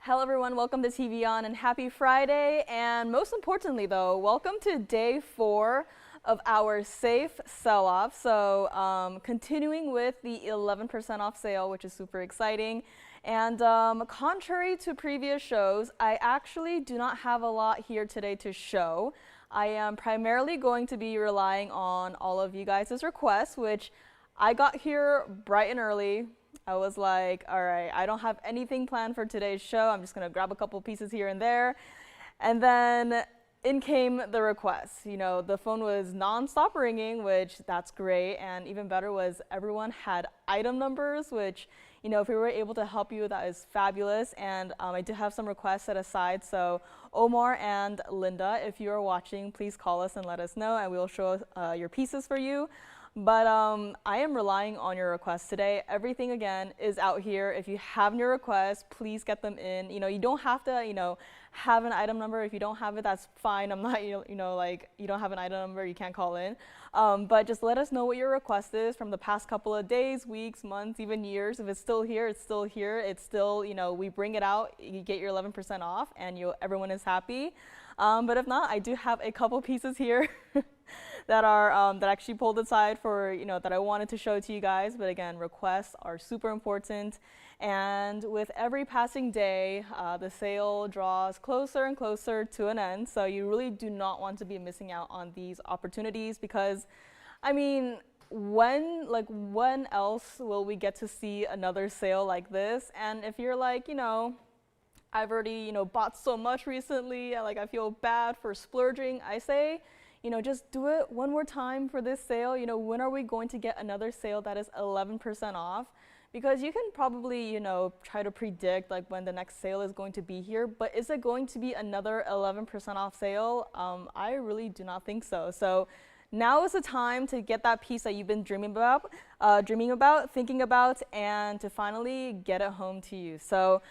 Hello everyone, welcome to TVON and happy Friday. And most importantly though, welcome to day 4 of our safe sell-off. So continuing with the 11% off sale, which is super exciting. And contrary to previous shows, I actually do not have a lot here today to show. I am primarily going to be relying on all of you guys' requests, which I got here bright and early. I was like, all right, I don't have anything planned for today's show. I'm just going to grab a couple pieces here and there. And then in came the requests. You know, the phone was non-stop ringing, which that's great. And even better was everyone had item numbers, which, you know, if we were able to help you, that is fabulous. And I did have some requests set aside. So Omar and Linda, if you are watching, please call us and let us know, and we will show your pieces for you. But I am relying on your requests today. Everything, again, is out here. If you have your requests, please get them in. You know, you don't have to, you know, have an item number. If you don't have it, that's fine. I'm not, you know, like, you don't have an item number, you can't call in. But just let us know what your request is from the past couple of days, weeks, months, even years. If it's still here, it's still here. It's still, you know, we bring it out, you get your 11% off, and everyone is happy. But if not, I do have a couple pieces here that are that actually pulled aside for, you know, that I wanted to show to you guys. But again, requests are super important, and with every passing day, the sale draws closer and closer to an end. So you really do not want to be missing out on these opportunities, because, I mean, when else will we get to see another sale like this? And if you're like, you know, I've already, you know, bought so much recently, like I feel bad for splurging, I say, you know, just do it one more time for this sale. You know, when are we going to get another sale that is 11% off? Because you can probably, you know, try to predict like when the next sale is going to be here, but is it going to be another 11% off sale? I really do not think so. So now is the time to get that piece that you've been dreaming about, thinking about, and to finally get it home to you. So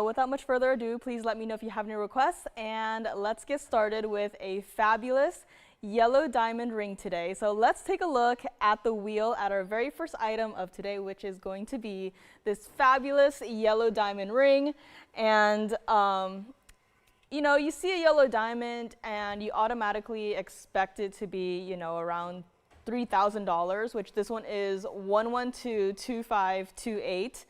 without much further ado, please let me know if you have any requests, and let's get started with a fabulous yellow diamond ring today. So let's take a look at the wheel at our very first item of today, which is going to be this fabulous yellow diamond ring. And you know, you see a yellow diamond and you automatically expect it to be, you know, around $3,000, which this one is 1122528.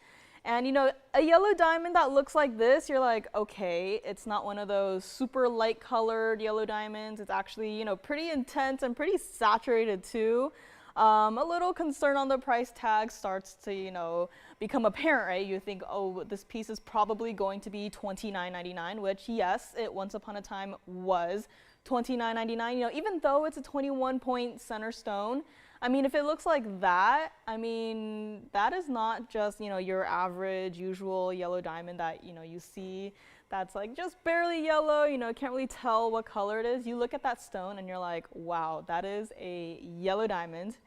And, you know, a yellow diamond that looks like this, you're like, okay, it's not one of those super light colored yellow diamonds. It's actually, you know, pretty intense and pretty saturated too. A little concern on the price tag starts to, you know, become apparent, right? You think, oh, this piece is probably going to be $29.99, which yes, it once upon a time was $29.99. You know, even though it's a 21-point center stone, I mean, if it looks like that, I mean, that is not just, you know, your average, usual yellow diamond that, you know, you see that's like just barely yellow, you know, can't really tell what color it is. You look at that stone and you're like, wow, that is a yellow diamond.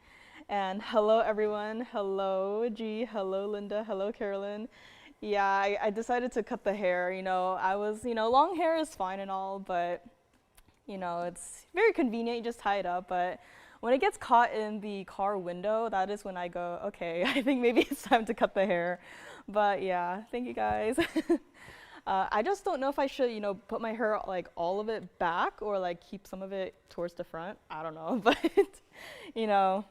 And hello, everyone. Hello, G. Hello, Linda. Hello, Carolyn. Yeah, I decided to cut the hair. You know, I was, you know, long hair is fine and all, but, you know, it's very convenient. You just tie it up. But when it gets caught in the car window, that is when I go, okay, I think maybe it's time to cut the hair. But yeah, thank you guys. I just don't know if I should, you know, put my hair like all of it back or like keep some of it towards the front. I don't know, but you know,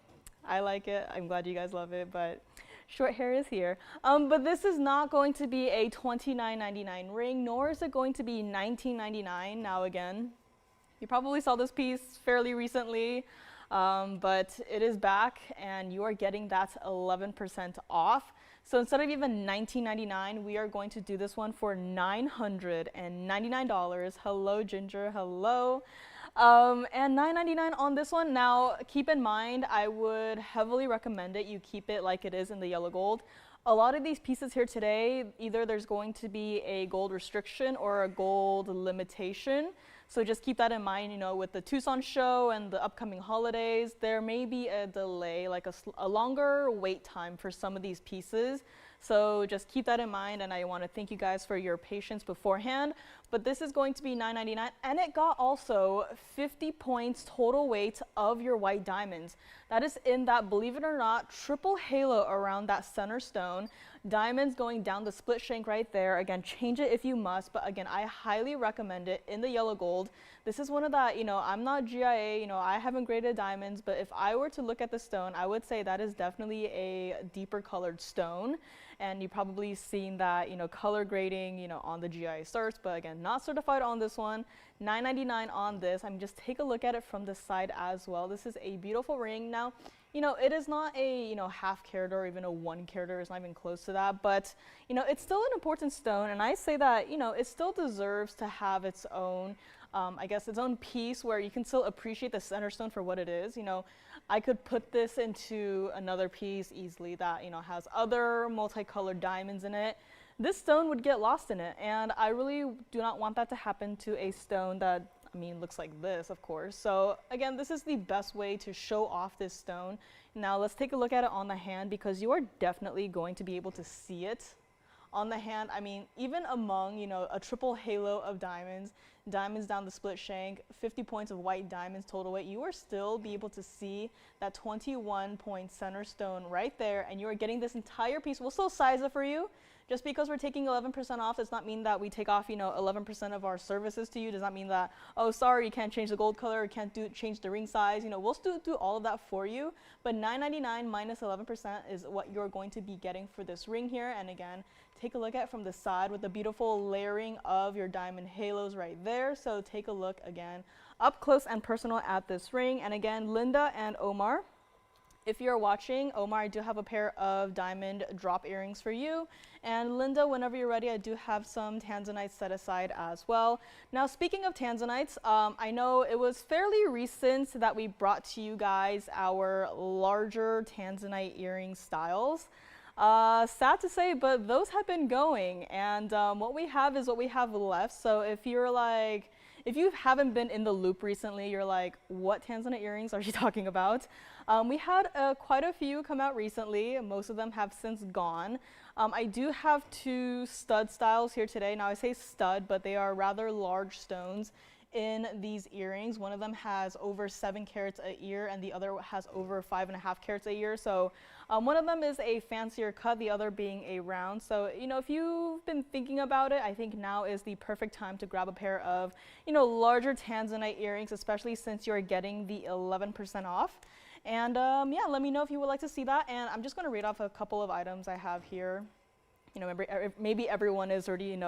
I like it. I'm glad you guys love it, but short hair is here. But this is not going to be a $29.99 ring, nor is it going to be $19.99. Now again, you probably saw this piece fairly recently. But it is back and you are getting that 11% off. So instead of even $19.99, we are going to do this one for $999. Hello, Ginger. Hello. And $999 on this one. Now, keep in mind, I would heavily recommend it. You keep it like it is in the yellow gold. A lot of these pieces here today, either there's going to be a gold restriction or a gold limitation. So just keep that in mind, you know, with the Tucson show and the upcoming holidays, there may be a delay, like a longer wait time for some of these pieces. So just keep that in mind, and I want to thank you guys for your patience beforehand. But this is going to be $9.99, and it got also 50 points total weight of your white diamonds. That is in that, believe it or not, triple halo around that center stone. Diamonds going down the split shank right there. Again, change it if you must, but again, I highly recommend it in the yellow gold. This is one of that, I'm not GIA, I haven't graded diamonds, but if I were to look at the stone, I would say that is definitely a deeper colored stone. And you've probably seen that, color grading, on the GIA certs, but again, not certified on this one. $9.99 on this. Just take a look at it from the side as well. This is a beautiful ring. Now, it is not a, half carat or even a 1 carat, it's not even close to that, but, it's still an important stone, and I say that, it still deserves to have its own, I guess, its own piece where you can still appreciate the center stone for what it is. I could put this into another piece easily that, has other multicolored diamonds in it. This stone would get lost in it, and I really do not want that to happen to a stone that, looks like this, of course. So again, this is the best way to show off this stone. Now let's take a look at it on the hand, because you are definitely going to be able to see it on the hand. Even among, a triple halo of diamonds down the split shank, 50 points of white diamonds total weight, you are still be able to see that 21 point center stone right there, and you are getting this entire piece. We'll still size it for you. Just because we're taking 11% off does not mean that we take off, 11% of our services to you. Does not mean that, oh, sorry, you can't change the gold color, or can't change the ring size. We'll still do all of that for you. But $9.99 minus 11% is what you're going to be getting for this ring here. And again, take a look at it from the side with the beautiful layering of your diamond halos right there. So take a look again up close and personal at this ring. And again, Linda and Omar, if you're watching, Omar, I do have a pair of diamond drop earrings for you. And Linda, whenever you're ready, I do have some Tanzanite set aside as well. Now, speaking of Tanzanites, I know it was fairly recent that we brought to you guys our larger Tanzanite earring styles. Sad to say, but those have been going. And what we have is what we have left. So if you haven't been in the loop recently, you're like, what Tanzanite earrings are you talking about? We had quite a few come out recently. Most of them have since gone. I do have 2 stud styles here today. Now I say stud, but they are rather large stones in these earrings. One of them has over 7 carats a ear, and the other has over 5.5 carats a ear. So one of them is a fancier cut, the other being a round. So, if you've been thinking about it, I think now is the perfect time to grab a pair of, larger Tanzanite earrings, especially since you're getting the 11% off. And yeah, let me know if you would like to see that. And I'm just going to read off a couple of items I have here. Maybe everyone is already,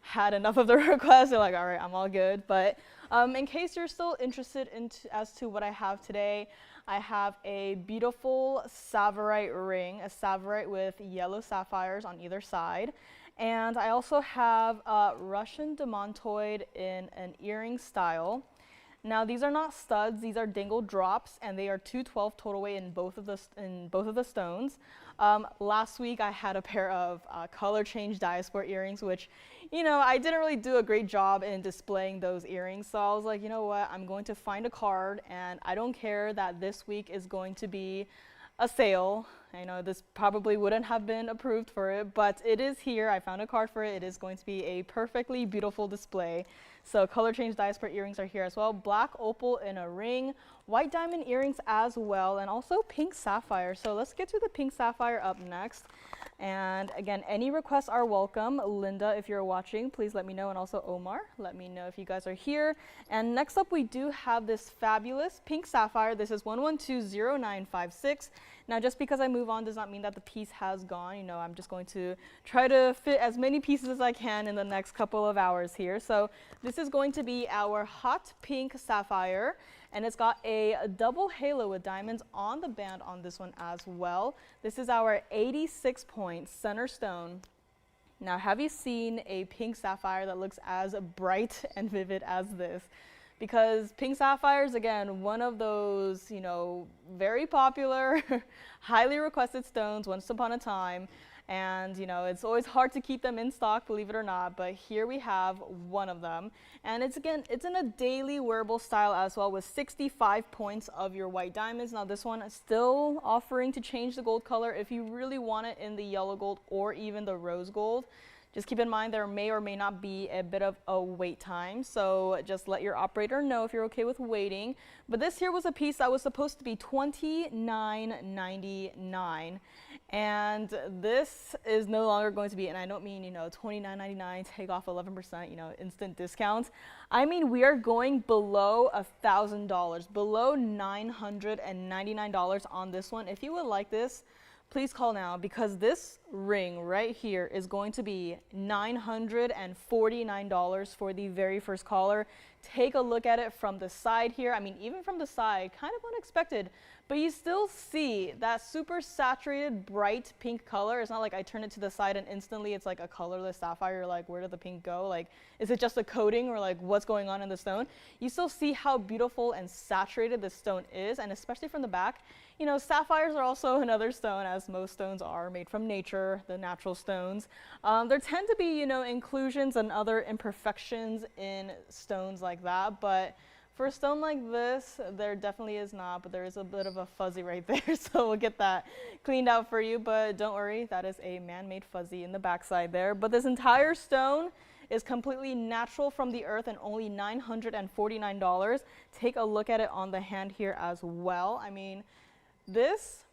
had enough of the requests. They're like, all right, I'm all good. But in case you're still interested as to what I have today, I have a beautiful Tsavorite ring, a Tsavorite with yellow sapphires on either side. And I also have Russian demantoid in an earring style. Now these are not studs, these are dangle drops, and they are 212 total weight in both of the stones. Last week I had a pair of color change diaspora earrings, which, I didn't really do a great job in displaying those earrings. So I was like, you know what, I'm going to find a card, and I don't care that this week is going to be a sale. I know this probably wouldn't have been approved for it, but it is here. I found a card for it. It is going to be a perfectly beautiful display. So color change diaspora earrings are here as well. Black opal in a ring, white diamond earrings as well, and also pink sapphire. So let's get to the pink sapphire up next. And again, any requests are welcome. Linda, if you're watching, please let me know. And also Omar, let me know if you guys are here. And next up, we do have this fabulous pink sapphire. This is 1120956. Now, just because I move on does not mean that the piece has gone. I'm just going to try to fit as many pieces as I can in the next couple of hours here. So this is going to be our hot pink sapphire, and it's got a double halo with diamonds on the band on this one as well. This is our 86 point center stone. Now, have you seen a pink sapphire that looks as bright and vivid as this? Because pink sapphires, again, one of those, very popular, highly requested stones once upon a time. And you know, it's always hard to keep them in stock, believe it or not, but here we have one of them. And it's in a daily wearable style as well, with 65 points of your white diamonds. Now this one is still offering to change the gold color if you really want it in the yellow gold or even the rose gold. Just keep in mind there may or may not be a bit of a wait time, so just let your operator know if you're okay with waiting. But this here was a piece that was supposed to be $29.99, and this is no longer going to be, and I don't mean, you know, $29.99, take off 11%, you know, instant discounts. I mean, we are going below $1,000, below $999 on this one. If you would like this, please call now, because this ring right here is going to be $949 for the very first caller. Take a look at it from the side here. I mean, even from the side, kind of unexpected, but you still see that super saturated bright pink color. It's not like I turn it to the side and instantly it's like a colorless sapphire. You're like, where did the pink go? Like, is it just a coating, or like what's going on in the stone? You still see how beautiful and saturated the stone is, and especially from the back. You know, sapphires are also another stone, as most stones are made from nature, the natural stones. There tend to be, you know, inclusions and other imperfections in stones like that, but for a stone like this, there definitely is not, but there is a bit of a fuzzy right there, so we'll get that cleaned out for you, but don't worry, that is a man-made fuzzy in the backside there. But this entire stone is completely natural from the earth and only $949. Take a look at it on the hand here as well. I mean, this,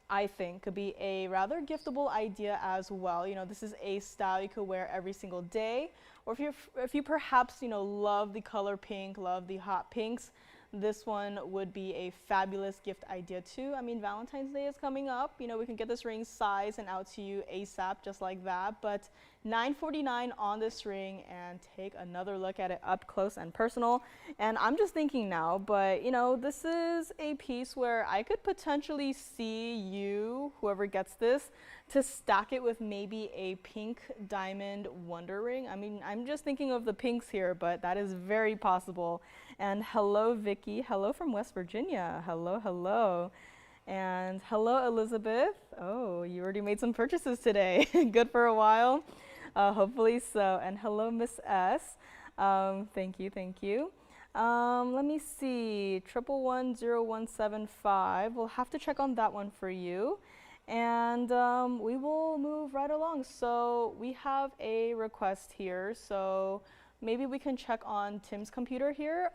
I think, could be a rather giftable idea as well. You know, this is a style you could wear every single day, or if you perhaps, you know, love the color pink, love the hot pinks, this one would be a fabulous gift idea too. I mean, Valentine's Day is coming up. You know, we can get this ring sized and out to you ASAP, just like that. But $949 on this ring, and take another look at it up close and personal. And I'm just thinking now, but you know, this is a piece where I could potentially see you, whoever gets this, to stack it with maybe a pink diamond wonder ring. I mean, I'm just thinking of the pinks here, but that is very possible. And hello, Vicky. Hello from West Virginia. Hello, hello. And hello, Elizabeth. Oh, you already made some purchases today. Good for a while. Hopefully so. And hello, Miss S. Thank you, thank you. Let me see. 1110175. We'll have to check on that one for you. And we will move right along. So we have a request here. So maybe we can check on Tim's computer here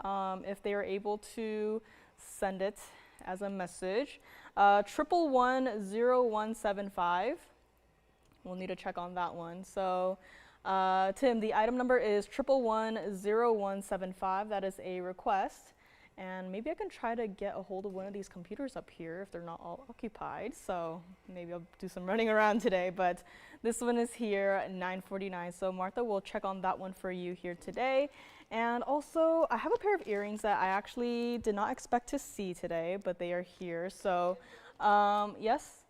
if they are able to send it as a message. 1110175. We'll need to check on that one. So Tim, the item number is 1110175. That is a request. And maybe I can try to get a hold of one of these computers up here if they're not all occupied. So maybe I'll do some running around today, but this one is here at $949. So Martha will check on that one for you here today. And also, I have a pair of earrings that I actually did not expect to see today, but they are here. So yes?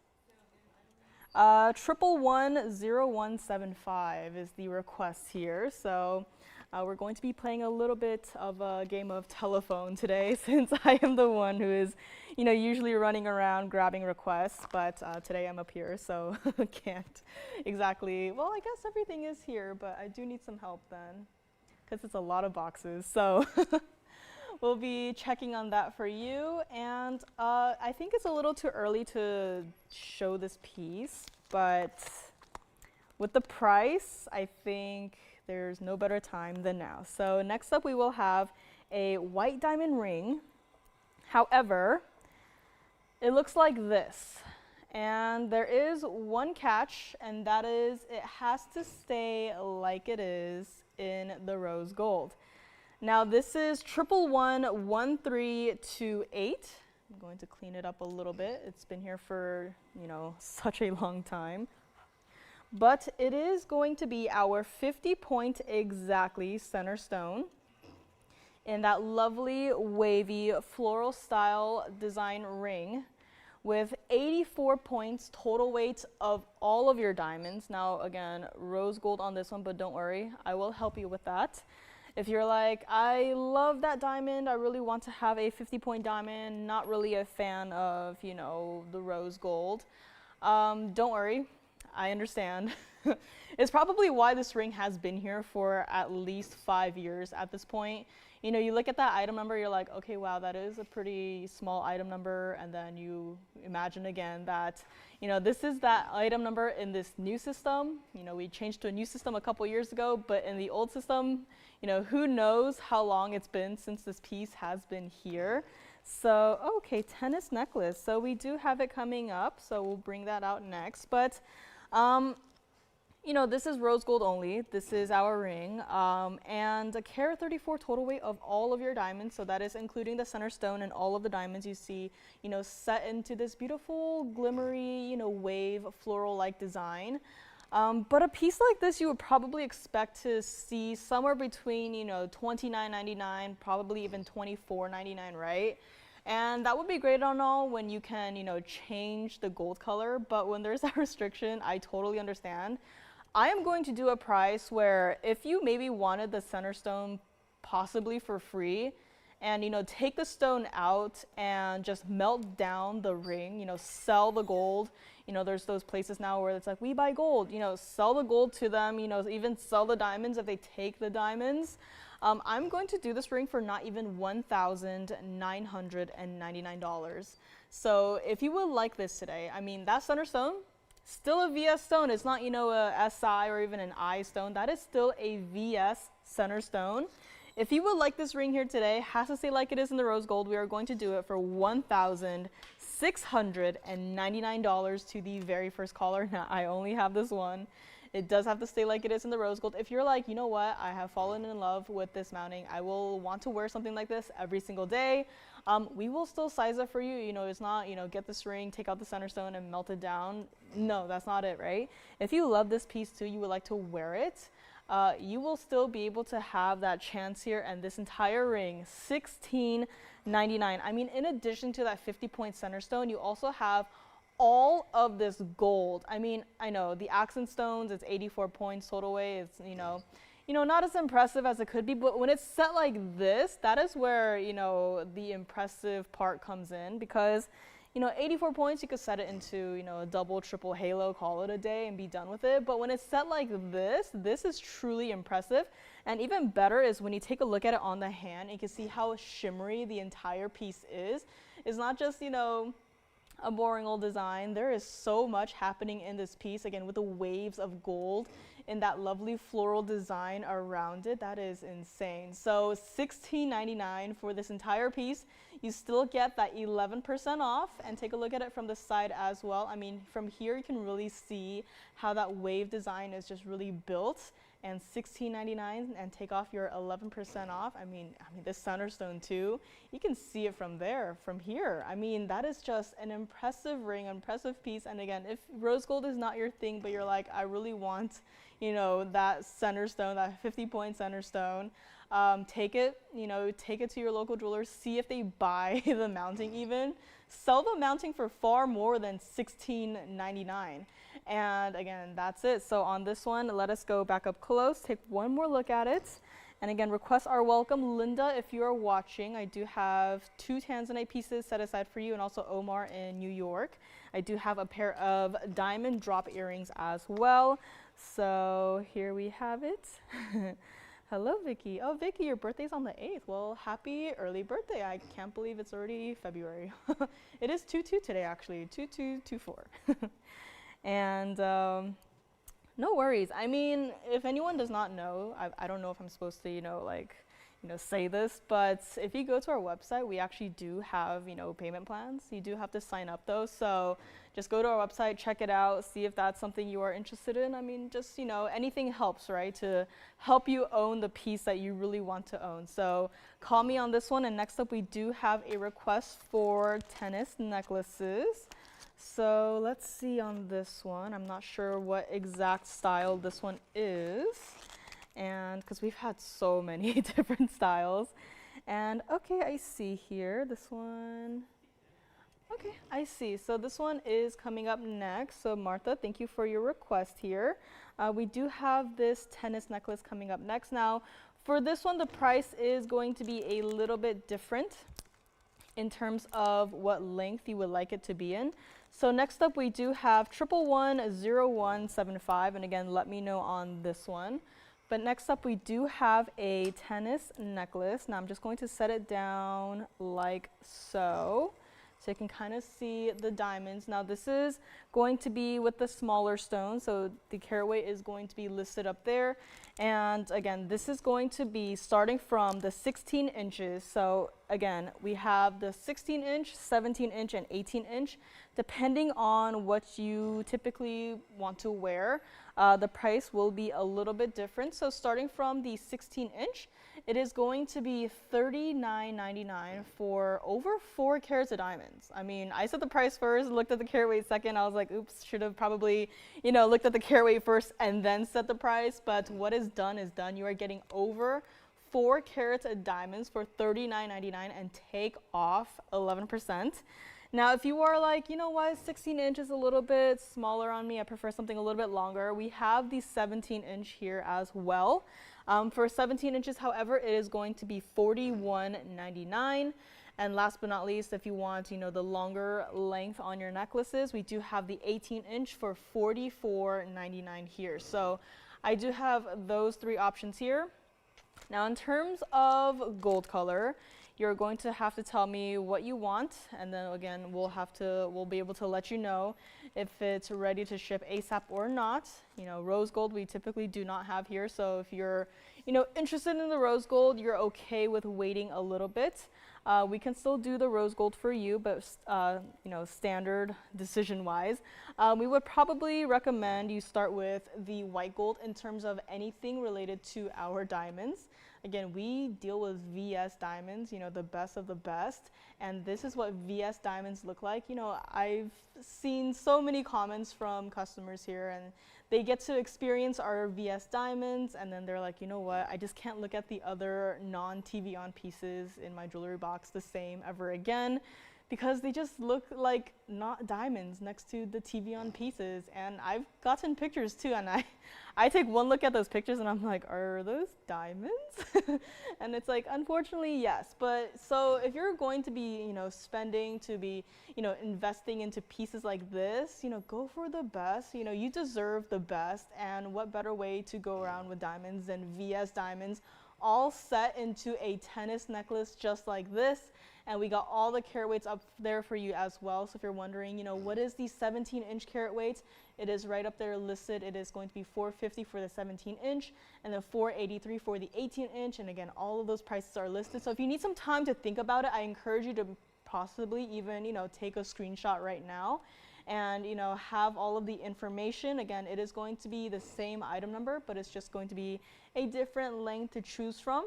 1110175 is the request here. So we're going to be playing a little bit of a game of telephone today, since I am the one who is, you know, usually running around grabbing requests, but today I'm up here, so can't exactly. Well, I guess everything is here, but I do need some help then, because it's a lot of boxes. So we'll be checking on that for you. And I think it's a little too early to show this piece, but with the price, I think there's no better time than now. So next up we will have a white diamond ring. However, it looks like this. And there is one catch, and that is it has to stay like it is in the rose gold. Now this is 1111328. I'm going to clean it up a little bit. It's been here for, you know, such a long time. But it is going to be our 50 point exactly center stone in that lovely wavy floral style design ring with 84 points total weight of all of your diamonds. Now again, rose gold on this one, but don't worry, I will help you with that. If you're like, I love that diamond, I really want to have a 50 point diamond, not really a fan of, you know, the rose gold, don't worry. I understand. It's probably why this ring has been here for at least 5 years at this point. You know, you look at that item number, you're like, okay, wow, that is a pretty small item number. And then you imagine again that, you know, this is that item number in this new system. You know, we changed to a new system a couple years ago, but in the old system, you know, who knows how long it's been since this piece has been here. So, okay, tennis necklace. So we do have it coming up, so we'll bring that out next. But, you know, this is rose gold only. This is our ring, and a carat 34 total weight of all of your diamonds. So that is including the center stone and all of the diamonds you see, you know, set into this beautiful glimmery, you know, wave floral-like design. But a piece like this, you would probably expect to see somewhere between, you know, $29.99, probably even $24.99, right? And that would be great on all when you can, you know, change the gold color. But when there's that restriction, I totally understand. I am going to do a price where if you maybe wanted the center stone possibly for free, and, you know, take the stone out and just melt down the ring, you know, sell the gold. You know, there's those places now where it's like, we buy gold, you know, sell the gold to them, you know, even sell the diamonds if they take the diamonds. I'm going to do this ring for not even $1,999. So if you would like this today, I mean, that center stone, still a VS stone. It's not, you know, a SI or even an I stone. That is still a VS center stone. If you would like this ring here today, has to stay like it is in the rose gold. We are going to do it for $1,699 to the very first caller. Now, I only have this one. It does have to stay like it is in the rose gold. If you're like, you know what, I have fallen in love with this mounting, I will want to wear something like this every single day, we will still size it for you. You know, it's not, you know, get this ring, take out the center stone and melt it down. No, that's not it, right? If you love this piece too, you would like to wear it, you will still be able to have that chance here. And this entire ring, $16.99. I mean, in addition to that 50-point center stone, you also have all of this gold. I mean, I know the accent stones, it's 84 points total weight. It's, you know, not as impressive as it could be, but when it's set like this, that is where, you know, the impressive part comes in, because, you know, 84 points, you could set it into, you know, a double, triple halo, call it a day and be done with it. But when it's set like this is truly impressive. And even better is when you take a look at it on the hand, you can see how shimmery the entire piece is. It's not just, you know, a boring old design. There is so much happening in this piece, again, with the waves of gold in that lovely floral design around it. That is insane. So $16.99 for this entire piece. You still get that 11% off, and take a look at it from the side as well. I mean, from here you can really see how that wave design is just really built. And $16.99, and take off your 11% off. I mean this center stone too, you can see it from there, from here. I mean, that is just an impressive ring, impressive piece. And again, if rose gold is not your thing, but you're like, I really want, you know, that center stone, that 50-point center stone, take it, you know, take it to your local jeweler, see if they buy the mounting even. Sell the mounting for far more than $16.99. And again, that's it. So on this one, let us go back up close, take one more look at it. And again, requests are welcome. Linda, if you are watching, I do have 2 Tanzanite pieces set aside for you, and also Omar in New York. I do have a pair of diamond drop earrings as well. So here we have it. Hello, Vicky. Oh, Vicky, your birthday's on the 8th. Well, happy early birthday. I can't believe it's already February. It is 2/2 today, actually, 2224. And no worries. I mean, if anyone does not know, I don't know if I'm supposed to, you know, like, you know, say this, but if you go to our website, we actually do have, you know, payment plans. You do have to sign up though. So just go to our website, check it out, see if that's something you are interested in. I mean, just, you know, anything helps, right? To help you own the piece that you really want to own. So call me on this one. And next up, we do have a request for tennis necklaces. So let's see on this one. I'm not sure what exact style this one is, and because we've had so many different styles. And okay, I see here, this one. Okay, I see. So this one is coming up next. So Martha, thank you for your request here. We do have this tennis necklace coming up next. Now, for this one, the price is going to be a little bit different in terms of what length you would like it to be in. So next up we do have 1110175, and again, let me know on this one. But next up we do have a tennis necklace. Now I'm just going to set it down like so. So you can kind of see the diamonds. Now this is going to be with the smaller stone, so the carat weight is going to be listed up there. And again, this is going to be starting from the 16 inches. So again, we have the 16 inch, 17 inch, and 18 inch. Depending on what you typically want to wear, the price will be a little bit different. So starting from the 16 inch, it is going to be $39.99 for over 4 carats of diamonds. I mean, I said the price first, looked at the carat weight second. I was like, oops, should have probably, looked at the carat weight first and then set the price. But what is done is done. You are getting over 4 carats of diamonds for $39.99 and take off 11%. Now, if you are like, you know what, 16 inch is a little bit smaller on me, I prefer something a little bit longer, we have the 17 inch here as well. For 17 inches, however, it is going to be $41.99. And last but not least, if you want, the longer length on your necklaces, we do have the 18 inch for $44.99 here. So I do have those 3 options here. Now, in terms of gold color, you're going to have to tell me what you want, and then again, we'll be able to let you know if it's ready to ship ASAP or not. Rose gold we typically do not have here, so if you're, interested in the rose gold, you're okay with waiting a little bit. We can still do the rose gold for you, but standard decision-wise, we would probably recommend you start with the white gold in terms of anything related to our diamonds. Again, we deal with VS diamonds, the best of the best, and this is what VS diamonds look like. I've seen so many comments from customers here, and they get to experience our VS diamonds, and then they're like, you know what, I just can't look at the other non-TVON pieces in my jewelry box the same ever again, because they just look like not diamonds next to the TVON pieces. And I've gotten pictures too, and I take one look at those pictures and I'm like, are those diamonds? And it's like, unfortunately, yes. But so if you're going to be, spending to be, investing into pieces like this, go for the best. You deserve the best, and what better way to go around with diamonds than VS diamonds, all set into a tennis necklace just like this. And we got all the carat weights up there for you as well. So if you're wondering, what is the 17 inch carat weight? It is right up there listed. It is going to be $450 for the 17 inch and then $483 for the 18 inch. And again, all of those prices are listed. So if you need some time to think about it, I encourage you to possibly even, take a screenshot right now and, have all of the information. Again, it is going to be the same item number, but it's just going to be a different length to choose from.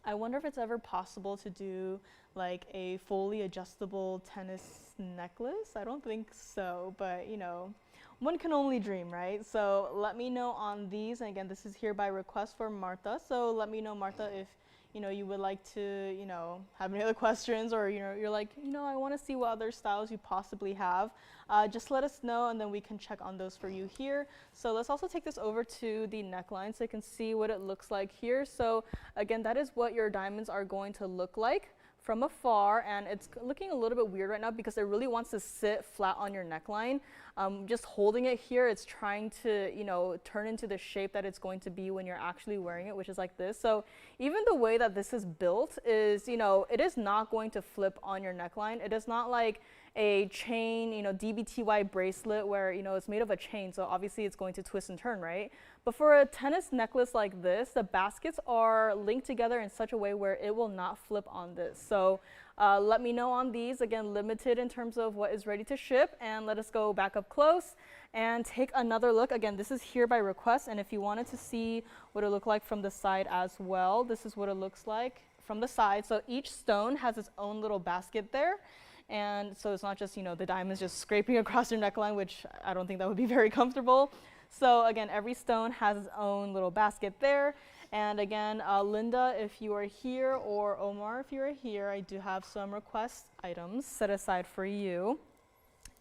I wonder if it's ever possible to do like a fully adjustable tennis necklace. I don't think so, but one can only dream, right? So let me know on these. And again, this is here by request for Martha. So let me know, Martha, if you would like to have any other questions, or you're like, I want to see what other styles you possibly have. Just let us know, and then we can check on those for you here. So let's also take this over to the neckline so you can see what it looks like here. So again, that is what your diamonds are going to look like from afar, and it's looking a little bit weird right now because it really wants to sit flat on your neckline. Just holding it here, it's trying to turn into the shape that it's going to be when you're actually wearing it, which is like this. So even the way that this is built is, it is not going to flip on your neckline. It is not like a chain, DBTY bracelet where, it's made of a chain, so obviously it's going to twist and turn, right? But for a tennis necklace like this, the baskets are linked together in such a way where it will not flip on this. So let me know on these. Again, limited in terms of what is ready to ship, and let us go back up close and take another look. Again, this is here by request, and if you wanted to see what it looked like from the side as well, this is what it looks like from the side. So each stone has its own little basket there. And so it's not just, the diamonds just scraping across your neckline, which I don't think that would be very comfortable. So again, every stone has its own little basket there. And again, Linda, if you are here, or Omar, if you are here, I do have some request items set aside for you.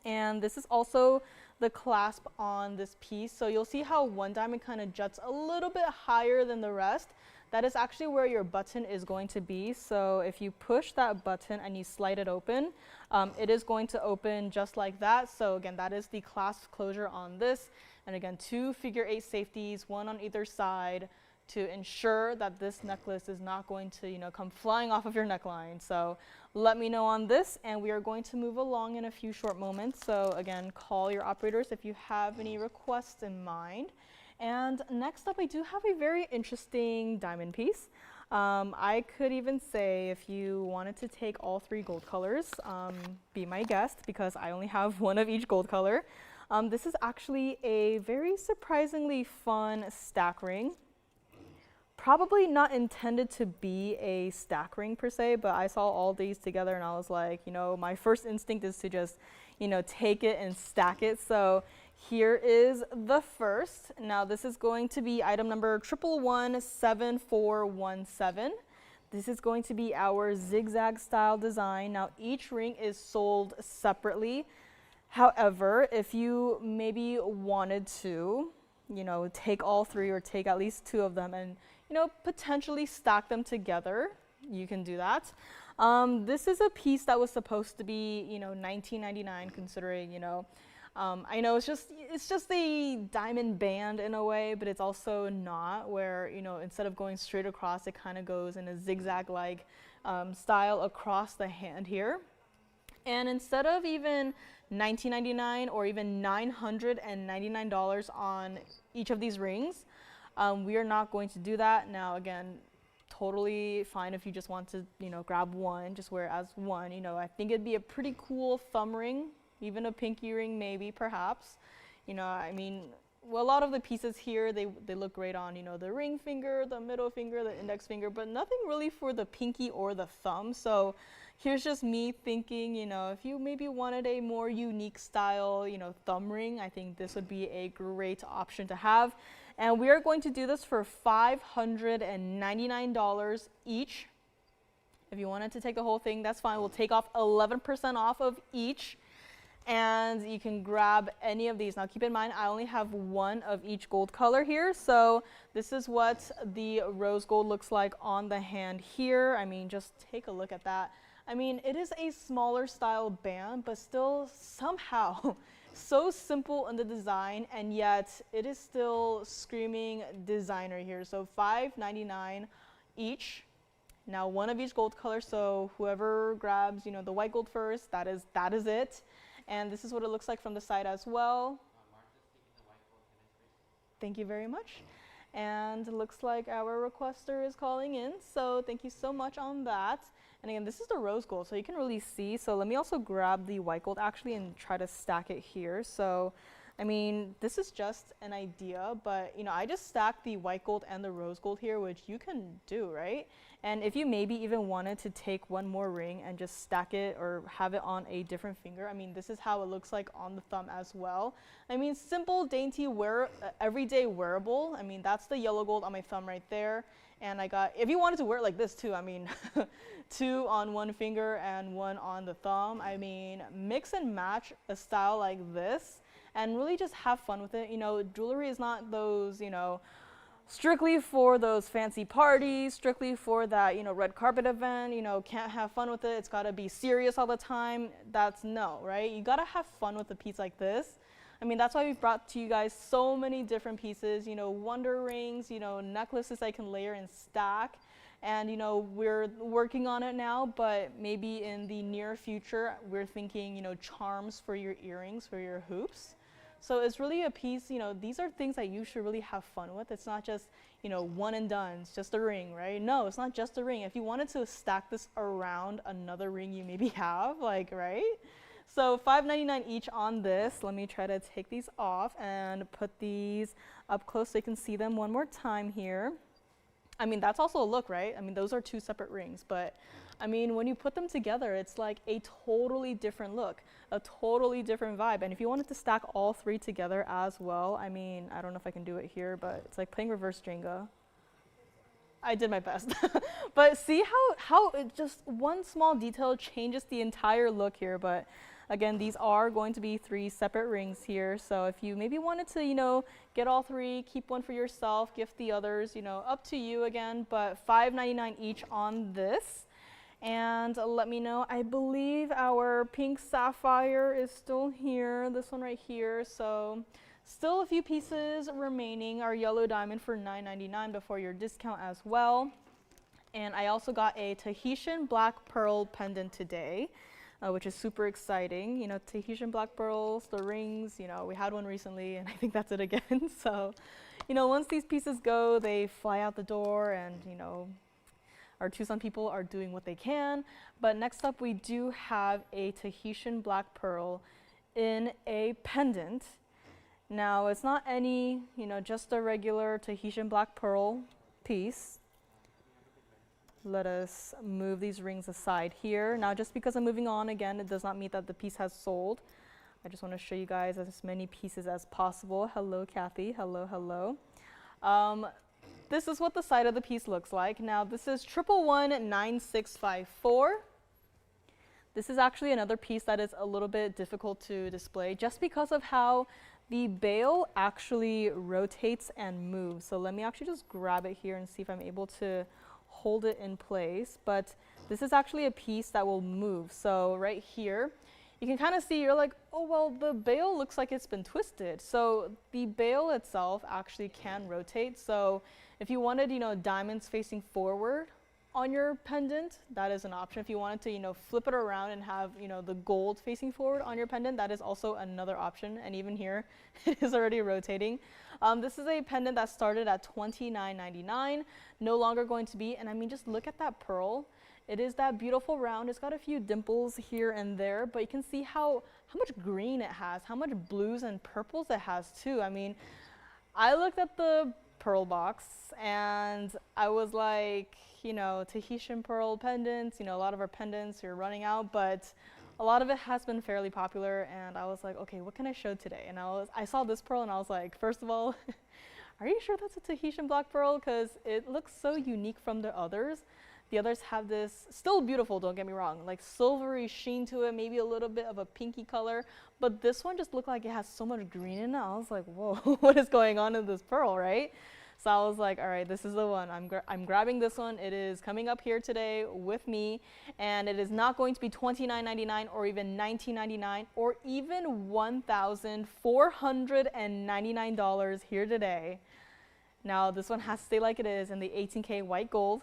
And this is also the clasp on this piece. So you'll see how one diamond kind of juts a little bit higher than the rest. that is actually where your button is going to be. So if you push that button and you slide it open, it is going to open just like that. So again, that is the clasp closure on this. And again, 2 figure-8 safeties, 1 on either side, to ensure that this necklace is not going to, you know, come flying off of your neckline. So let me know on this, and we are going to move along in a few short moments. So again, call your operators if you have any requests in mind. And next up, I do have a very interesting diamond piece. I could even say, if you wanted to take all 3 gold colors, be my guest, because I only have 1 of each gold color. This is actually a very surprisingly fun stack ring. Probably not intended to be a stack ring per se, but I saw all these together and I was like, you know, my first instinct is to just, you know, take it and stack it. So here is the first. Now this is going to be item number 1117417. This is going to be our zigzag style design. Now each ring is sold separately. However, if you maybe wanted to, you know, take all 3 or take at least 2 of them and, you know, potentially stack them together, you can do that. This is a piece that was supposed to be, you know, $19.99, considering, you know, I know it's just a diamond band in a way, but it's also not, where, you know, instead of going straight across, it kind of goes in a zigzag-like style across the hand here. And instead of even $19.99 or even $999 on each of these rings, we are not going to do that. Now again, totally fine if you just want to, you know, grab one, just wear it as one. You know, I think it'd be a pretty cool thumb ring, even a pinky ring maybe, perhaps. You know, I mean, well, a lot of the pieces here, they look great on, you know, the ring finger, the middle finger, the index finger, but nothing really for the pinky or the thumb. So here's just me thinking, you know, if you maybe wanted a more unique style, you know, thumb ring, I think this would be a great option to have. And we are going to do this for $599 each. If you wanted to take the whole thing, that's fine. We'll take off 11% off of each. And you can grab any of these. Now keep in mind, I only have 1 of each gold color here. So this is what the rose gold looks like on the hand here. I mean, just take a look at that. I mean, it is a smaller style band, but still somehow so simple in the design, and yet it is still screaming designer here. So $599 each. Now 1 of each gold color, so whoever grabs, you know, the white gold first, that is it. And this is what it looks like from the side as well. Thank you very much. And it looks like our requester is calling in, so thank you so much on that. And again, this is the rose gold, so you can really see. So let me also grab the white gold actually and try to stack it here. So, I mean, this is just an idea, but, you know, I just stacked the white gold and the rose gold here, which you can do, right? And if you maybe even wanted to take 1 more ring and just stack it or have it on a different finger, I mean, this is how it looks like on the thumb as well. I mean, simple, dainty, everyday wearable. I mean, that's the yellow gold on my thumb right there. And I got, if you wanted to wear it like this too, I mean, 2 on 1 finger and 1 on the thumb. I mean, mix and match a style like this and really just have fun with it. You know, jewelry is not those, you know, strictly for those fancy parties, strictly for that, you know, red carpet event, you know, can't have fun with it. It's got to be serious all the time. That's no, right? You got to have fun with a piece like this. I mean, that's why we've brought to you guys so many different pieces, you know, wonder rings, you know, necklaces I can layer and stack. And, you know, we're working on it now, but maybe in the near future, we're thinking, you know, charms for your earrings, for your hoops. So it's really a piece, you know, these are things that you should really have fun with. It's not just, you know, one and done, it's just a ring, right? No, it's not just a ring. If you wanted to stack this around another ring you maybe have, like, right? So $5.99 each on this. Let me try to take these off and put these up close so you can see them one more time here. I mean, that's also a look, right? I mean, those are 2 separate rings, but I mean, when you put them together, it's like a totally different look, a totally different vibe. And if you wanted to stack all 3 together as well, I mean, I don't know if I can do it here, but it's like playing reverse Jenga. I did my best. But see how it just one small detail changes the entire look here. But Again, these are going to be 3 separate rings here. So if you maybe wanted to, get all 3, keep one for yourself, gift the others, up to you again, but $5.99 each on this. And let me know, I believe our pink sapphire is still here, this one right here. So still a few pieces remaining. Our yellow diamond for $9.99 before your discount as well. And I also got a Tahitian black pearl pendant today, which is super exciting. Tahitian black pearls, the rings, we had one recently and I think that's it again. So, once these pieces go, they fly out the door and, our Tucson people are doing what they can. But next up, we do have a Tahitian black pearl in a pendant. Now, it's not any, just a regular Tahitian black pearl piece. Let us move these rings aside here. Now, just because I'm moving on again, it does not mean that the piece has sold. I just want to show you guys as many pieces as possible. Hello, Kathy. Hello, hello. This is what the side of the piece looks like. Now, this is 1119654. This is actually another piece that is a little bit difficult to display just because of how the bail actually rotates and moves. So let me actually just grab it here and see if I'm able to hold it in place. But this is actually a piece that will move. So right here, you can kind of see, you're like, oh, well, the bail looks like it's been twisted. So the bail itself actually can rotate. So if you wanted, diamonds facing forward on your pendant, that is an option. If you wanted to, flip it around and have, the gold facing forward on your pendant, that is also another option. And even here, it is already rotating. This is a pendant that started at $29.99, no longer going to be. And I mean, just look at that pearl. It is that beautiful round. It's got a few dimples here and there, but you can see how much green it has, how much blues and purples it has too. I mean, I looked at the pearl box and I was like, Tahitian pearl pendants, a lot of our pendants are running out, but a lot of it has been fairly popular. And I was like, okay, what can I show today? And I saw this pearl and I was like, first of all, are you sure that's a Tahitian black pearl? Because it looks so unique from the others. The others have this, still beautiful, don't get me wrong, like silvery sheen to it, maybe a little bit of a pinky color, but this one just looked like it has so much green in it. I was like, whoa, what is going on in this pearl, right? So I was like, all right, this is the one. I'm grabbing this one. It is coming up here today with me, and it is not going to be $29.99 or even $19.99 or even $1,499 here today. Now, this one has to stay like it is in the 18K white gold.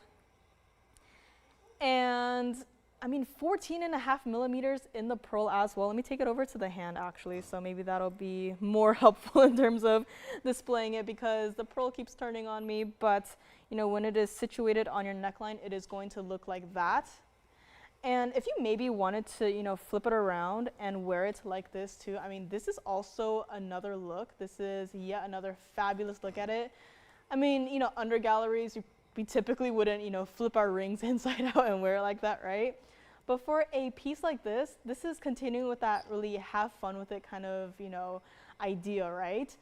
And I mean, 14.5 millimeters in the pearl as well. Let me take it over to the hand actually, so maybe that'll be more helpful in terms of displaying it because the pearl keeps turning on me. But when it is situated on your neckline, it is going to look like that. And if you maybe wanted to, flip it around and wear it like this too, I mean, this is also another look. This is yet another fabulous look at it. I mean, under galleries, we typically wouldn't, flip our rings inside out and wear it like that, right? But for a piece like this is continuing with that really have fun with it kind of, idea, right?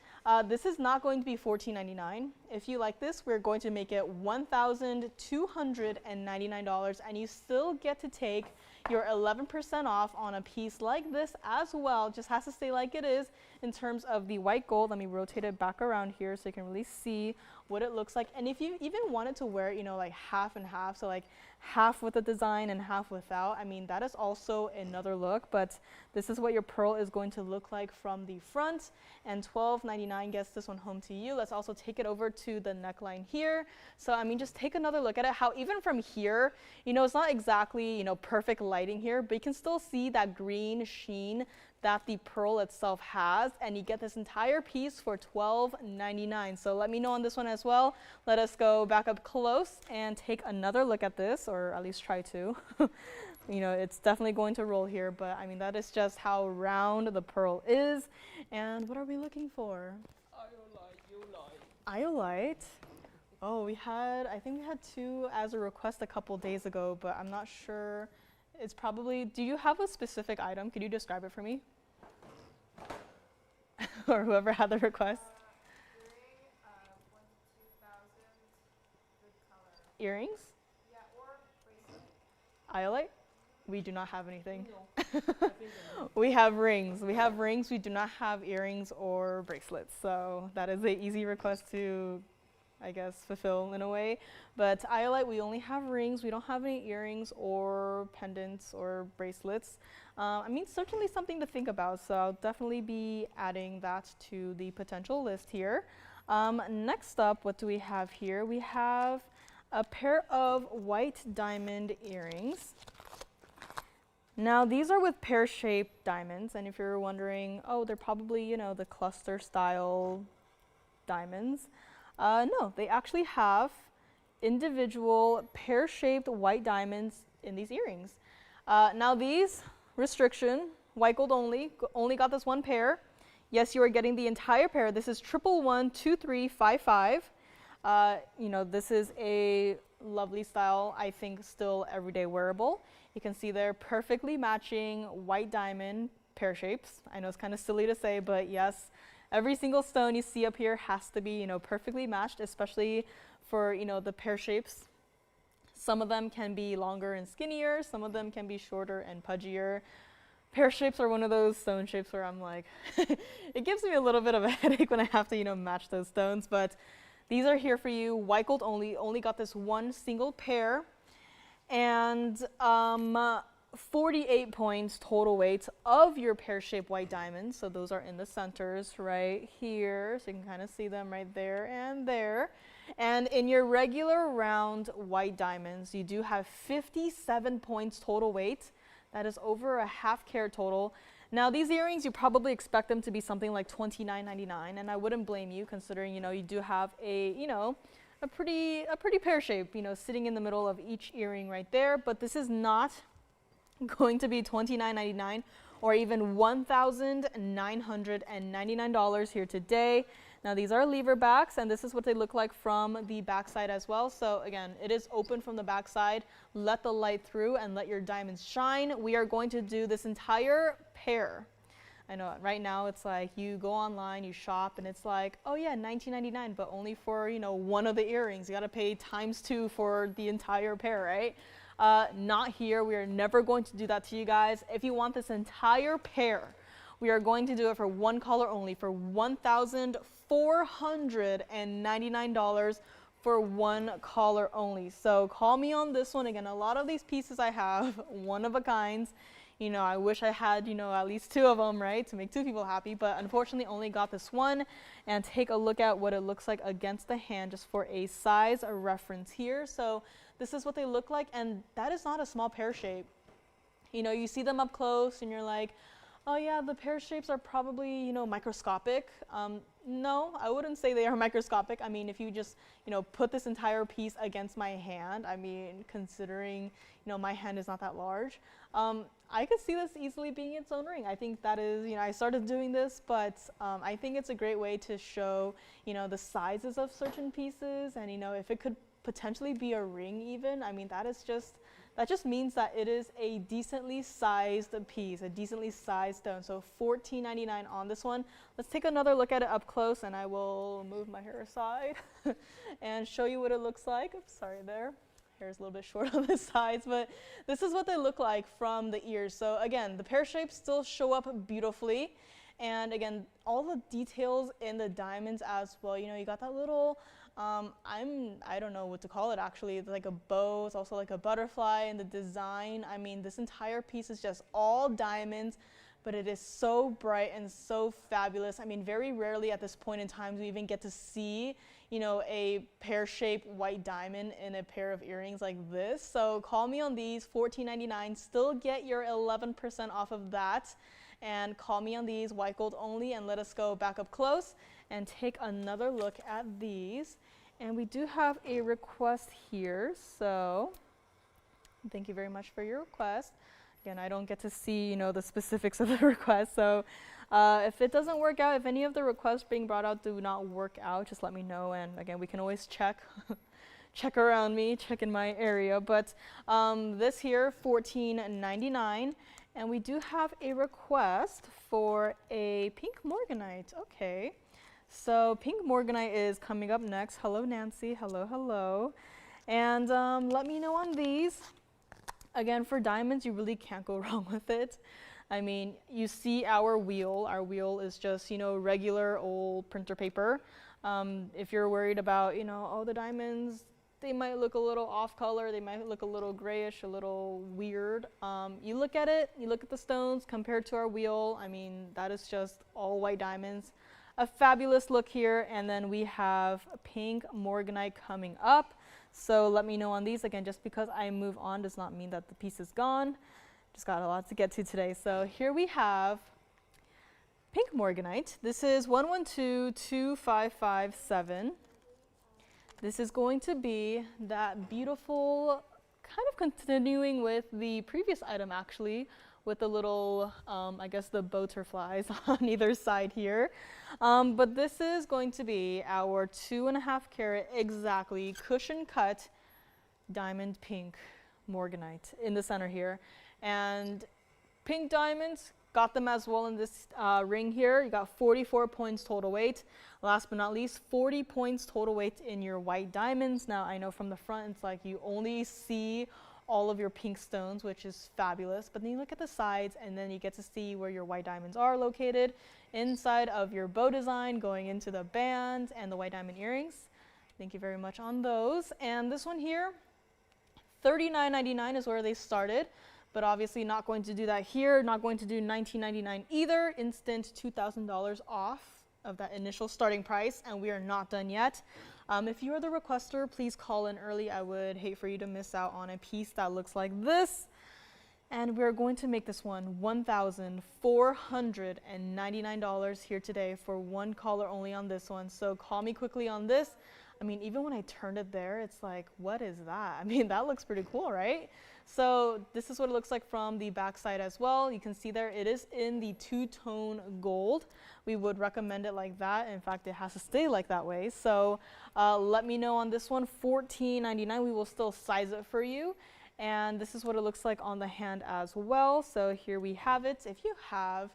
This is not going to be $14.99. If you like this, we're going to make it $1,299, and you still get to take your 11% off on a piece like this as well. Just has to stay like it is in terms of the white gold. Let me rotate it back around here so you can really see what it looks like. And if you even wanted to wear it, like half and half, so like half with the design and half without, I mean, that is also another look. But this is what your pearl is going to look like from the front, and $12.99 gets this one home to you. Let's also take it over to the neckline here. So I mean, just take another look at it, how even from here, it's not exactly, perfect lighting here, but you can still see that green sheen that the pearl itself has, and you get this entire piece for $12.99. So let me know on this one as well. Let us go back up close and take another look at this, or at least try to. It's definitely going to roll here, but I mean, that is just how round the pearl is. And what are we looking for? Iolite. Oh, I think we had 2 as a request a couple days ago, but I'm not sure. It's probably, do you have a specific item? Could you describe it for me? Or whoever had the request. Earrings? Yeah, or bracelet. Iolite? We do not have anything. No. We have rings. We have rings. We do not have earrings or bracelets. So that is an easy request to, I guess, fulfill in a way. But iolite, we only have rings. We don't have any earrings or pendants or bracelets. I mean, certainly something to think about. So I'll definitely be adding that to the potential list here. Next up, what do we have here? We have a pair of white diamond earrings. Now these are with pear-shaped diamonds, and if you're wondering, oh, they're probably, you know, the cluster style diamonds. No, they actually have individual pear-shaped white diamonds in these earrings. Now these, restriction, white gold only got this one pair. Yes, you are getting the entire pair. This is 1112355. You know, this is a lovely style, I think still everyday wearable. You can see they're perfectly matching white diamond pear shapes. I know it's kind of silly to say, but yes, every single stone you see up here has to be, you know, perfectly matched, especially for, you know, the pear shapes. Some of them can be longer and skinnier, some of them can be shorter and pudgier. Pear shapes are one of those stone shapes where I'm like, it gives me a little bit of a headache when I have to, you know, match those stones, but these are here for you, white gold only got this one single pair. And 48 points total weight of your pear-shaped white diamonds. So those are in the centers right here. So you can kind of see them right there and there. And in your regular round white diamonds, you do have 57 points total weight. That is over a half carat total. Now these earrings, you probably expect them to be something like $29.99, and I wouldn't blame you considering, you know, you do have a, you know, a pretty pear shape, you know, sitting in the middle of each earring right there. But this is not going to be $29.99 or even $1,999 here today. Now these are lever backs, and this is what they look like from the backside as well. So again, it is open from the backside. Let the light through and let your diamonds shine. We are going to do this entire pair. I know right now it's like you go online, you shop, and it's like, oh yeah, $19.99, but only for, you know, one of the earrings. You got to pay ×2 for the entire pair, right? Not here. We are never going to do that to you guys. If you want this entire pair, we are going to do it for one color only, for $1,499 for one color only. So call me on this one. Again, a lot of these pieces I have one of a kinds. You know, I wish I had, you know, at least two of them, right, to make two people happy, but unfortunately only got this one. And take a look at what it looks like against the hand just for a size reference here. So this is what they look like, and that is not a small pear shape. You know, you see them up close and you're like, oh yeah, the pear shapes are probably, you know, microscopic. No, I wouldn't say they are microscopic. I mean, if you just, you know, put this entire piece against my hand, I mean, considering, you know, my hand is not that large, I could see this easily being its own ring. I think that is, you know, I started doing this, but I think it's a great way to show, you know, the sizes of certain pieces, and, you know, if it could potentially be a ring even, I mean, that just means that it is a decently sized piece, a decently sized stone. So $14.99 on this one. Let's take another look at it up close, and I will move my hair aside and show you what it looks like. Oops, sorry there. Hair's a little bit short on the sides, but this is what they look like from the ears. So again, the pear shapes still show up beautifully. And again, all the details in the diamonds as well. You know, you got that little, I don't know what to call it actually. It's like a bow, it's also like a butterfly in the design. I mean, this entire piece is just all diamonds, but it is so bright and so fabulous. I mean, very rarely at this point in time do we even get to see, you know, a pear-shaped white diamond in a pair of earrings like this. So call me on these, $14.99. Still get your 11% off of that. And call me on these, white gold only, and let us go back up close and take another look at these. And we do have a request here, so thank you very much for your request. Again, I don't get to see, you know, the specifics of the request, so if it doesn't work out, if any of the requests being brought out do not work out, just let me know, and again, we can always check check around me, check in my area. But this here, $14.99. And we do have a request for a pink morganite. Okay, so pink morganite is coming up next. Hello, Nancy. Hello, hello. And let me know on these. Again, for diamonds, you really can't go wrong with it. I mean, you see our wheel. Our wheel is just, you know, regular old printer paper. If you're worried about, you know, oh, the diamonds, they might look a little off color, they might look a little grayish, a little weird. You look at it, you look at the stones compared to our wheel. I mean, that is just all white diamonds. A fabulous look here, and then we have pink morganite coming up. So let me know on these. Again, just because I move on does not mean that the piece is gone. Just got a lot to get to today. So here we have pink morganite. This is 11225557. This is going to be that beautiful, kind of continuing with the previous item actually, with the little, I guess the butterflies on either side here. But this is going to be our 2.5 carat exactly cushion cut diamond pink morganite in the center here. And pink diamonds, got them as well in this ring here. You got 44 points total weight. Last but not least, 40 points total weight in your white diamonds. Now I know from the front it's like you only see all of your pink stones, which is fabulous, but then you look at the sides and then you get to see where your white diamonds are located inside of your bow design, going into the band and the white diamond earrings. Thank you very much on those. And this one here, $39.99 is where they started, but obviously not going to do that here, not going to do $19.99 either. Instant $2,000 off of that initial starting price, and we are not done yet. If you are the requester, please call in early. I would hate for you to miss out on a piece that looks like this. And we're going to make this one $1,499 here today for one caller only on this one. So call me quickly on this. I mean, even when I turned it there, it's like, what is that? I mean, that looks pretty cool, right? So this is what it looks like from the back side as well. You can see there, it is in the two-tone gold. We would recommend it like that. In fact, it has to stay like that way. So let me know on this one, $14.99. We will still size it for you. And this is what it looks like on the hand as well. So here we have it. If you have,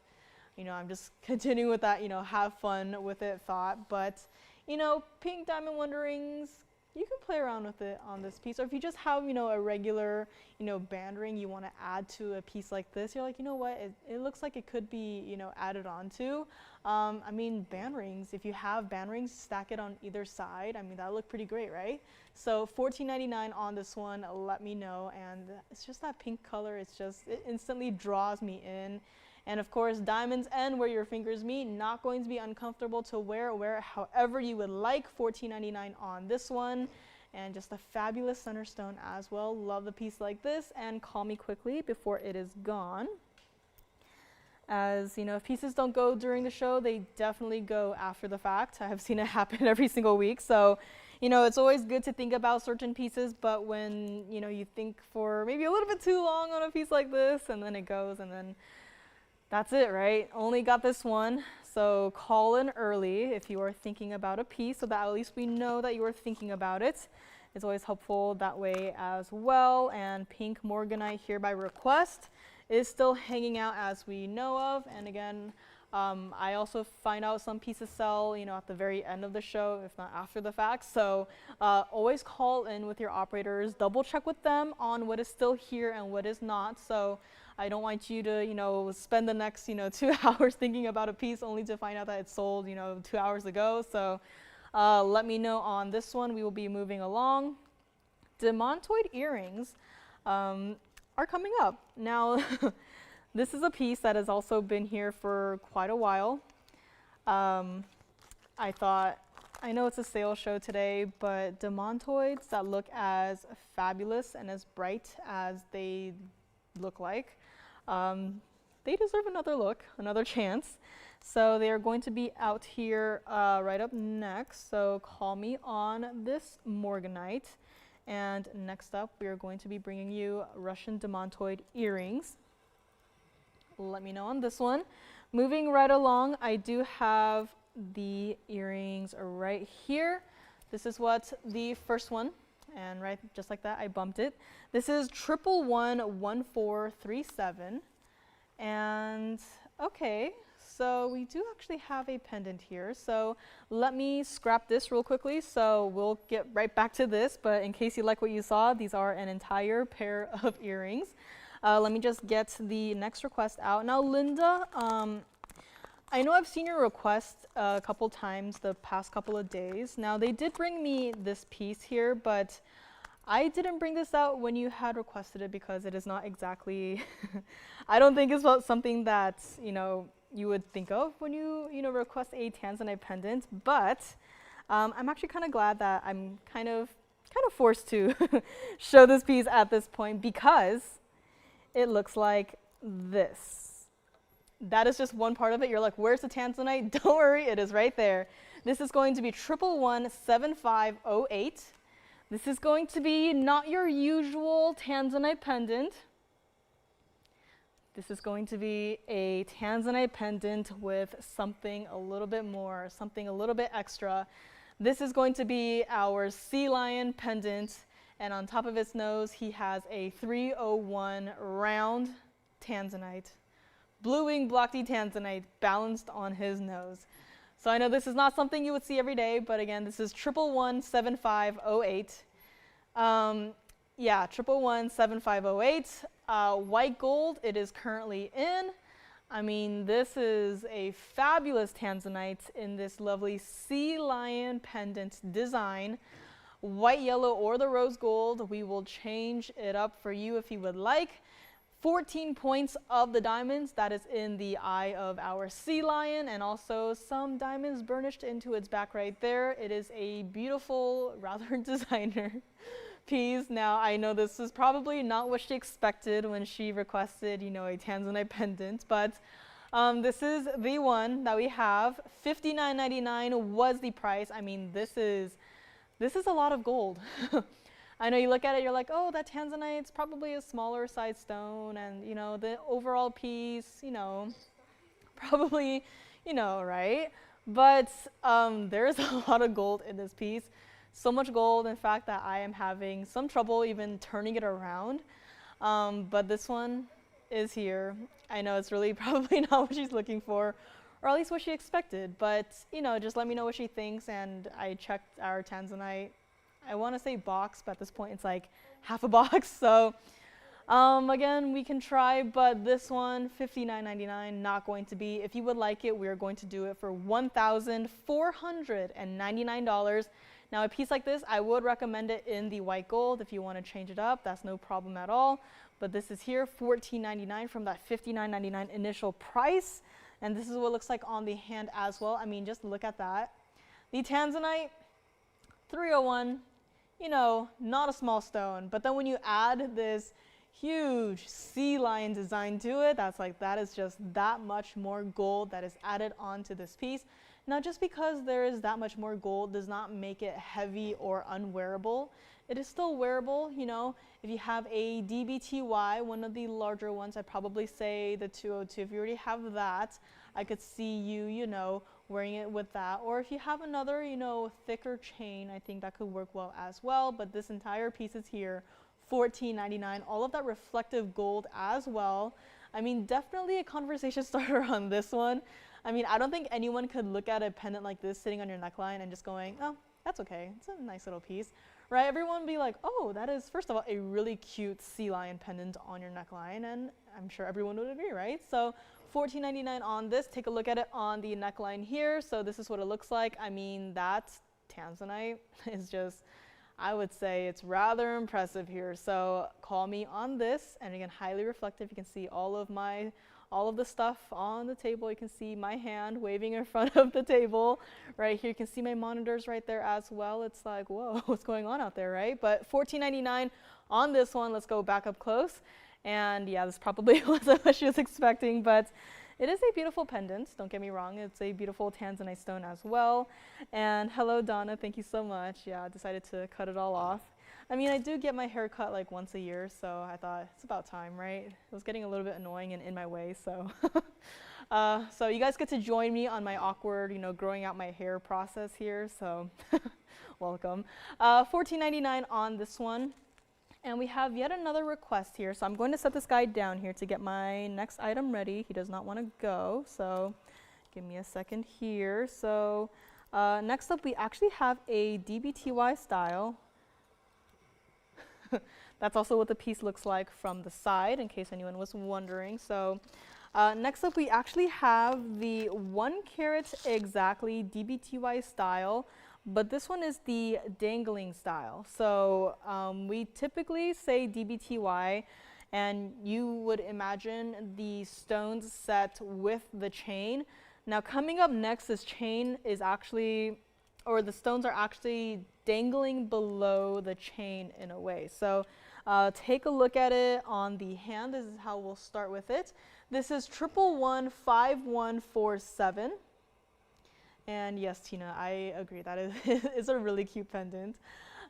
you know, I'm just continuing with that, you know, have fun with it thought, but you know, pink diamond wonder rings, you can play around with it on this piece. Or if you just have, you know, a regular, you know, band ring you want to add to a piece like this, you're like, you know what, it looks like it could be, you know, added onto. I mean, band rings, if you have band rings, stack it on either side. I mean, that look pretty great, right? So $14.99 on this one, let me know. And it's just that pink color, it's just, it instantly draws me in. And of course, diamonds end where your fingers meet, not going to be uncomfortable to wear it however you would like. $14.99 on this one. And just a fabulous center stone as well. Love the piece like this, and call me quickly before it is gone. As you know, if pieces don't go during the show, they definitely go after the fact. I have seen it happen every single week. So, you know, it's always good to think about certain pieces, but when, you know, you think for maybe a little bit too long on a piece like this, and then it goes, and then that's it, right? Only got this one. So call in early if you are thinking about a piece, so that at least we know that you are thinking about it. It's always helpful that way as well. And pink morganite here by request is still hanging out as we know of. And again, I also find out some pieces sell, you know, at the very end of the show, if not after the fact. So always call in with your operators, double check with them on what is still here and what is not. So I don't want you to, you know, spend the next, you know, 2 hours thinking about a piece only to find out that it's sold, you know, 2 hours ago. So let me know on this one. We will be moving along. Demantoid earrings are coming up. Now, this is a piece that has also been here for quite a while. I thought, I know it's a sales show today, but demantoids that look as fabulous and as bright as they look like, they deserve another look, another chance. So they are going to be out here right up next. So call me on this morganite. And next up, we are going to be bringing you Russian demantoid earrings. Let me know on this one. Moving right along, I do have the earrings right here. This is what the first one, and right just like that, I bumped it. This is 1111437. And okay, So we do actually have a pendant here. So let me scrap this real quickly. So we'll get right back to this. But in case you like what you saw, these are an entire pair of earrings. Let me just get the next request out. Now, Linda, I know I've seen your request a couple times the past couple of days. Now, they did bring me this piece here, but I didn't bring this out when you had requested it because it is not exactly, I don't think it's about something that, you would think of when you request a Tanzanite pendant, but I'm actually kind of glad that I'm kind of forced to show this piece at this point because it looks like this. That is just one part of it. You're like, where's the Tanzanite? Don't worry, it is right there. This is going to be 1117508. This is going to be not your usual Tanzanite pendant. This is going to be a Tanzanite pendant with something a little bit more, something a little bit extra. This is going to be our sea lion pendant, and on top of its nose, he has a 301 round Tanzanite. Blue wing block D Tanzanite balanced on his nose. So I know this is not something you would see every day, but again, this is 1117508. Yeah, 1117508. White gold, it is currently in. I mean, this is a fabulous Tanzanite in this lovely sea lion pendant design. White, yellow, or the rose gold. We will change it up for you if you would like. 14 points of the diamonds, that is in the eye of our sea lion, and also some diamonds burnished into its back right there. It is a beautiful, rather designer piece. Now, I know this is probably not what she expected when she requested, a Tanzanite pendant, but this is the one that we have. $59.99 was the price. I mean, this is a lot of gold. I know you look at it, you're like, oh, that Tanzanite's probably a smaller size stone, and the overall piece, probably, right? But there's a lot of gold in this piece. So much gold, in fact, that I am having some trouble even turning it around. But this one is here. I know it's really probably not what she's looking for, or at least what she expected. But, just let me know what she thinks, and I checked our Tanzanite. I want to say box, but at this point it's like half a box. So again, we can try, but this one, $59.99, not going to be. If you would like it, we are going to do it for $1,499. Now, a piece like this, I would recommend it in the white gold. If you want to change it up, that's no problem at all. But this is here, $14.99 from that $59.99 initial price. And this is what it looks like on the hand as well. I mean, just look at that. The Tanzanite, 301. Not a small stone, but then when you add this huge sea lion design to it, that is just that much more gold that is added onto this piece. Now, just because there is that much more gold does not make it heavy or unwearable. It is still wearable, If you have a DBTY, one of the larger ones, I'd probably say the 202. If you already have that, I could see you, wearing it with that. Or if you have another, thicker chain, I think that could work well as well. But this entire piece is here, $14.99. All of that reflective gold as well. I mean, definitely a conversation starter on this one. I mean, I don't think anyone could look at a pendant like this sitting on your neckline and just going, oh, that's okay. It's a nice little piece, right? Everyone would be like, oh, that is, first of all, a really cute sea lion pendant on your neckline. And I'm sure everyone would agree, right? So $14.99 on this. Take a look at it on the neckline here. So this is what it looks like. I mean, that Tanzanite is just, I would say it's rather impressive here. So call me on this. And again, highly reflective. You can see all of the stuff on the table. You can see my hand waving in front of the table right here. You can see my monitors right there as well. It's like, whoa, what's going on out there, right? But $14.99 on this one. Let's go back up close. And yeah, this probably wasn't what she was expecting, but it is a beautiful pendant. Don't get me wrong. It's a beautiful Tanzanite stone as well. And hello, Donna. Thank you so much. Yeah, I decided to cut it all off. I mean, I do get my hair cut like once a year, so I thought it's about time, right? It was getting a little bit annoying and in my way, so. So you guys get to join me on my awkward, growing out my hair process here, so welcome. $14.99 on this one. And we have yet another request here. So I'm going to set this guy down here to get my next item ready. He does not want to go. So Give me a second here. So next up, we actually have a DBTY style. That's also what the piece looks like from the side, in case anyone was wondering. So next up, we actually have the 1 carat exactly DBTY style, but this one is the dangling style. So we typically say DBTY, and you would imagine the stones set with the chain. Now coming up next, this chain is actually, or the stones are actually dangling below the chain in a way. So take a look at it on the hand. This is how we'll start with it. This is 1115147. And yes, Tina, I agree. That is a really cute pendant.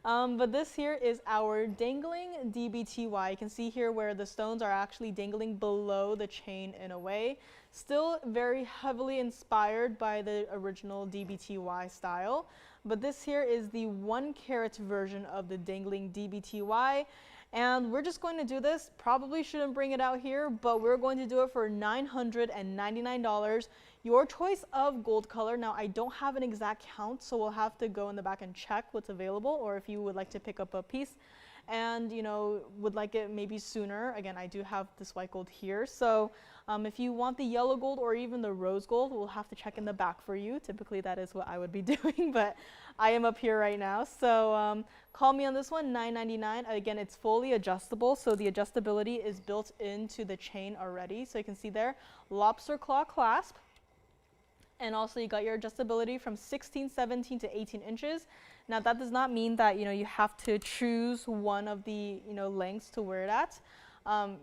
But this here is our dangling DBTY. You can see here where the stones are actually dangling below the chain in a way. Still very heavily inspired by the original DBTY style. But this here is the 1 carat version of the dangling DBTY. And we're just going to do this. Probably shouldn't bring it out here, but we're going to do it for $999. Your choice of gold color. Now, I don't have an exact count, so we'll have to go in the back and check what's available, or if you would like to pick up a piece and, you know, would like it maybe sooner. Again, I do have this white gold here. So if you want the yellow gold or even the rose gold, we'll have to check in the back for you. Typically, that is what I would be doing, but I am up here right now. So call me on this one, $999. Again, it's fully adjustable, so the adjustability is built into the chain already. So you can see there, lobster claw clasp. And also you got your adjustability from 16, 17 to 18 inches. Now that does not mean that, you know, you have to choose one of the, you know, lengths to wear it at.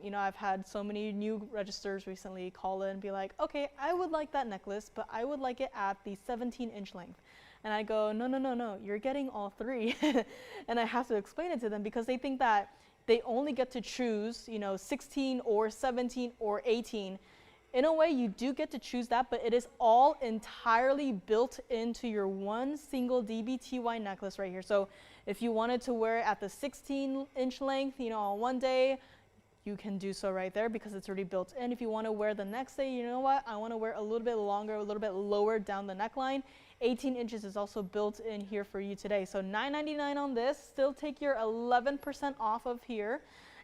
You know, I've had so many new registers recently call in and be like, okay, I would like that necklace, but I would like it at the 17-inch length. And I go, no, no, no, no, you're getting all three. And I have to explain it to them because they think that they only get to choose, you know, 16 or 17 or 18. In a way, you do get to choose that, but it is all entirely built into your one single DBTY necklace right here. So if you wanted to wear it at the 16-inch length, you know, on one day, you can do so right there because it's already built in. If you want to wear the next day, you know what, I want to wear a little bit longer, a little bit lower down the neckline. 18 inches is also built in here for you today. So $999 on this, still take your 11% off of here.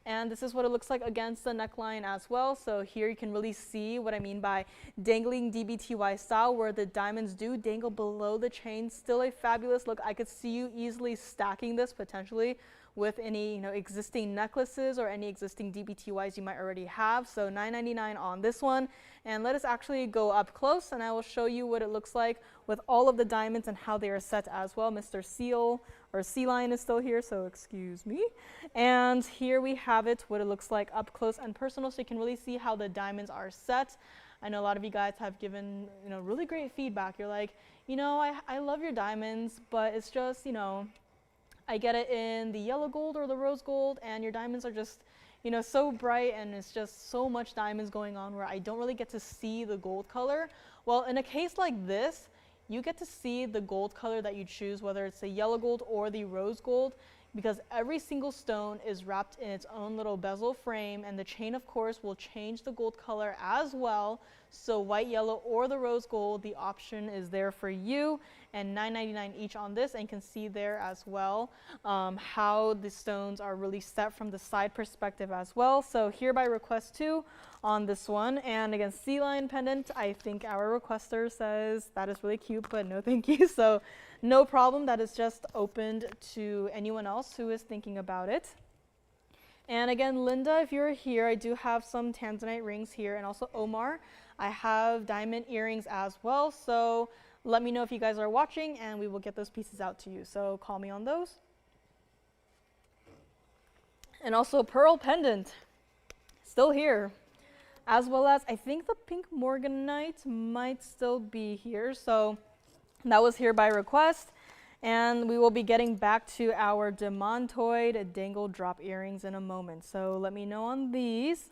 And this is what it looks like against the neckline as well. So here you can really see what I mean by dangling DBTY style, where the diamonds do dangle below the chain. Still a fabulous look. I could see you easily stacking this potentially with any, you know, existing necklaces or any existing DBTYs you might already have. So $999 on this one. And let us actually go up close and I will show you what it looks like with all of the diamonds and how they are set as well. Mr. Seal or Sea Lion is still here, so excuse me. And here we have it, what it looks like up close and personal, so you can really see how the diamonds are set. I know a lot of you guys have given, you know, really great feedback. You're like, you know, I love your diamonds, but it's just, you know, I get it in the yellow gold or the rose gold, and your diamonds are just, you know, so bright, and it's just so much diamonds going on where I don't really get to see the gold color. Well, in a case like this, you get to see the gold color that you choose, whether it's the yellow gold or the rose gold, because every single stone is wrapped in its own little bezel frame, and the chain, of course, will change the gold color as well. So white, yellow, or the rose gold, the option is there for you, and $999 each on this. And you can see there as well how the stones are really set from the side perspective as well. So here by request too on this one. And again, sea lion pendant, I think our requester says that is really cute, but no thank you. So no problem, that is just opened to anyone else who is thinking about it. And again, Linda, if you're here, I do have some Tanzanite rings here, and also Omar, I have diamond earrings as well. So let me know if you guys are watching and we will get those pieces out to you. So call me on those. And also pearl pendant, still here. As well as, I think the pink morganite might still be here. So that was here by request. And we will be getting back to our demantoid dangle drop earrings in a moment. So let me know on these.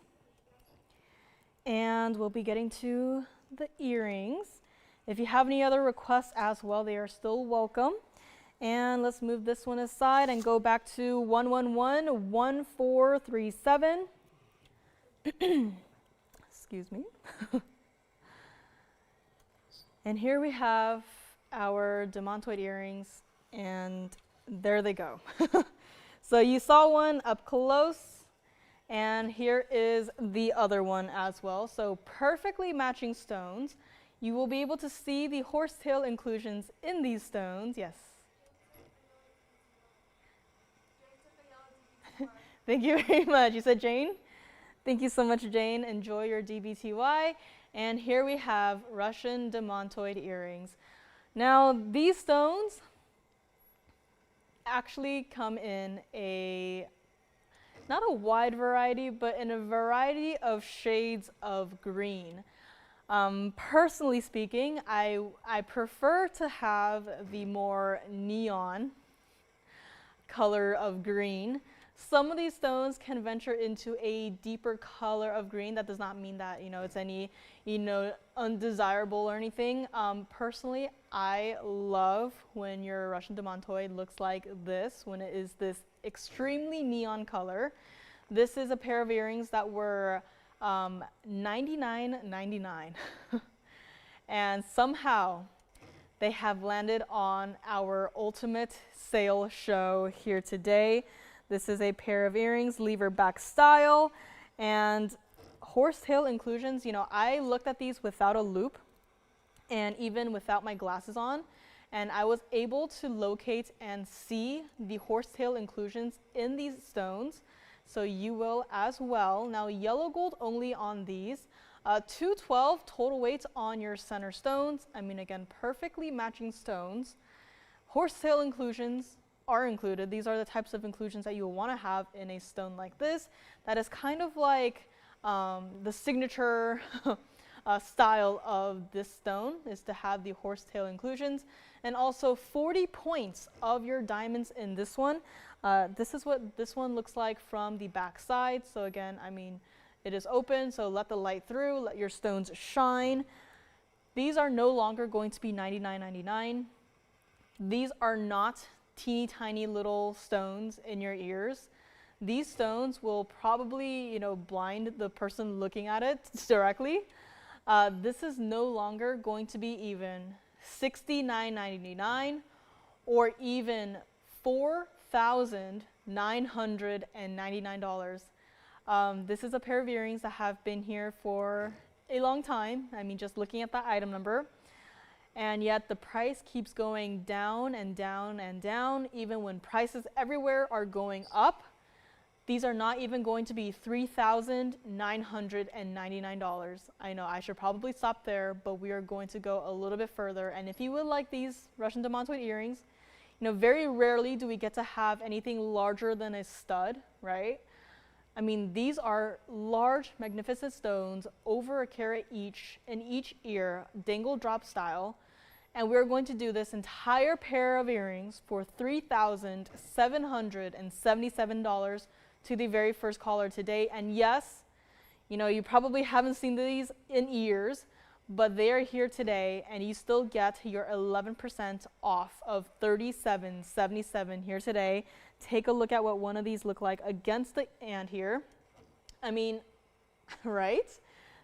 And we'll be getting to the earrings. If you have any other requests as well, they are still welcome. And let's move this one aside and go back to 1111437. Excuse me. And here we have our demantoid earrings, and there they go. So you saw one up close, and here is the other one as well. So perfectly matching stones. You will be able to see the horsetail inclusions in these stones. Yes. Thank you very much. You said Jane? Thank you so much, Jane. Enjoy your DBTY. And here we have Russian demantoid earrings. Now, these stones actually come in not a wide variety, but in a variety of shades of green. Personally speaking, I prefer to have the more neon color of green. Some of these stones can venture into a deeper color of green. That does not mean that, it's any, undesirable or anything. Personally, I love when your Russian demantoid looks like this, when it is this extremely neon color. This is a pair of earrings that were $99.99. And somehow they have landed on our ultimate sale show here today. This is a pair of earrings, lever back style, and horsetail inclusions. I looked at these without a loop and even without my glasses on, and I was able to locate and see the horsetail inclusions in these stones. So you will as well. Now, yellow gold only on these. 212 total weight on your center stones. Again, perfectly matching stones. Horsetail inclusions are included. These are the types of inclusions that you will want to have in a stone like this. That is kind of like the signature style of this stone, is to have the horsetail inclusions. And also 40 points of your diamonds in this one. This is what this one looks like from the back side. So again, it is open, so let the light through, let your stones shine. These are no longer going to be $99.99. These are not teeny tiny little stones in your ears. These stones will probably, blind the person looking at it directly. This is no longer going to be even $69.99 or even $4,999. This is a pair of earrings that have been here for a long time. Just looking at the item number. And yet the price keeps going down and down and down, even when prices everywhere are going up. These are not even going to be $3,999. I know I should probably stop there, but we are going to go a little bit further. And if you would like these Russian demantoid earrings, very rarely do we get to have anything larger than a stud, right? These are large, magnificent stones, over a carat each, in each ear, dangle drop style. And we're going to do this entire pair of earrings for $3,777 to the very first caller today. And yes, you probably haven't seen these in years, but they are here today, and you still get your 11% off of $37.77 here today. Take a look at what one of these look like against the ant here. Right?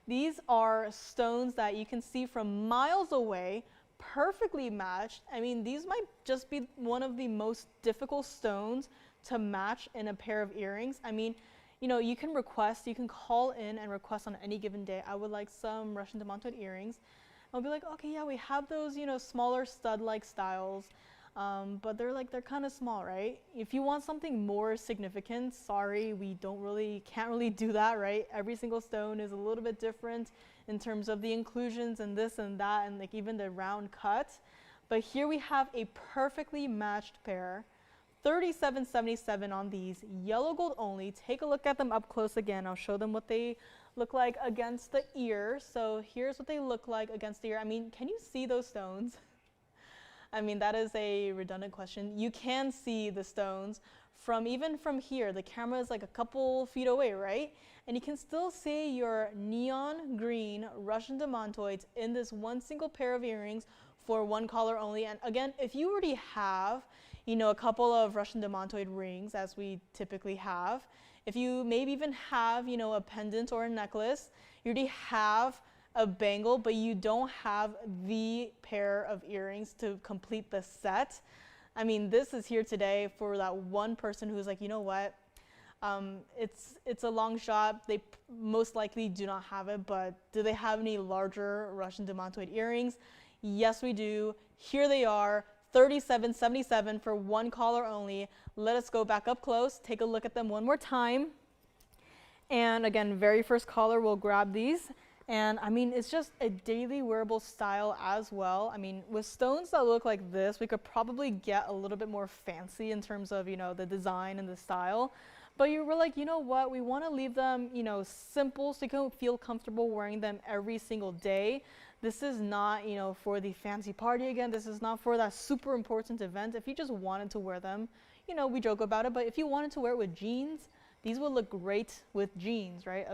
These are stones that you can see from miles away, perfectly matched. These might just be one of the most difficult stones to match in a pair of earrings. You can request, you can call in and request on any given day, I would like some Russian demantoid earrings. I'll be like, okay, yeah, we have those, smaller stud-like styles. But they're kind of small, right? If you want something more significant, sorry, we can't really do that, right? Every single stone is a little bit different in terms of the inclusions and this and that, and even the round cut. But here we have a perfectly matched pair. $37.77 on these, yellow gold only. Take a look at them up close again. I'll show them what they look like against the ear. So here's what they look like against the ear. Can you see those stones? That is a redundant question. You can see the stones even from here. The camera is like a couple feet away, right? And you can still see your neon green Russian demantoids in this one single pair of earrings for one caller only. And again, if you already have, a couple of Russian demantoid rings, as we typically have, if you maybe even have, a pendant or a necklace, you already have a bangle, but you don't have the pair of earrings to complete the set, I mean, this is here today for that one person who's like, you know what, it's a long shot. They most likely do not have it, but do they have any larger Russian demantoid earrings? Yes, we do. Here they are, $37.77 for one caller only. Let us go back up close, take a look at them one more time. And again, very first caller will grab these. And I mean, it's just a daily wearable style as well. I mean, with stones that look like this, we could probably get a little bit more fancy in terms of, you know, the design and the style. But you were like, you know what, we want to leave them, you know, simple so you can feel comfortable wearing them every single day. This is not, you know, for the fancy party again. This is not for that super important event. If you just wanted to wear them, you know, we joke about it. But if you wanted to wear it with jeans, these would look great with jeans, right?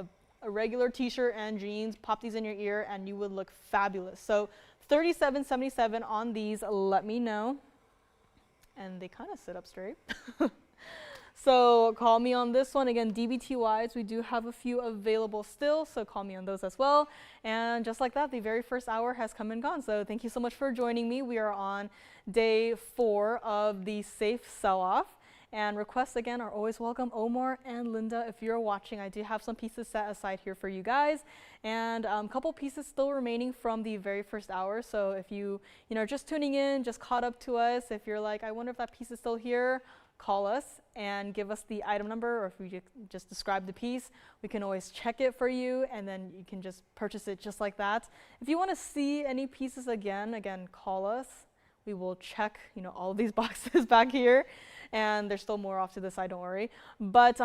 A regular t-shirt and jeans, pop these in your ear and you would look fabulous. So $37.77 on these, let me know. And they kind of sit up straight. So call me on this one. Again, DBTYs, we do have a few available still, so call me on those as well. And just like that, the very first hour has come and gone. So thank you so much for joining me. We are on day 4 of the safe sell-off. And requests again are always welcome. Omar and Linda, if you're watching, I do have some pieces set aside here for you guys. And a couple pieces still remaining from the very first hour. So if you know, just tuning in, just caught up to us, if you're like, I wonder if that piece is still here, call us and give us the item number, or if we just describe the piece, we can always check it for you and then you can just purchase it just like that. If you want to see any pieces again, call us. We will check, you know, all of these boxes back here. And there's still more off to the side, don't worry. But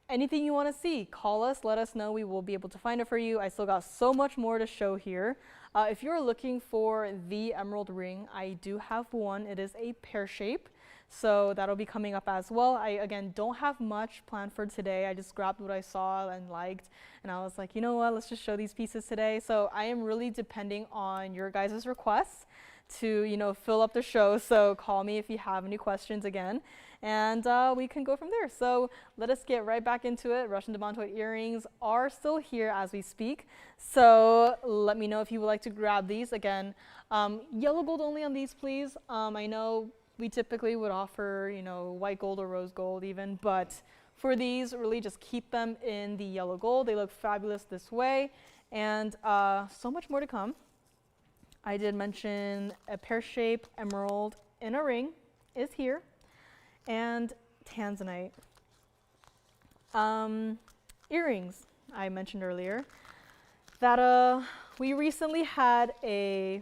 anything you want to see, call us, let us know. We will be able to find it for you. I still got so much more to show here. If you're looking for the emerald ring, I do have one. It is a pear shape. So that'll be coming up as well. I, again, don't have much planned for today. I just grabbed what I saw and liked. And I was like, you know what, let's just show these pieces today. So I am really depending on your guys' requests to, you know, fill up the show. So call me if you have any questions again, and we can go from there. So let us get right back into it. Russian demantoid earrings are still here as we speak. So let me know if you would like to grab these. Again, yellow gold only on these, please. I know we typically would offer, you know, white gold or rose gold even, but for these, really just keep them in the yellow gold. They look fabulous this way, and so much more to come. I did mention a pear-shaped emerald in a ring is here, and Tanzanite. Earrings, I mentioned earlier, that we recently had a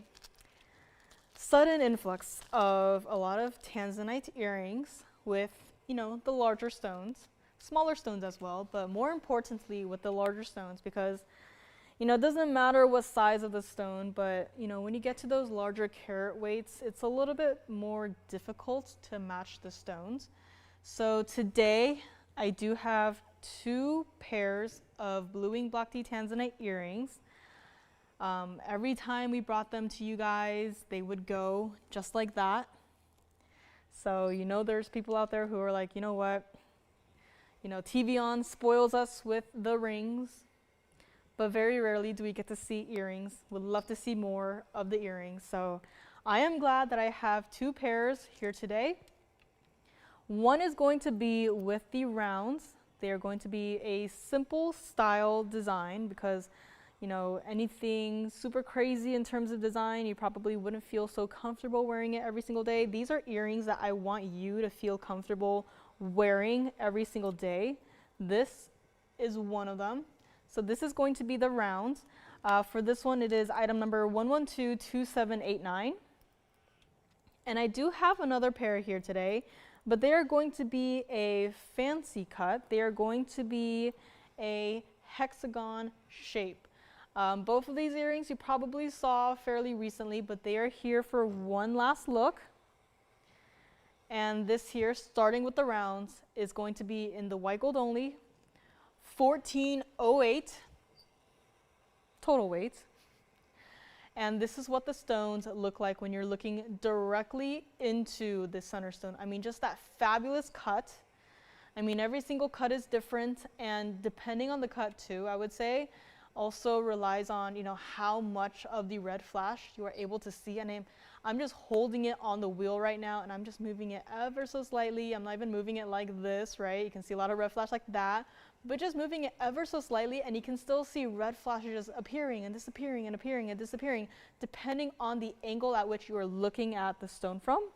sudden influx of a lot of Tanzanite earrings with, you know, the larger stones, smaller stones as well, but more importantly with the larger stones, because you know, it doesn't matter what size of the stone, but you know, when you get to those larger carat weights, it's a little bit more difficult to match the stones. So today, I do have 2 pairs of blue wing block D Tanzanite earrings. Every time we brought them to you guys, they would go just like that. So you know, there's people out there who are like, you know what, you know, TVON spoils us with the rings. But very rarely do we get to see earrings. Would love to see more of the earrings. So I am glad that I have 2 pairs here today. One is going to be with the rounds. They are going to be a simple style design because, you know, anything super crazy in terms of design, you probably wouldn't feel so comfortable wearing it every single day. These are earrings that I want you to feel comfortable wearing every single day. This is one of them. So this is going to be the rounds. For this one, it is item number 1122789. And I do have another pair here today, but they are going to be a fancy cut. They are going to be a hexagon shape. Both of these earrings you probably saw fairly recently, but they are here for one last look. And this here, starting with the rounds, is going to be in the white gold only. 1408 total weight. And this is what the stones look like when you're looking directly into the center stone. I mean, just that fabulous cut. I mean, every single cut is different, and depending on the cut too, I would say, also relies on, you know, how much of the red flash you are able to see. And I'm just holding it on the wheel right now, and I'm just moving it ever so slightly. I'm not even moving it like this, right? You can see a lot of red flash like that, but just moving it ever so slightly, and you can still see red flashes just appearing and disappearing and appearing and disappearing, depending on the angle at which you are looking at the stone from.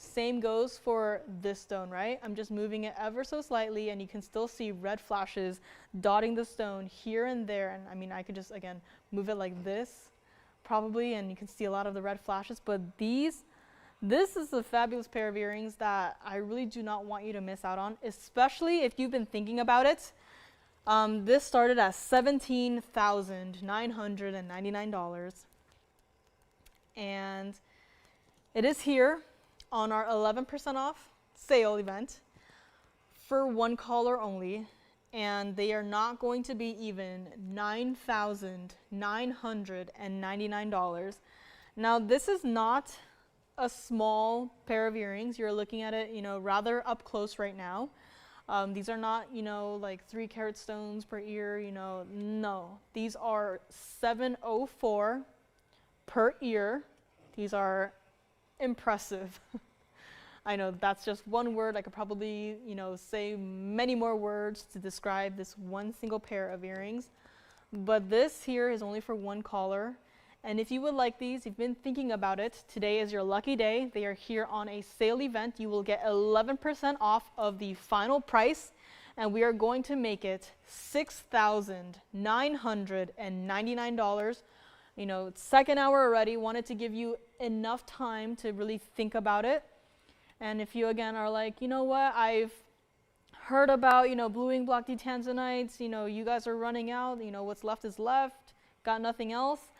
Same goes for this stone, right? I'm just moving it ever so slightly, and you can still see red flashes dotting the stone here and there. And I mean, I could just, again, move it like this, probably, and you can see a lot of the red flashes. But this is a fabulous pair of earrings that I really do not want you to miss out on, especially if you've been thinking about it. This started at $17,999, and it is here on our 11% off sale event for one color only, and they are not going to be even $9,999. Now, this is not a small pair of earrings. You're looking at it, you know, rather up close right now. These are not, you know, like 3-carat stones per ear, you know, no. These are 704 per ear. These are impressive. I know that's just one word. I could probably, you know, say many more words to describe this one single pair of earrings. But this here is only for one color. And if you would like these, you've been thinking about it, today is your lucky day. They are here on a sale event. You will get 11% off of the final price, and we are going to make it $6,999. You know, second hour already. Wanted to give you enough time to really think about it. And if you again are like, you know what, I've heard about, you know, blue ink block D Tanzanites, you know, you guys are running out, you know, what's left is left, got nothing else.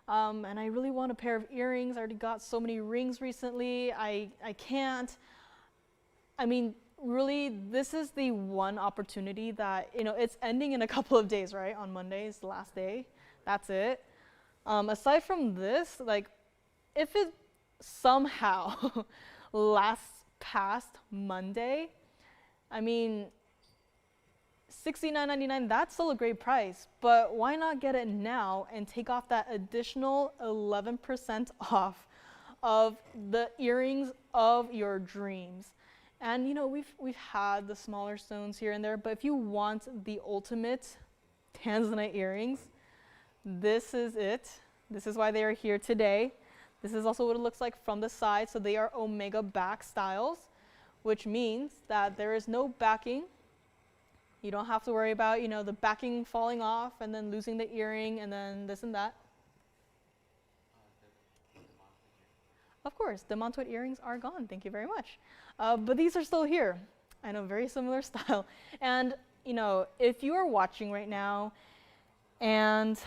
And I really want a pair of earrings. I already got so many rings recently. I can't. I mean, really, this is the one opportunity that, you know, it's ending in a couple of days, right? On Monday is the last day. That's it. Aside from this, like, if it somehow lasts past Monday, I mean, $69.99, that's still a great price, but why not get it now and take off that additional 11% off of the earrings of your dreams? And you know, we've had the smaller stones here and there, but if you want the ultimate Tanzanite earrings, this is it. This is why they are here today. This is also what it looks like from the side. So they are omega back styles, which means that there is no backing. You don't have to worry about, you know, the backing falling off and then losing the earring and then this and that. Of course, demantoid earrings are gone. Thank you very much. But these are still here. I know, very similar style. And, you know, if you are watching right now and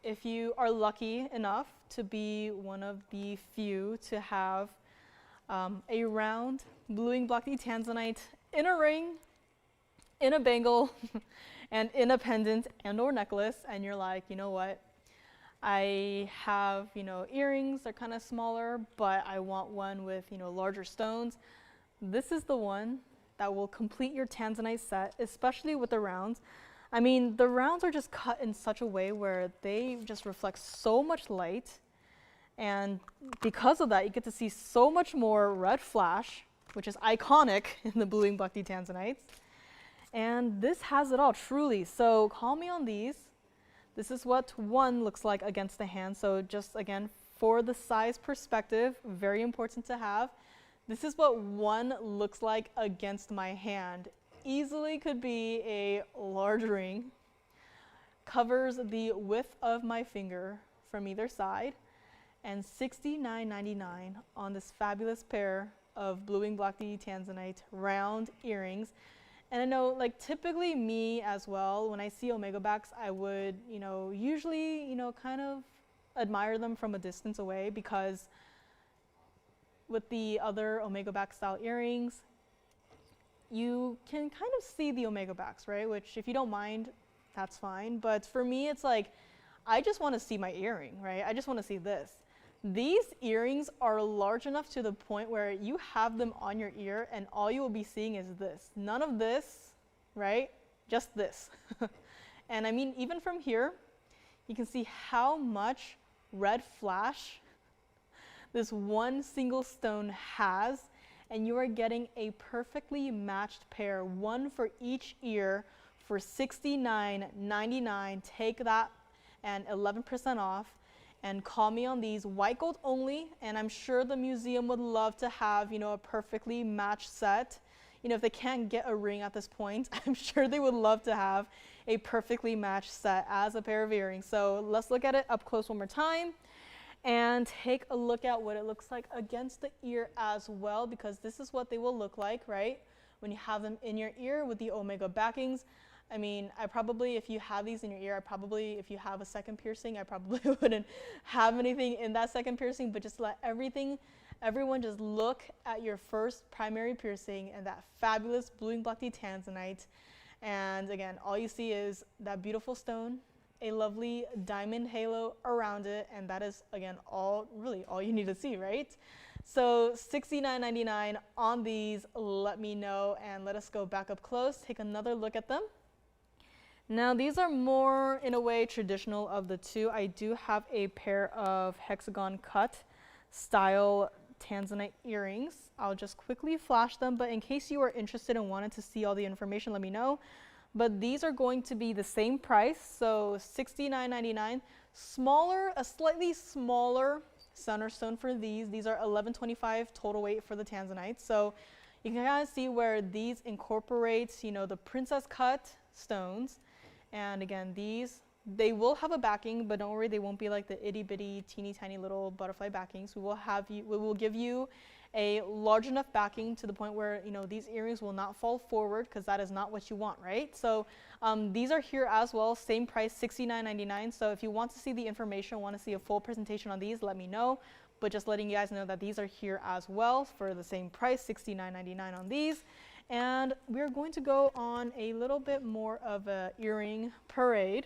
if you are lucky enough to be one of the few to have a round blue ink block D Tanzanite in a ring, in a bangle, and in a pendant and or necklace, and you're like, you know what, I have, you know, earrings, they're kind of smaller, but I want one with, you know, larger stones. This is the one that will complete your Tanzanite set, especially with the rounds. I mean, the rounds are just cut in such a way where they just reflect so much light, and because of that, you get to see so much more red flash, which is iconic in the blue ink block D Tanzanites. And this has it all, truly. So call me on these. This is what one looks like against the hand. So just again, for the size perspective, very important to have. This is what one looks like against my hand. Easily could be a large ring. Covers the width of my finger from either side. And $69.99 on this fabulous pair of blue ink block D Tanzanite round earrings. And I know, like, typically me as well, when I see omega backs, I would, you know, usually, you know, kind of admire them from a distance away, because with the other omega back style earrings, you can kind of see the omega backs, right? Which, if you don't mind, that's fine. But for me, it's like, I just want to see my earring, right? I just want to see this. These earrings are large enough to the point where you have them on your ear and all you will be seeing is this. None of this, right? Just this. And I mean, even from here, you can see how much red flash this one single stone has, and you are getting a perfectly matched pair, one for each ear for $69.99. Take that and 11% off, and call me on these. White gold only, and I'm sure the museum would love to have, you know, a perfectly matched set. You know, if they can't get a ring at this point, I'm sure they would love to have a perfectly matched set as a pair of earrings. So let's look at it up close one more time and take a look at what it looks like against the ear as well, because this is what they will look like, right? When you have them in your ear with the omega backings. I mean, if you have these in your ear, if you have a second piercing, I probably wouldn't have anything in that second piercing, but just let everyone just look at your first primary piercing and that fabulous blue and black Tanzanite. And again, all you see is that beautiful stone, a lovely diamond halo around it, and that is, again, really all you need to see, right? So $69.99 on these. Let me know, and let us go back up close, take another look at them. Now these are more, in a way, traditional of the two. I do have a pair of hexagon cut style Tanzanite earrings. I'll just quickly flash them, but in case you are interested and wanted to see all the information, let me know. But these are going to be the same price, so $69.99. A slightly smaller center stone for these. These are 11.25 total weight for the Tanzanite. So you can kind of see where these incorporate, you know, the princess cut stones. And again, they will have a backing, but don't worry, they won't be like the itty bitty, teeny tiny little butterfly backings. We will give you a large enough backing to the point where, you know, these earrings will not fall forward, because that is not what you want, right? So these are here as well, same price, $69.99. So if you want to see the information, want to see a full presentation on these, let me know. But just letting you guys know that these are here as well for the same price, $69.99 on these. And we're going to go on a little bit more of a earring parade.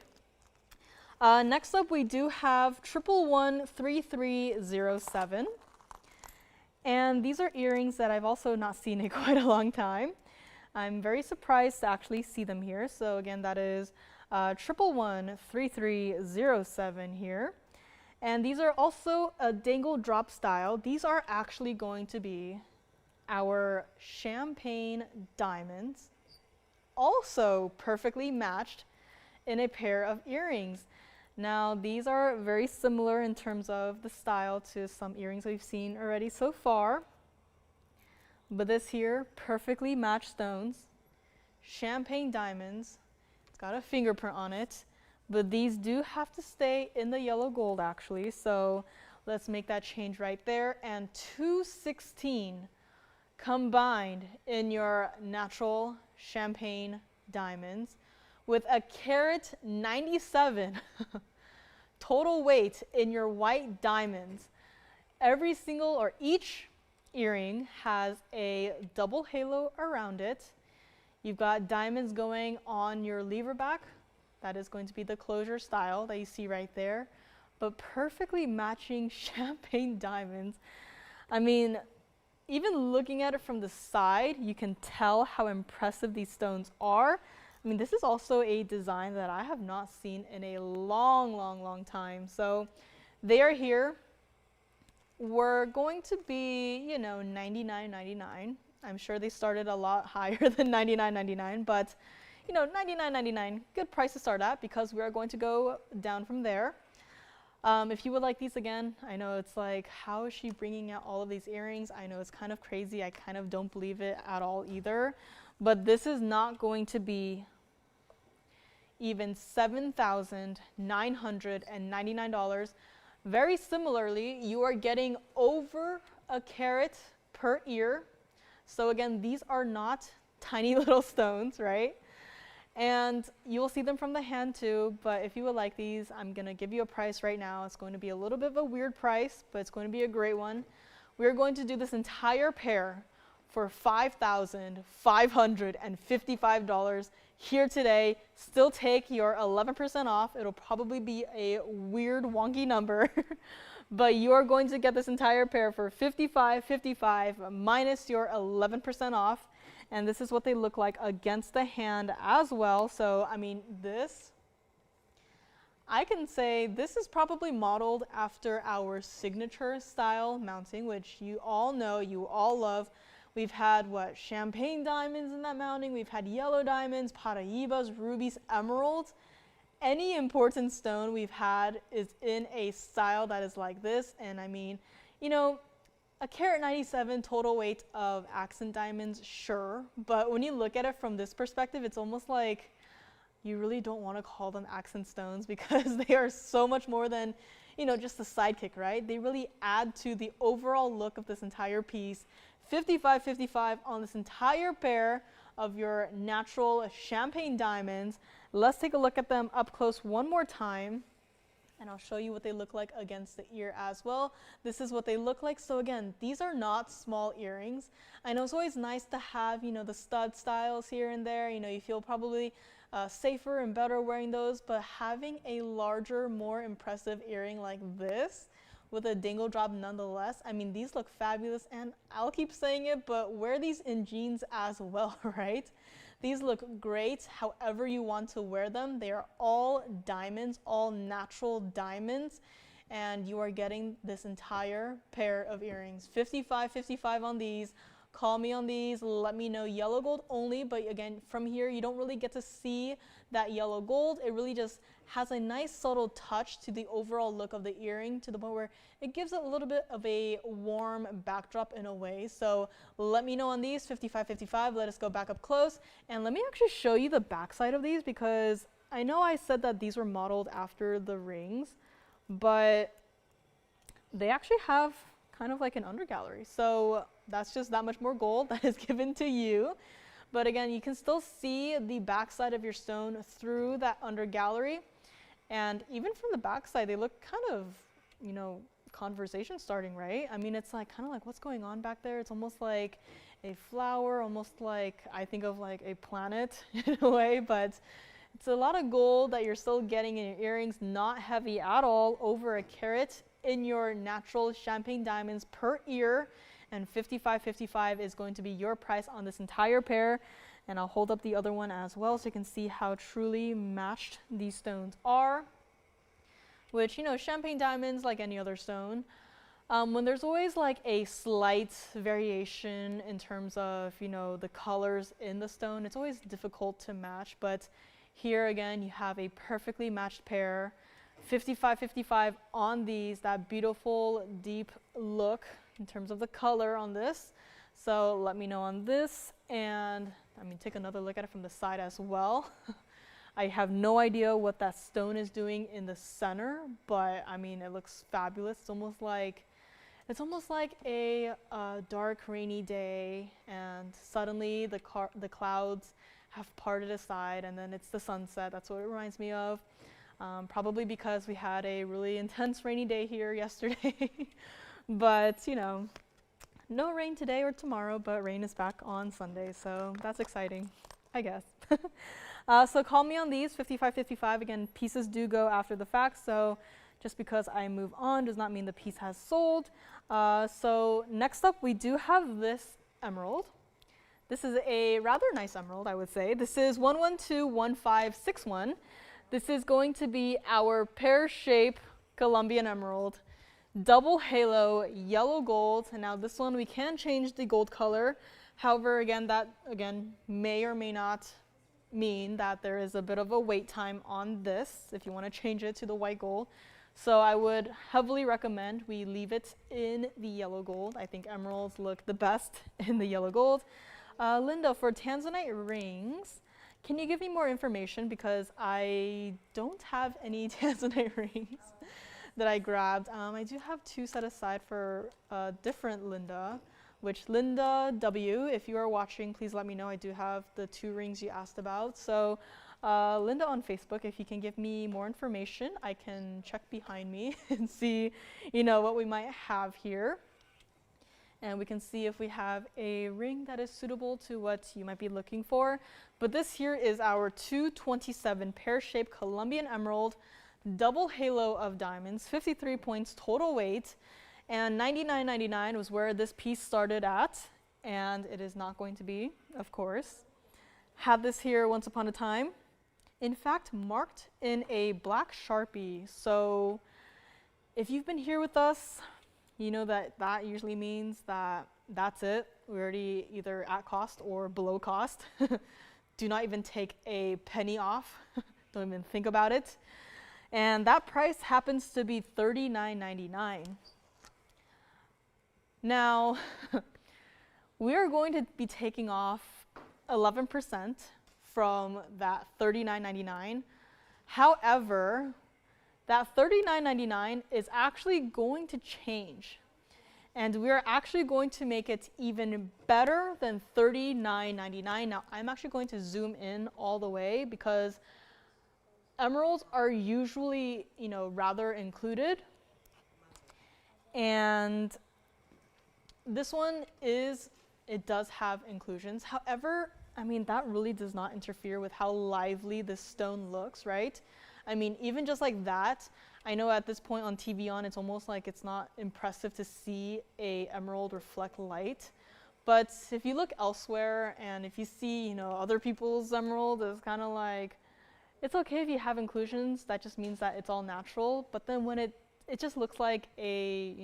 Next up, we do have 1113307. And these are earrings that I've also not seen in quite a long time. I'm very surprised to actually see them here. So again, that is 1113307 here. And these are also a dangle drop style. These are actually going to be our champagne diamonds, also perfectly matched in a pair of earrings. Now these are very similar in terms of the style to some earrings we've seen already so far, but this here, perfectly matched stones, champagne diamonds. It's got a fingerprint on it, but these do have to stay in the yellow gold actually, so let's make that change right there. And 216 combined in your natural champagne diamonds with a carat 97 total weight in your white diamonds. Every single or each earring has a double halo around it. You've got diamonds going on your lever back. That is going to be the closure style that you see right there, but perfectly matching champagne diamonds. I mean, even looking at it from the side, you can tell how impressive these stones are. I mean, this is also a design that I have not seen in a long time. So they are here. We're going to be, you know, $99.99. I'm sure they started a lot higher than $99.99, but you know, $99.99, good price to start at, because we are going to go down from there. If you would like these again, I know it's like, how is she bringing out all of these earrings? I know it's kind of crazy. I kind of don't believe it at all either. But this is not going to be even $7,999. Very similarly, you are getting over a carat per ear. So again, these are not tiny little stones, right? And you will see them from the hand too, but if you would like these, I'm gonna give you a price right now. It's going to be a little bit of a weird price, but it's going to be a great one. We're going to do this entire pair for $5,555 here today. Still take your 11% off. It'll probably be a weird, wonky number, but you are going to get this entire pair for $55.55 minus your 11% off. And this is what they look like against the hand as well. So, I mean, this I can say this is probably modeled after our signature style mounting, which you all know, you all love. We've had what, champagne diamonds in that mounting, we've had yellow diamonds, paraibas, rubies, emeralds. Any important stone we've had is in a style that is like this. And I mean, you know, a carat 97 total weight of accent diamonds, sure, but when you look at it from this perspective, it's almost like you really don't want to call them accent stones because they are so much more than, you know, just a sidekick, right? They really add to the overall look of this entire piece. 55-55 on this entire pair of your natural champagne diamonds. Let's take a look at them up close one more time, and I'll show you what they look like against the ear as well. This is what they look like. So again, these are not small earrings. I know it's always nice to have, you know, the stud styles here and there. You know, you feel probably safer and better wearing those, but having a larger, more impressive earring like this with a dingle drop nonetheless, I mean, these look fabulous, and I'll keep saying it, but wear these in jeans as well, right? These look great however you want to wear them. They are all diamonds, all natural diamonds, and you are getting this entire pair of earrings. 55-55 on these. Call me on these, let me know. Yellow gold only, but again, from here you don't really get to see that yellow gold. It really just has a nice subtle touch to the overall look of the earring, to the point where it gives it a little bit of a warm backdrop in a way. So let me know on these. 55-55. Let us go back up close, and let me actually show you the backside of these, because I know I said that these were modeled after the rings, but they actually have kind of like an undergallery. So that's just that much more gold that is given to you. But again, you can still see the backside of your stone through that undergallery. And even from the backside, they look kind of, you know, conversation starting, right? I mean, it's like kind of like, what's going on back there? It's almost like a flower, almost like, I think of like a planet in a way, but it's a lot of gold that you're still getting in your earrings, not heavy at all, over a carat in your natural champagne diamonds per ear. And 55-55 is going to be your price on this entire pair. And I'll hold up the other one as well so you can see how truly matched these stones are. Which, you know, champagne diamonds, like any other stone, when there's always like a slight variation in terms of, you know, the colors in the stone, it's always difficult to match. But here again, you have a perfectly matched pair. 55-55 on these, that beautiful deep look in terms of the color on this. So let me know on this, and I mean, take another look at it from the side as well. I have no idea what that stone is doing in the center, but I mean, it looks fabulous. It's almost like a dark rainy day, and suddenly the clouds have parted aside, and then it's the sunset. That's what it reminds me of. Probably because we had a really intense rainy day here yesterday. But, you know, no rain today or tomorrow, but rain is back on Sunday, so that's exciting, I guess. So call me on these, 55-55. Again, pieces do go after the fact, so just because I move on does not mean the piece has sold. So next up, we do have this emerald. This is a rather nice emerald, I would say. This is 1121561. This is going to be our pear-shaped Colombian emerald, double halo, yellow gold. And now this one, we can change the gold color. However, again, that may or may not mean that there is a bit of a wait time on this if you want to change it to the white gold. So I would heavily recommend we leave it in the yellow gold. I think emeralds look the best in the yellow gold. Linda, for Tanzanite rings, can you give me more information, because I don't have any Tanzanite rings that I grabbed. I do have two set aside for a different Linda, which Linda W, if you are watching, please let me know. I do have the two rings you asked about. So Linda on Facebook, if you can give me more information, I can check behind me and see, you know, what we might have here. And we can see if we have a ring that is suitable to what you might be looking for. But this here is our 227 pear-shaped Colombian emerald, double halo of diamonds, 53 points total weight, and $99.99 was where this piece started at, and it is not going to be, of course. Had this here once upon a time. In fact, marked in a black Sharpie. So if you've been here with us, you know that that usually means that that's it. We're already either at cost or below cost. Do not even take a penny off. Don't even think about it. And that price happens to be $39.99. Now, we are going to be taking off 11% from that $39.99. However, that $39.99 is actually going to change. And we're actually going to make it even better than $39.99. Now, I'm actually going to zoom in all the way because emeralds are usually, rather included. And this one it does have inclusions. However, that really does not interfere with how lively this stone looks, right? Even just like that, I know at this point on TVON, it's almost like it's not impressive to see a emerald reflect light. But if you look elsewhere and if you see, other people's emerald, it's kind of like, it's okay if you have inclusions. That just means that it's all natural. But then when it just looks like a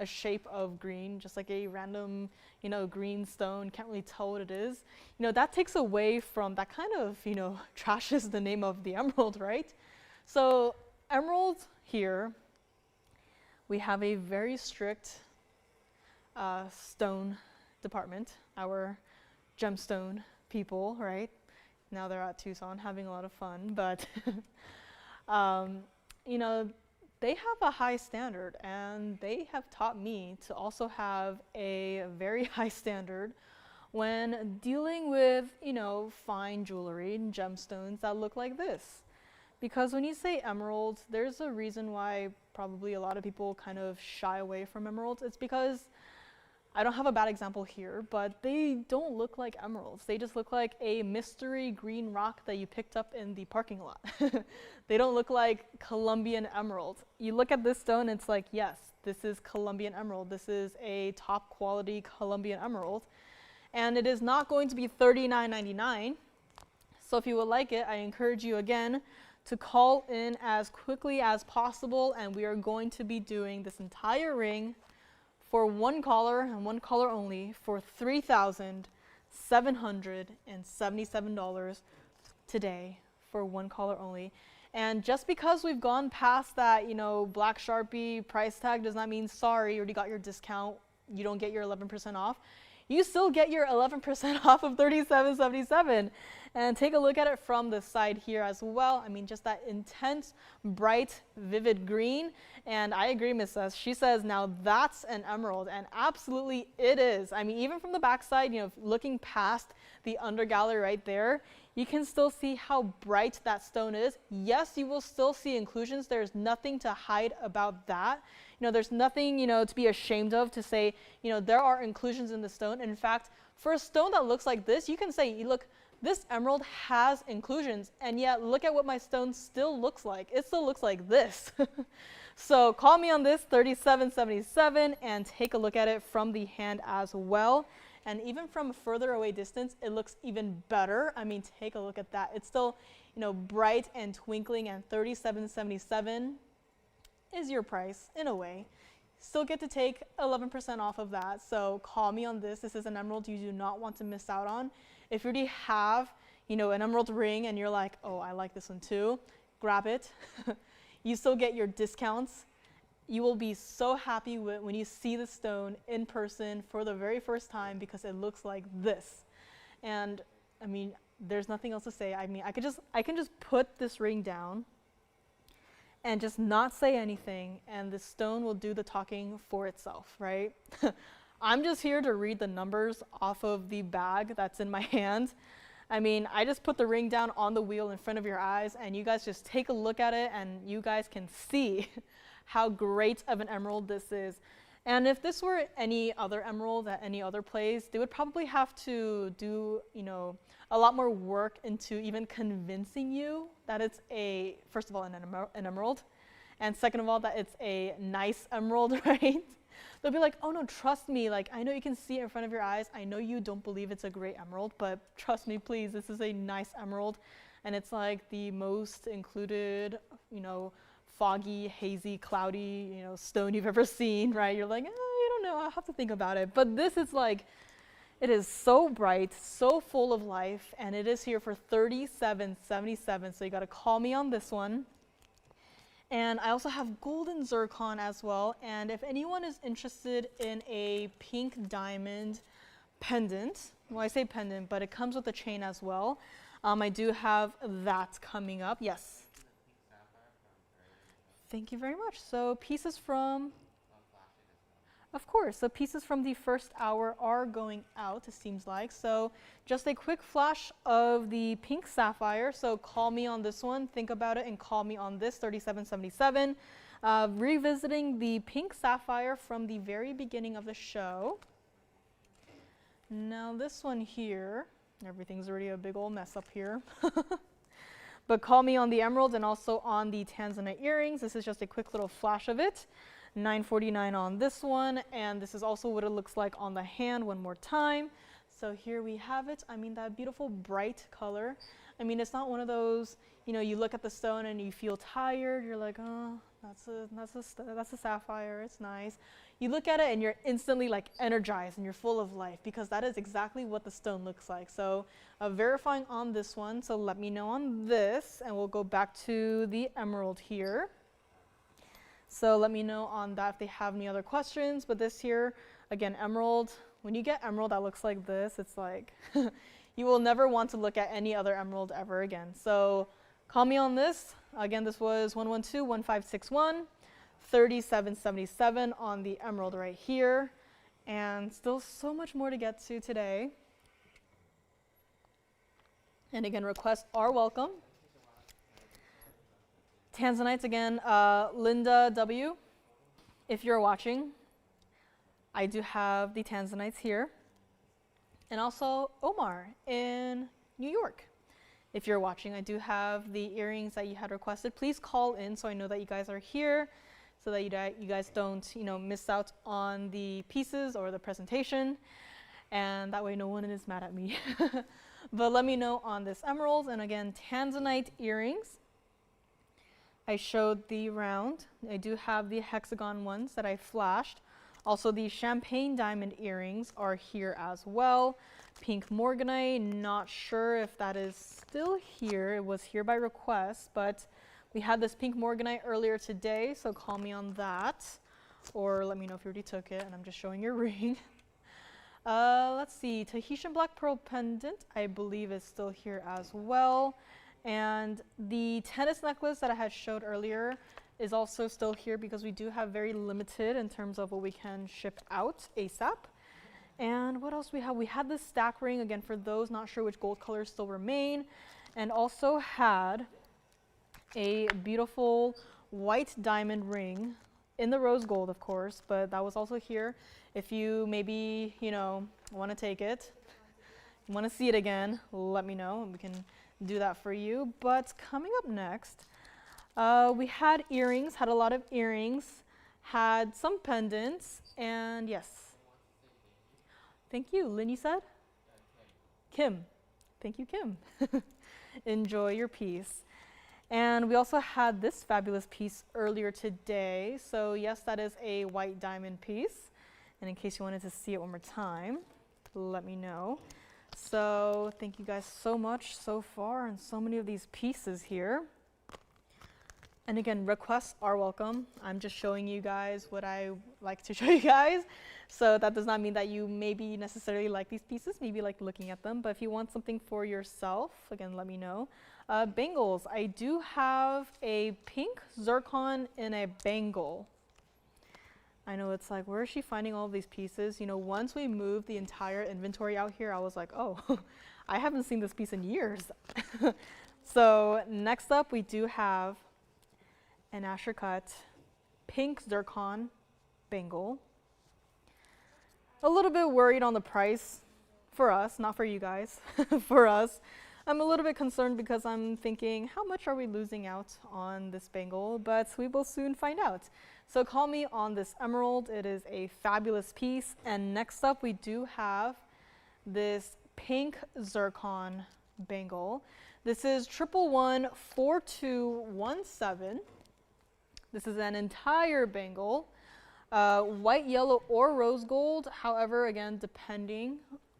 shape of green, just like a random, green stone, can't really tell what it is. That takes away from, that kind of, trashes the name of the emerald, right? So emerald here, we have a very strict stone department, our gemstone people, right? Now they're at Tucson having a lot of fun, but they have a high standard, and they have taught me to also have a very high standard when dealing with, fine jewelry and gemstones that look like this. Because when you say emeralds, there's a reason why probably a lot of people kind of shy away from emeralds. It's because, I don't have a bad example here, but they don't look like emeralds. They just look like a mystery green rock that you picked up in the parking lot. They don't look like Colombian emerald. You look at this stone, it's like, yes, this is Colombian emerald. This is a top quality Colombian emerald. And it is not going to be $39.99. So if you would like it, I encourage you again to call in as quickly as possible, and we are going to be doing this entire ring for one caller and one caller only for $3,777 today for one caller only. And just because we've gone past that, black Sharpie price tag does not mean sorry, you already got your discount, you don't get your 11% off. You still get your 11% off of $37.77. And take a look at it from the side here as well. Just that intense, bright, vivid green. And I agree, Miss S. She says, now that's an emerald. And absolutely it is. Even from the back side, looking past the undergallery right there, you can still see how bright that stone is. Yes, you will still see inclusions. There's nothing to hide about that. There's nothing, to be ashamed of to say, there are inclusions in the stone. In fact, for a stone that looks like this, you can say, look, this emerald has inclusions, and yet look at what my stone still looks like. It still looks like this. So call me on this, $37.77, and take a look at it from the hand as well. And even from a further away distance, it looks even better. Take a look at that. It's still, bright and twinkling, and $37.77 is your price in a way. Still get to take 11% off of that. So call me on this. This is an emerald you do not want to miss out on. If you already have, an emerald ring and you're like, oh, I like this one too, grab it. You still get your discounts. You will be so happy when you see the stone in person for the very first time because it looks like this. And there's nothing else to say. I can just put this ring down and just not say anything, and the stone will do the talking for itself, right? I'm just here to read the numbers off of the bag that's in my hand. I just put the ring down on the wheel in front of your eyes, and you guys just take a look at it, and you guys can see how great of an emerald this is. And if this were any other emerald at any other place, they would probably have to do, a lot more work into even convincing you that it's first of all, an emerald, and second of all, that it's a nice emerald, right? They'll be like, oh no, trust me, I know you can see it in front of your eyes. I know you don't believe it's a great emerald, but trust me, please, this is a nice emerald. and it's like the most included, foggy, hazy, cloudy, stone you've ever seen, right? You're like, I don't know, I'll have to think about it. But this is like, it is so bright, so full of life, and it is here for $37.77. So you got to call me on this one. And I also have golden zircon as well. And if anyone is interested in a pink diamond pendant, well, I say pendant, but it comes with a chain as well. I do have that coming up. Yes. Thank you very much. So pieces from, of course, so pieces from the first hour are going out, it seems like. So just a quick flash of the pink sapphire. So call me on this one, think about it, and call me on this, $37.77. Revisiting the pink sapphire from the very beginning of the show. Now this one here, everything's already a big old mess up here. But call me on the emerald and also on the Tanzanite earrings. This is just a quick little flash of it. $9.49 on this one, and this is also what it looks like on the hand one more time. So here we have it. I mean, that beautiful bright color. I mean, it's not one of those, you look at the stone and you feel tired. You're like, oh, that's a sapphire. It's nice. You look at it and you're instantly like energized and you're full of life, because that is exactly what the stone looks like. So verifying on this one. So let me know on this, and we'll go back to the emerald here. So let me know on that if they have any other questions. But this here, again, emerald. When you get emerald that looks like this, it's like you will never want to look at any other emerald ever again. So call me on this. Again, this was 112-1561, $37.77 on the emerald right here. And still so much more to get to today. And again, requests are welcome. Tanzanites again, Linda W., if you're watching, I do have the Tanzanites here. And also Omar in New York. If you're watching, I do have the earrings that you had requested. Please call in so I know that you guys are here, so that you guys don't, miss out on the pieces or the presentation. And that way no one is mad at me. But let me know on this emerald. And again, Tanzanite earrings. I showed the round. I do have the hexagon ones that I flashed. Also, the champagne diamond earrings are here as well. Pink morganite, not sure if that is still here. It was here by request, but we had this pink morganite earlier today, so call me on that. Or let me know if you already took it and I'm just showing your ring. Let's see, Tahitian black pearl pendant, I believe is still here as well. And the tennis necklace that I had showed earlier is also still here, because we do have very limited in terms of what we can ship out ASAP. And what else we have? We had this stack ring, again, for those not sure which gold colors still remain. And also had a beautiful white diamond ring in the rose gold, of course, but that was also here. If you maybe, want to take it, want to see it again, let me know and we can do that for you. But coming up next, we had earrings, had a lot of earrings, had some pendants, and yes. Thank you. Lynn, you said? Kim. Thank you, Kim. Enjoy your piece. And we also had this fabulous piece earlier today. So yes, that is a white diamond piece. And in case you wanted to see it one more time, let me know. So thank you guys so much so far, and so many of these pieces here. And again, requests are welcome. I'm just showing you guys what I like to show you guys. So that does not mean that you maybe necessarily like these pieces, maybe like looking at them. But if you want something for yourself, again, let me know. Bangles, I do have a pink zircon in a bangle. I know it's like, where is she finding all of these pieces? Once we moved the entire inventory out here, I was like, oh, I haven't seen this piece in years. So next up, we do have an Asher cut pink zircon bangle. A little bit worried on the price for us, not for you guys, for us. I'm a little bit concerned because I'm thinking, how much are we losing out on this bangle? But we will soon find out. So call me on this emerald. It is a fabulous piece. And next up, we do have this pink zircon bangle. This is 1114217. This is an entire bangle, white, yellow, or rose gold. However, again, depending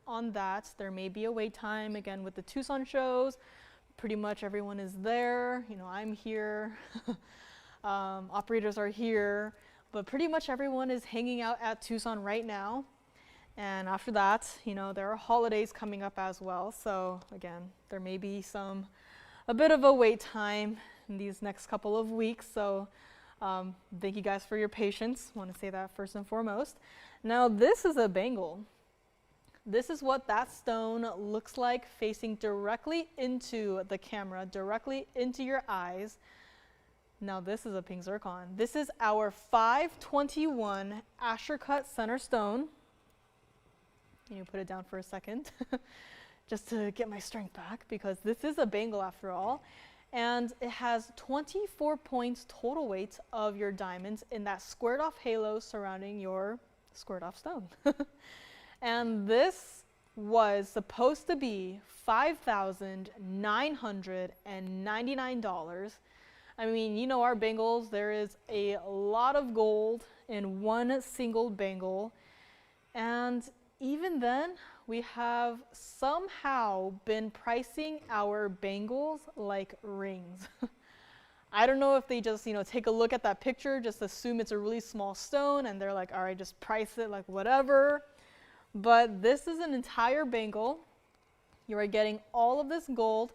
on that, there may be a wait time. Again, with the Tucson shows, pretty much everyone is there. You know, I'm here, operators are here, but pretty much everyone is hanging out at Tucson right now. And after that, you know, there are holidays coming up as well. So again, there may be a bit of a wait time in these next couple of weeks. So thank you guys for your patience. I want to say that first and foremost. Now this is a bangle. This is what that stone looks like facing directly into the camera, directly into your eyes. Now this is a pink zircon. This is our 521 Asher cut center stone. Can you put it down for a second? Just to get my strength back, because this is a bangle after all. And it has 24 points total weight of your diamonds in that squared off halo surrounding your squared off stone. And this was supposed to be $5,999. I mean, you know our bangles, there is a lot of gold in one single bangle. And even then, we have somehow been pricing our bangles like rings. I don't know if they just, you know, take a look at that picture, just assume it's a really small stone, and they're like, all right, just price it like whatever. But this is an entire bangle. You are getting all of this gold.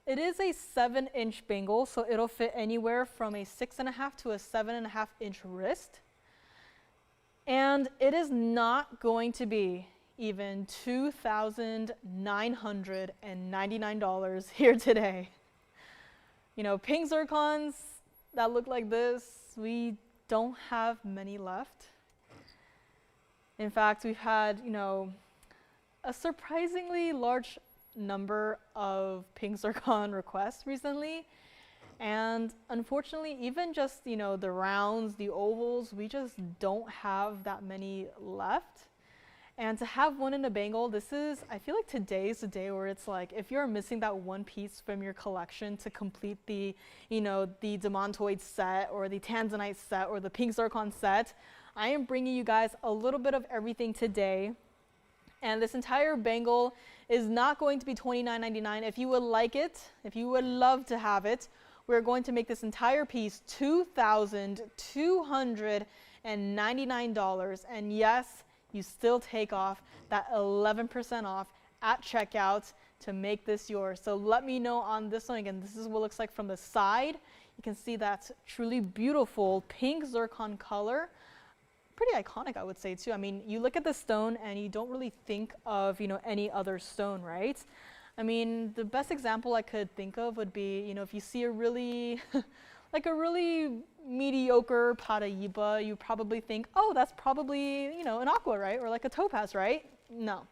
It is a 7-inch bangle, so it'll fit anywhere from a 6.5 to a 7.5 inch wrist. And it is not going to be even $2,999 here today. You know, pink zircons that look like this, we don't have many left. In fact, we've had, you know, a surprisingly large number of pink zircon requests recently. And unfortunately, even just, you know, the rounds, the ovals, we just don't have that many left. And to have one in a bangle, this is, I feel like today's the day where it's like, if you're missing that one piece from your collection to complete the, you know, the demantoid set or the Tanzanite set or the pink zircon set, I am bringing you guys a little bit of everything today. And this entire bangle is not going to be $29.99. If you would like it, if you would love to have it, we're going to make this entire piece $2,299. And yes, you still take off that 11% off at checkout to make this yours. So let me know on this one. Again, this is what it looks like from the side. You can see that truly beautiful pink zircon color. Pretty iconic, I would say, too. I mean, you look at the stone and you don't really think of, you know, any other stone, right? I mean, the best example I could think of would be, you know, if you see a really, like a really mediocre Paraíba, you probably think, oh, that's probably, you know, an aqua, right? Or like a topaz, right? No.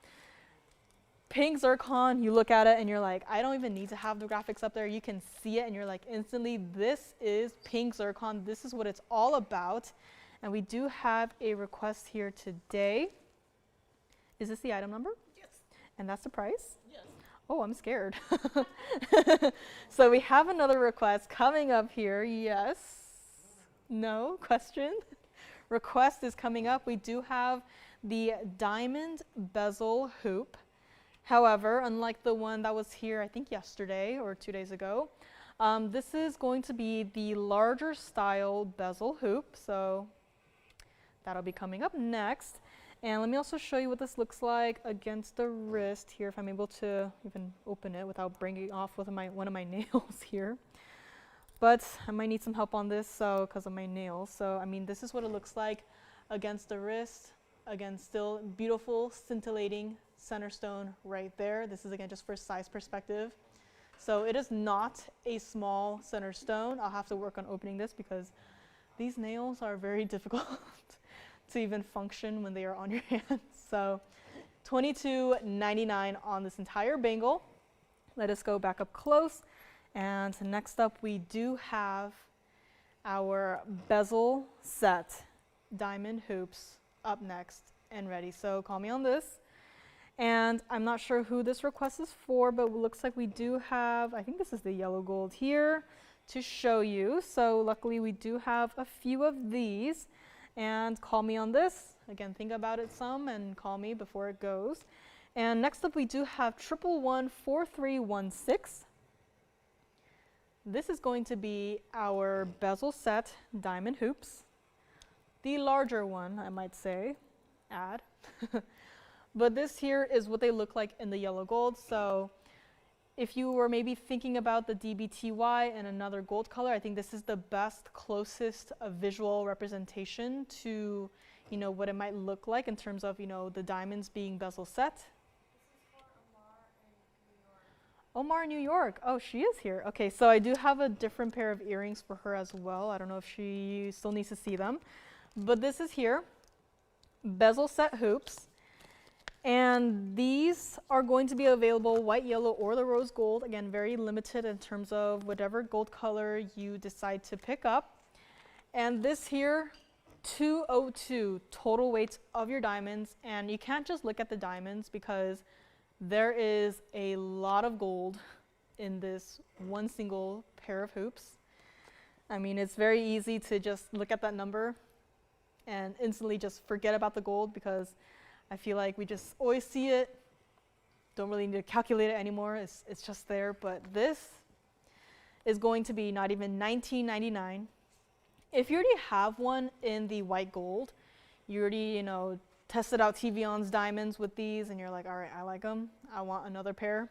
Pink zircon, you look at it and you're like, I don't even need to have the graphics up there. You can see it and you're like, instantly, this is pink zircon. This is what it's all about. And we do have a request here today. Is this the item number? Yes. And that's the price? Yes. Oh, I'm scared. So we have another request coming up here. Yes. No question. Request is coming up. We do have the diamond bezel hoop. However, unlike the one that was here, I think yesterday or 2 days ago, this is going to be the larger style bezel hoop. So that'll be coming up next. And let me also show you what this looks like against the wrist here, if I'm able to even open it without breaking off with one of my nails here. But I might need some help on this because of my nails. So, I mean, this is what it looks like against the wrist. Again, still beautiful, scintillating center stone right there. This is, again, just for size perspective. So it is not a small center stone. I'll have to work on opening this because these nails are very difficult to even function when they are on your hands. So $22.99 on this entire bangle. Let us go back up close. And next up, we do have our bezel set diamond hoops up next and ready. So call me on this. And I'm not sure who this request is for, but it looks like we do have, I think this is the yellow gold here to show you. So luckily we do have a few of these, and call me on this. Again, think about it some and call me before it goes. And next up we do have 1114316. This is going to be our bezel set diamond hoops. The larger one, I might say, add. But this here is what they look like in the yellow gold. So if you were maybe thinking about the DBTY and another gold color, I think this is the best, closest visual representation to, you know, what it might look like in terms of, you know, the diamonds being bezel set. This is for Omar in New York. Oh, she is here. Okay, so I do have a different pair of earrings for her as well. I don't know if she still needs to see them. But this is here, bezel set hoops. And these are going to be available white, yellow, or the rose gold. Again, very limited in terms of whatever gold color you decide to pick up. And this here, 202 total weight of your diamonds. And you can't just look at the diamonds because there is a lot of gold in this one single pair of hoops. I mean, it's very easy to just look at that number and instantly just forget about the gold because I feel like we just always see it, don't really need to calculate it anymore, it's just there. But this is going to be not even $19.99. If you already have one in the white gold, you already, you know, tested out TVON's diamonds with these and you're like, all right, I like them, I want another pair.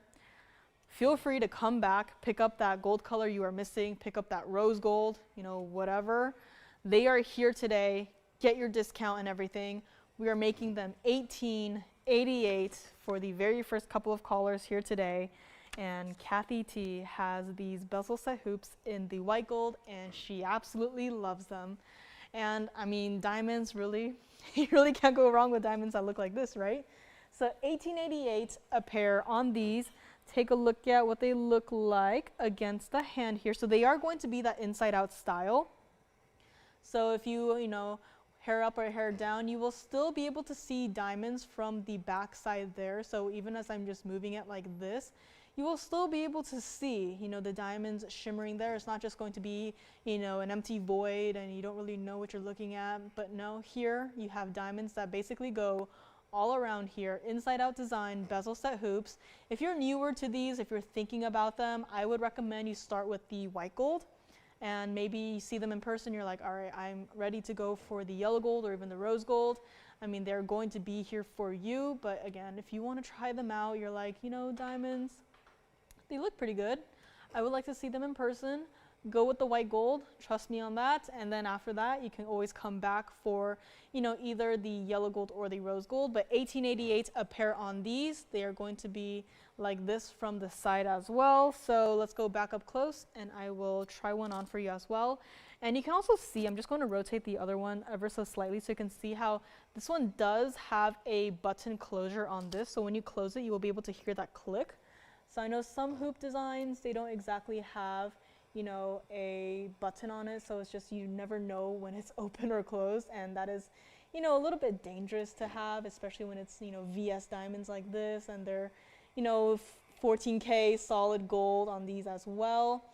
Feel free to come back, pick up that gold color you are missing, pick up that rose gold, you know, whatever. They are here today, get your discount and everything. We are making them $18.88 for the very first couple of callers here today. And Kathy T has these bezel set hoops in the white gold and she absolutely loves them. And I mean, diamonds really, you really can't go wrong with diamonds that look like this, right? So $18.88 a pair on these. Take a look at what they look like against the hand here. So they are going to be that inside out style. So if you know, hair up or hair down, you will still be able to see diamonds from the back side there. So even as I'm just moving it like this, you will still be able to see, you know, the diamonds shimmering there. It's not just going to be, you know, an empty void and you don't really know what you're looking at. But no, here you have diamonds that basically go all around here, inside out design, bezel set hoops. If you're newer to these, if you're thinking about them, I would recommend you start with the white gold. And maybe you see them in person, you're like, all right, I'm ready to go for the yellow gold or even the rose gold. I mean, they're going to be here for you. But again, if you want to try them out, you're like, you know, diamonds, they look pretty good. I would like to see them in person. Go with the white gold, trust me on that. And then after that, you can always come back for, you know, either the yellow gold or the rose gold. But $18.88 a pair on these. They are going to be like this from the side as well. So let's go back up close and I will try one on for you as well. And you can also see, I'm just going to rotate the other one ever so slightly so you can see how this one does have a button closure on this. So when you close it, you will be able to hear that click. So I know some hoop designs, they don't exactly have, you know, a button on it. So it's just, you never know when it's open or closed. And that is, you know, a little bit dangerous to have, especially when it's, you know, VS diamonds like this and they're, you know, 14K solid gold on these as well.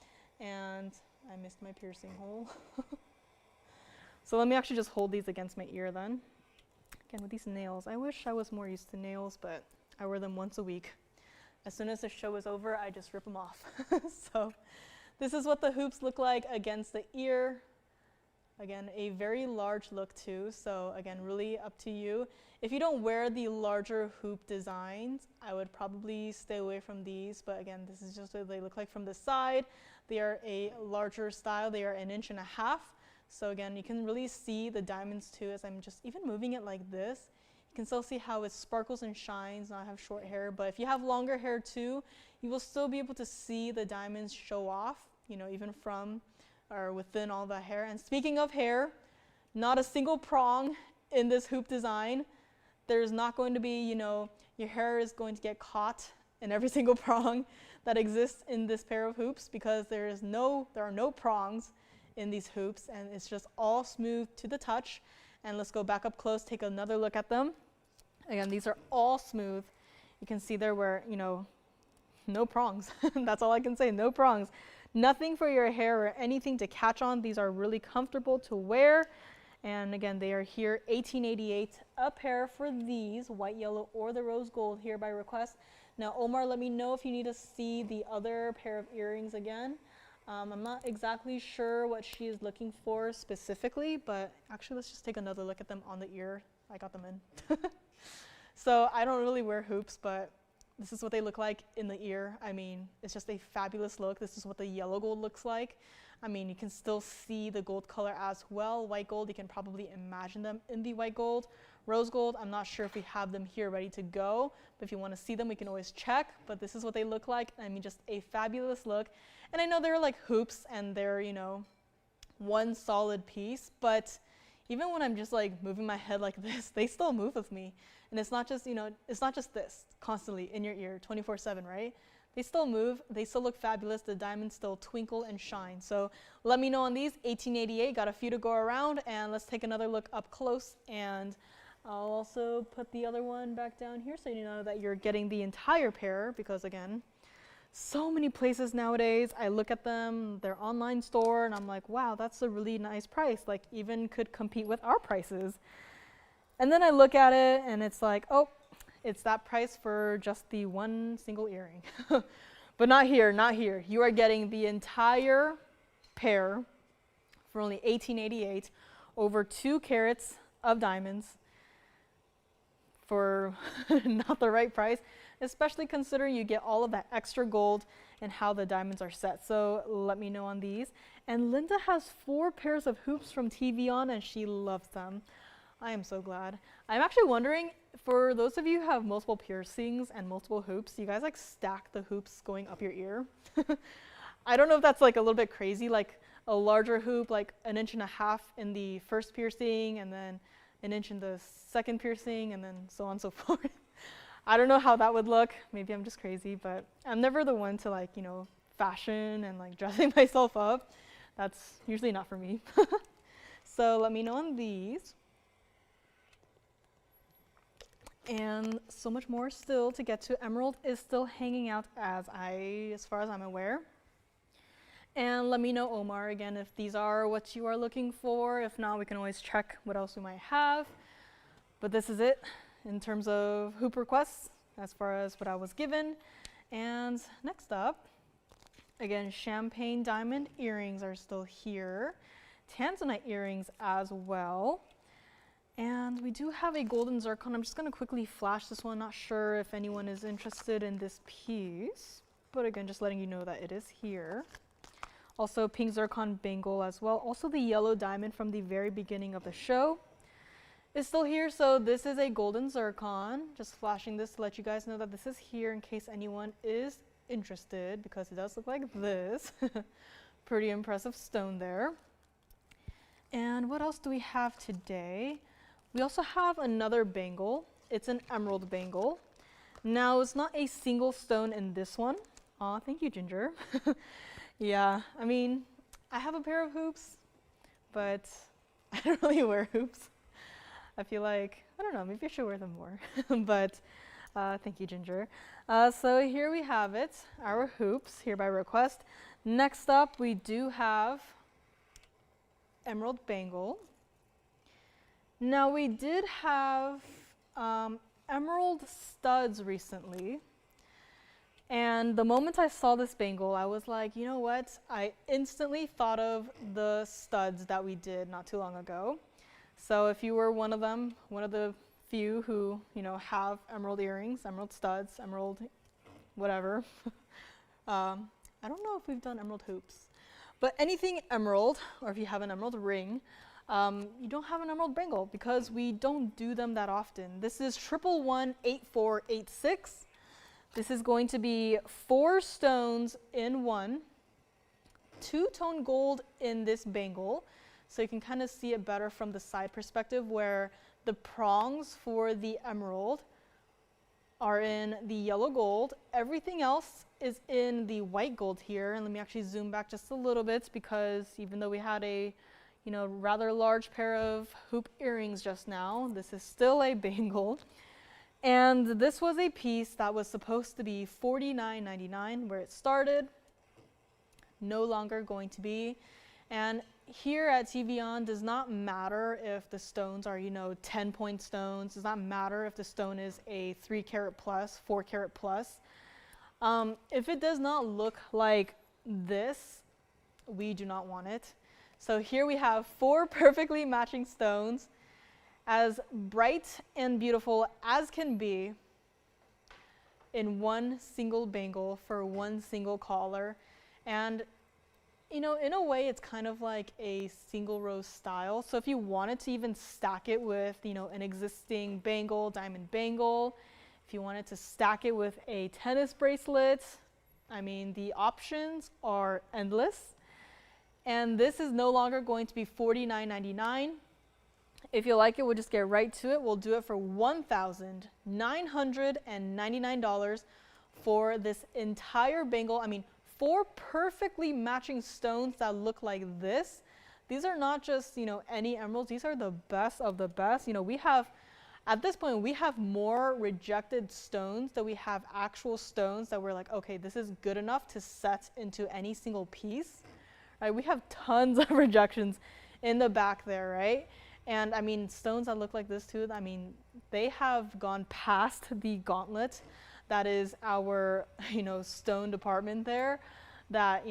And I missed my piercing hole. So let me actually just hold these against my ear then. Again, with these nails, I wish I was more used to nails, but I wear them once a week. As soon as the show is over, I just rip them off. So this is what the hoops look like against the ear. Again, a very large look too. So again, really up to you. If you don't wear the larger hoop designs, I would probably stay away from these. But again, this is just what they look like from the side. They are a larger style. They are 1.5 inches. So again, you can really see the diamonds too as I'm just even moving it like this. You can still see how it sparkles and shines. Now I have short hair, but if you have longer hair too, you will still be able to see the diamonds show off, you know, even from or within all the hair. And speaking of hair, not a single prong in this hoop design. There's not going to be, you know, your hair is going to get caught in every single prong that exists in this pair of hoops because there are no prongs in these hoops and it's just all smooth to the touch. And let's go back up close, take another look at them. Again, these are all smooth. You can see there where, you know, no prongs. That's all I can say, no prongs. Nothing for your hair or anything to catch on. These are really comfortable to wear. And again, they are here, $18.88 a pair for these, white, yellow, or the rose gold here by request. Now, Omar, let me know if you need to see the other pair of earrings again. I'm not exactly sure what she is looking for specifically, but actually let's just take another look at them on the ear. I got them in. So I don't really wear hoops, but this is what they look like in the ear. I mean, it's just a fabulous look. This is what the yellow gold looks like. I mean, you can still see the gold color as well. White gold, you can probably imagine them in the white gold. Rose gold, I'm not sure if we have them here ready to go, but if you want to see them, we can always check. But this is what they look like. I mean, just a fabulous look. And I know they're like hoops and they're, you know, one solid piece, but even when I'm just like moving my head like this, they still move with me. And it's not just, you know, it's not just this constantly in your ear 24/7, right? They still move, they still look fabulous, the diamonds still twinkle and shine. So let me know on these, $18.88, got a few to go around, and let's take another look up close. And I'll also put the other one back down here so you know that you're getting the entire pair, because again, so many places nowadays, I look at them, their online store, and I'm like, wow, that's a really nice price, like even could compete with our prices. And then I look at it and it's like, oh, it's that price for just the one single earring. But not here, not here. You are getting the entire pair for only $18.88, over 2 carats of diamonds for not the right price, especially considering you get all of that extra gold and how the diamonds are set. So let me know on these. And Linda has 4 pairs of hoops from TVON and she loves them. I am so glad. I'm actually wondering, for those of you who have multiple piercings and multiple hoops, do you guys like stack the hoops going up your ear? I don't know if that's like a little bit crazy, like a larger hoop, like 1.5 inches in the first piercing and then 1 inch in the second piercing and then so on and so forth. I don't know how that would look. Maybe I'm just crazy, but I'm never the one to like, you know, fashion and like dressing myself up. That's usually not for me. So let me know on these. And so much more still to get to. Emerald is still hanging out as far as I'm aware. And let me know, Omar, again, if these are what you are looking for. If not, we can always check what else we might have. But this is it in terms of hoop requests as far as what I was given. And next up, again, champagne diamond earrings are still here. Tanzanite earrings as well. And we do have a golden zircon. I'm just going to quickly flash this one. Not sure if anyone is interested in this piece, but again, just letting you know that it is here. Also, pink zircon bangle as well. Also, the yellow diamond from the very beginning of the show is still here. So this is a golden zircon. Just flashing this to let you guys know that this is here in case anyone is interested, because it does look like this. Pretty impressive stone there. And what else do we have today? We also have another bangle. It's an emerald bangle. Now, it's not a single stone in this one. Aw, thank you, Ginger. Yeah, I mean, I have a pair of hoops, but I don't really wear hoops. I feel like, I don't know, maybe I should wear them more. But thank you, Ginger. So here we have it, our hoops, here by request. Next up, we do have emerald bangle. Now, we did have emerald studs recently. And the moment I saw this bangle, I was like, you know what? I instantly thought of the studs that we did not too long ago. So if you were one of them, one of the few who, you know, have emerald earrings, emerald studs, emerald whatever. I don't know if we've done emerald hoops, but anything emerald, or if you have an emerald ring, you don't have an emerald bangle because we don't do them that often. This is 1118486. This is going to be 4 stones in one, 2-tone gold in this bangle. So you can kind of see it better from the side perspective, where the prongs for the emerald are in the yellow gold. Everything else is in the white gold here. And let me actually zoom back just a little bit, because even though we had a, you know, rather large pair of hoop earrings just now, this is still a bangle. And this was a piece that was supposed to be $49.99 where it started, no longer going to be. And here at TVON does not matter if the stones are, 10-point stones. Does not matter if the stone is a 3 carat plus, 4 carat plus. If it does not look like this, we do not want it. So here we have 4 perfectly matching stones, as bright and beautiful as can be, in one single bangle for one single collar. And in a way, it's kind of like a single row style. So if you wanted to even stack it with, an existing bangle, diamond bangle, if you wanted to stack it with a tennis bracelet, I mean, the options are endless. And this is no longer going to be $49.99. If you like it, we'll just get right to it. We'll do it for $1,999 for this entire bangle. I mean, 4 perfectly matching stones that look like this. These are not just, any emeralds. These are the best of the best. We have, at this point, we have more rejected stones than we have actual stones that we're like, okay, this is good enough to set into any single piece. Right? We have tons of rejections in the back there, right? And I mean, stones that look like this too, I mean, they have gone past the gauntlet. That is our, stone department there, that,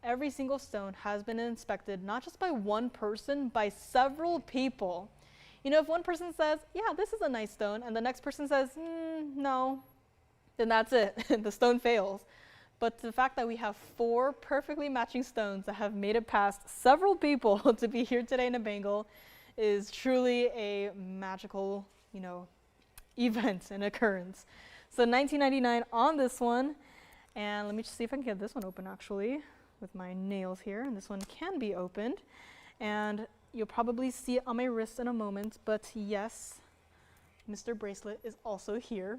every single stone has been inspected, not just by one person, by several people. If one person says, yeah, this is a nice stone, and the next person says, no, then that's it. The stone fails. But the fact that we have 4 perfectly matching stones that have made it past several people to be here today in a bangle is truly a magical, event and occurrence. So $19.99 on this one. And let me just see if I can get this one open actually with my nails here. And this one can be opened. And you'll probably see it on my wrist in a moment. But yes, Mr. Bracelet is also here.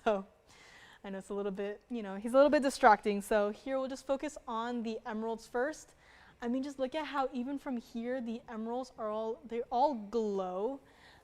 So I know it's a little bit, he's a little bit distracting. So here we'll just focus on the emeralds first. I mean, just look at how even from here, the emeralds they all glow.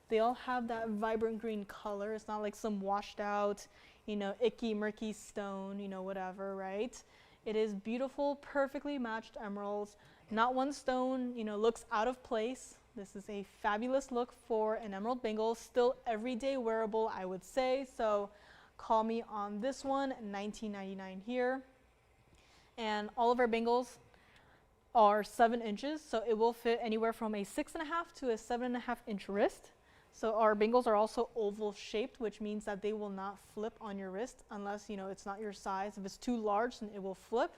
They all have that vibrant green color. It's not like some washed out, icky, murky stone, whatever, right? It is beautiful, perfectly matched emeralds. Not one stone, looks out of place. This is a fabulous look for an emerald bangle. Still everyday wearable, I would say. So call me on this one, $19.99 here. And all of our bangles are 7 inches, so it will fit anywhere from a 6.5 to a 7.5 inch wrist. So our bangles are also oval shaped, which means that they will not flip on your wrist unless, it's not your size. If it's too large, then it will flip.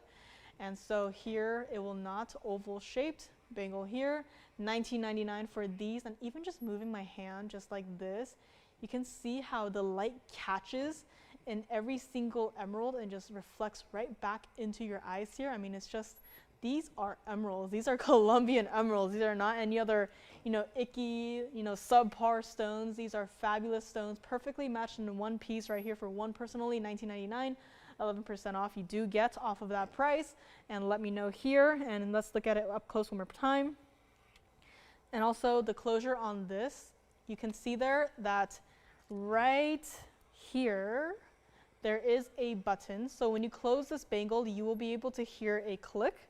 And so here it will not. Oval shaped bangle here, $19.99 for these. And even just moving my hand just like this, you can see how the light catches in every single emerald and just reflects right back into your eyes here. I mean, it's just, these are emeralds. These are Colombian emeralds. These are not any other, icky, subpar stones. These are fabulous stones, perfectly matched in one piece right here for one person only, $19.99, 11% off. You do get off of that price. And let me know here. And let's look at it up close one more time. And also the closure on this, you can see there that right here, there is a button. So when you close this bangle, you will be able to hear a click.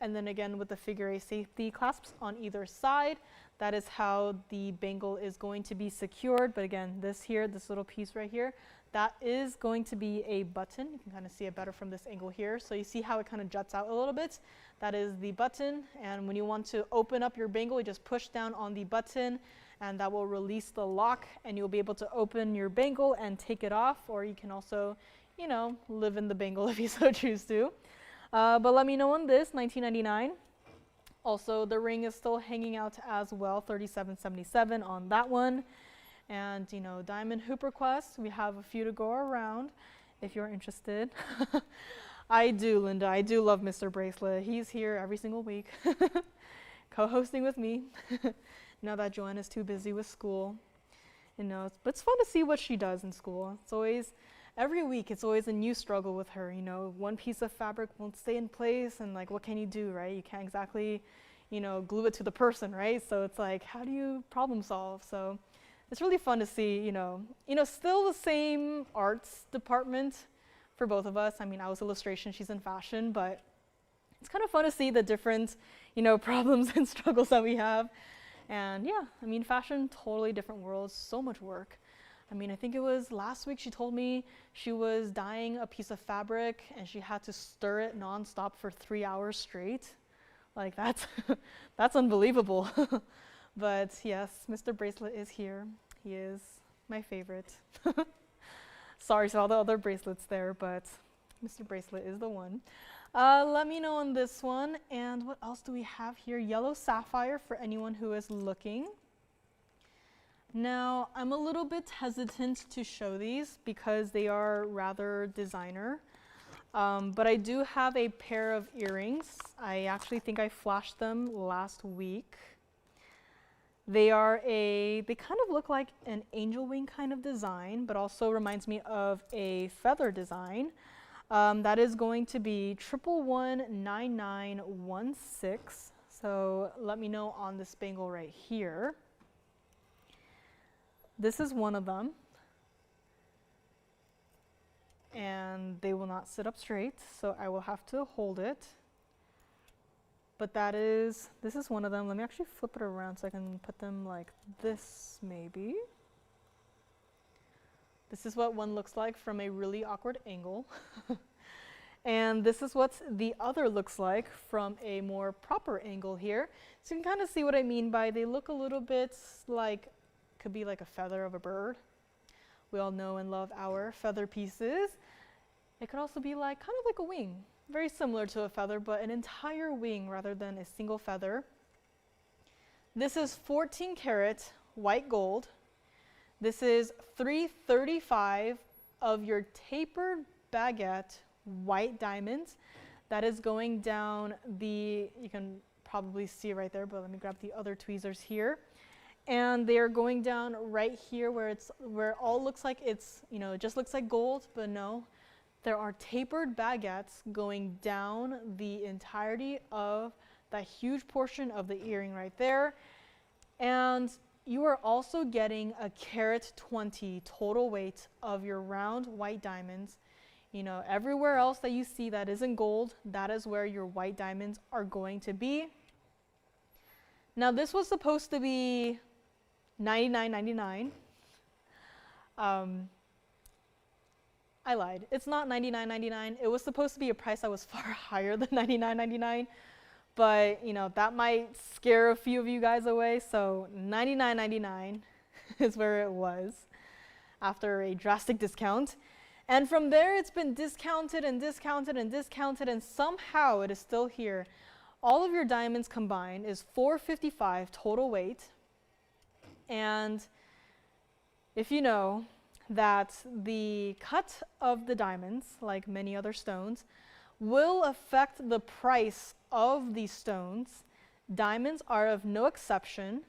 And then again, with the figure 8 safety clasps on either side, that is how the bangle is going to be secured. But again, this little piece right here, that is going to be a button. You can kind of see it better from this angle here. So you see how it kind of juts out a little bit. That is the button. And when you want to open up your bangle, you just push down on the button and that will release the lock and you'll be able to open your bangle and take it off. Or you can also, live in the bangle if you so choose to. But let me know on this, $19.99. Also, the ring is still hanging out as well, $37.77 on that one. And, diamond hoop requests, we have a few to go around if you're interested. I do, Linda. I do love Mr. Bracelet. He's here every single week, co-hosting with me. Now that Joanna's too busy with school. But it's fun to see what she does in school. It's always, every week, it's always a new struggle with her. One piece of fabric won't stay in place, and what can you do, right? You can't exactly, glue it to the person, right? So it's like, how do you problem solve? So it's really fun to see, still the same arts department for both of us. I mean, I was illustration, she's in fashion, but it's kind of fun to see the different, problems and struggles that we have. And yeah, I mean, fashion, totally different worlds, so much work. I mean, I think it was last week she told me she was dyeing a piece of fabric and she had to stir it nonstop for 3 hours straight. Like that's, that's unbelievable. But yes, Mr. Bracelet is here. He is my favorite. Sorry to all the other bracelets there, but Mr. Bracelet is the one. Let me know on this one. And what else do we have here? Yellow sapphire for anyone who is looking. Now, I'm a little bit hesitant to show these because they are rather designer. But I do have a pair of earrings. I actually think I flashed them last week. They kind of look like an angel wing kind of design, but also reminds me of a feather design. That is going to be 1119916. So let me know on this bangle right here. This is one of them. And they will not sit up straight, so I will have to hold it. But this is one of them. Let me actually flip it around so I can put them like this maybe. This is what one looks like from a really awkward angle. And this is what the other looks like from a more proper angle here. So you can kind of see what I mean by they look a little bit like, could be like a feather of a bird. We all know and love our feather pieces. It could also be like kind of like a wing, very similar to a feather, but an entire wing rather than a single feather. This is 14 karat white gold. This is 335 of your tapered baguette white diamonds. That is going down you can probably see it right there, but let me grab the other tweezers here. And they are going down right here where it all looks like it just looks like gold, but no. There are tapered baguettes going down the entirety of that huge portion of the earring right there. And you are also getting a carat 20 total weight of your round white diamonds. Everywhere else that you see that isn't gold, that is where your white diamonds are going to be. Now this was supposed to be $99.99. I lied. It's not $99.99. It was supposed to be a price that was far higher than $99.99. But, that might scare a few of you guys away. So $99.99 is where it was after a drastic discount. And from there, it's been discounted and discounted and discounted, and somehow it is still here. All of your diamonds combined is $455 total weight. And if you know that the cut of the diamonds, like many other stones, will affect the price of these stones, diamonds are of no exception.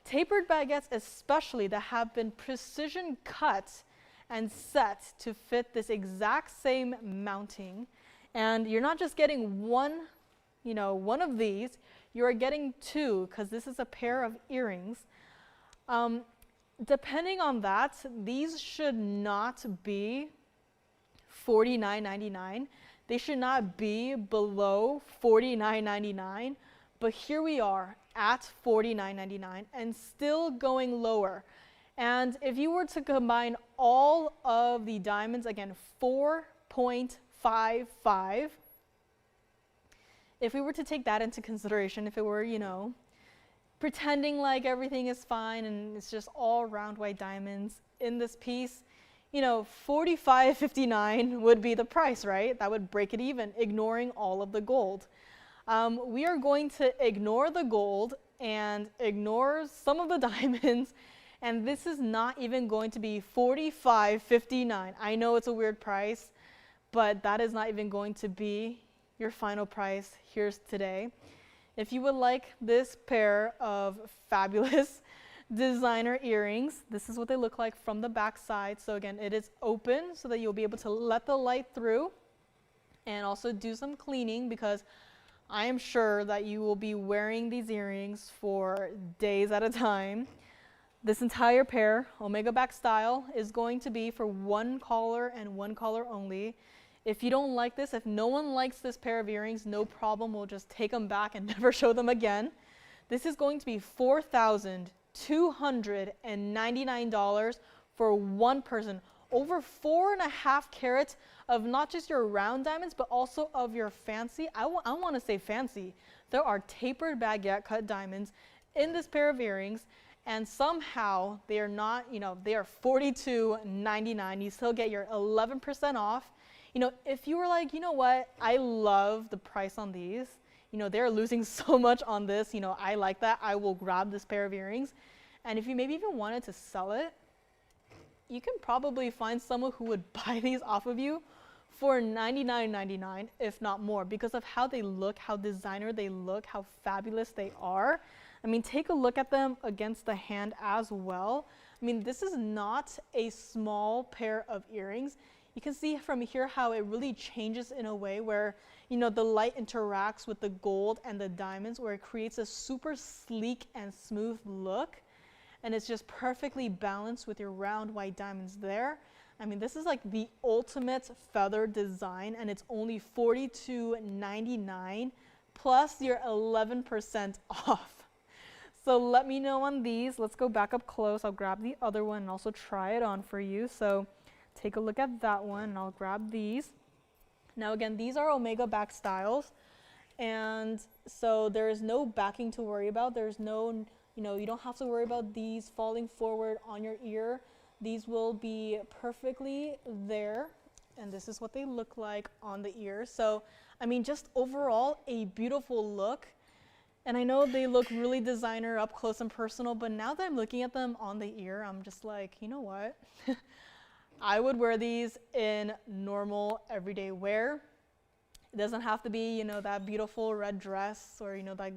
Tapered baguettes especially that have been precision cut and set to fit this exact same mounting. And you're not just getting one of these, you are getting two because this is a pair of earrings. Depending on that, these should not be $49.99. They should not be below $49.99, but here we are at $49.99 and still going lower. And if you were to combine all of the diamonds, again, 4.55, if we were to take that into consideration, if it were, pretending like everything is fine and it's just all round white diamonds in this piece, $45.59 would be the price, right? That would break it even, ignoring all of the gold. We are going to ignore the gold and ignore some of the diamonds, and this is not even going to be $45.59. I know it's a weird price, but that is not even going to be your final price here today. If you would like this pair of fabulous designer earrings, this is what they look like from the back side. So again, it is open so that you'll be able to let the light through and also do some cleaning, because I am sure that you will be wearing these earrings for days at a time. This entire pair, Omega back style, is going to be for one color and one color only. If you don't like this, if no one likes this pair of earrings, no problem, we'll just take them back and never show them again. This is going to be $4,299 for one person. Over 4.5 carats of not just your round diamonds, but also of your fancy, I want to say fancy. There are tapered baguette cut diamonds in this pair of earrings, and somehow they are not, they are $42.99. You still get your 11% off. If you were like, you know what, I love the price on these, they're losing so much on this, I like that, I will grab this pair of earrings. And if you maybe even wanted to sell it, you can probably find someone who would buy these off of you for $99.99, if not more, because of how they look, how designer they look, how fabulous they are. I mean, take a look at them against the hand as well. I mean, this is not a small pair of earrings. You can see from here how it really changes in a way where, the light interacts with the gold and the diamonds, where it creates a super sleek and smooth look. And it's just perfectly balanced with your round white diamonds there. I mean, this is like the ultimate feather design, and it's only $42.99 plus your 11% off. So let me know on these. Let's go back up close. I'll grab the other one and also try it on for you. So take a look at that one, and I'll grab these. Now again, these are Omega back styles, and so there is no backing to worry about. There's no, you don't have to worry about these falling forward on your ear. These will be perfectly there, and this is what they look like on the ear. So, I mean, just overall, a beautiful look. And I know they look really designer up close and personal, but now that I'm looking at them on the ear, I'm just like, you know what? I would wear these in normal everyday wear. It doesn't have to be, that beautiful red dress or, that,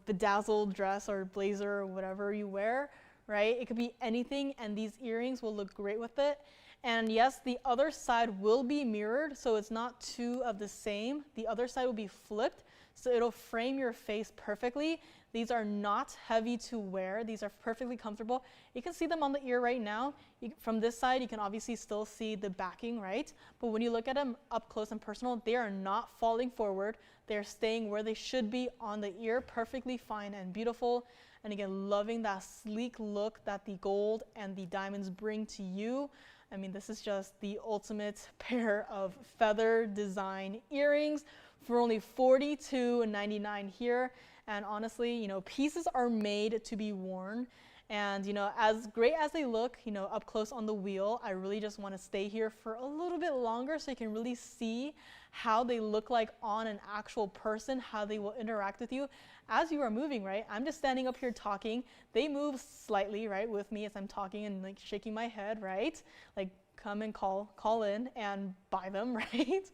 bedazzled dress or blazer or whatever you wear, right? It could be anything, and these earrings will look great with it. And yes, the other side will be mirrored, so it's not two of the same. The other side will be flipped, so it'll frame your face perfectly. These are not heavy to wear. These are perfectly comfortable. You can see them on the ear right now. From this side, you can obviously still see the backing, right? But when you look at them up close and personal, they are not falling forward. They're staying where they should be on the ear, perfectly fine and beautiful. And again, loving that sleek look that the gold and the diamonds bring to you. I mean, this is just the ultimate pair of feather design earrings for only $42.99 here. And honestly, pieces are made to be worn. And, as great as they look, up close on the wheel, I really just want to stay here for a little bit longer so you can really see how they look like on an actual person, how they will interact with you as you are moving, right? I'm just standing up here talking. They move slightly, right, with me as I'm talking and like shaking my head, right? Like, come and call in and buy them, right?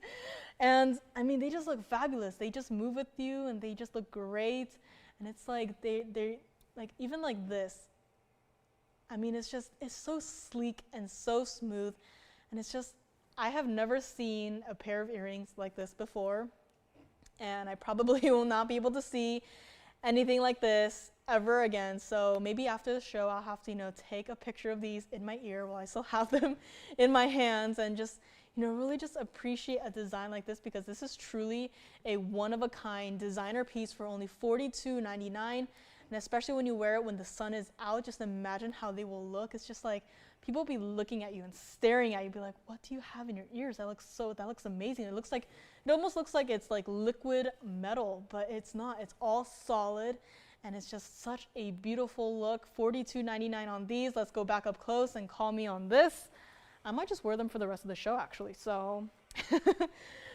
And I mean, they just look fabulous. They just move with you and they just look great. And it's like they're like, even like this, I mean, it's so sleek and so smooth. And it's just, I have never seen a pair of earrings like this before. And I probably will not be able to see anything like this ever again. So maybe after the show, I'll have to, take a picture of these in my ear while I still have them in my hands, and just, really just appreciate a design like this, because this is truly a one-of-a-kind designer piece for only $42.99. And especially when you wear it when the sun is out, just imagine how they will look. It's just like, people will be looking at you and staring at you, be like, what do you have in your ears? That looks amazing. It almost looks like it's like liquid metal, but it's not. It's all solid, and it's just such a beautiful look. $42.99 on these. Let's go back up close and call me on this. I might just wear them for the rest of the show, actually. So,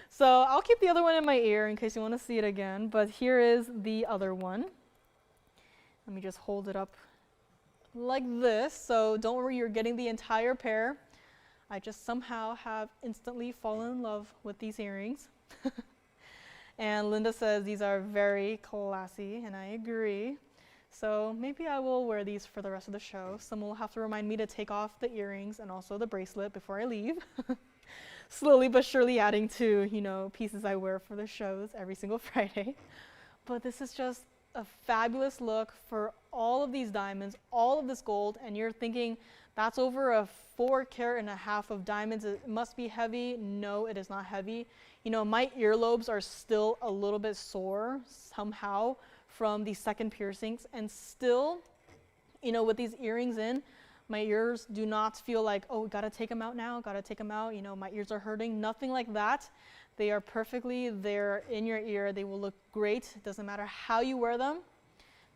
so I'll keep the other one in my ear in case you want to see it again. But here is the other one. Let me just hold it up like this. So don't worry, you're getting the entire pair. I just somehow have instantly fallen in love with these earrings. And Linda says these are very classy, and I agree. So maybe I will wear these for the rest of the show. Someone will have to remind me to take off the earrings and also the bracelet before I leave. Slowly but surely adding to, pieces I wear for the shows every single Friday. But this is just a fabulous look for all of these diamonds, all of this gold, and you're thinking that's over a 4.5 carat of diamonds. It must be heavy. No, it is not heavy. You know, my earlobes are still a little bit sore somehow from the second piercings, and still, you know, with these earrings in, my ears do not feel like, oh, gotta take them out now, gotta take them out, you know, my ears are hurting. Nothing like that. They are perfectly there in your ear. They will look great. It doesn't matter how you wear them.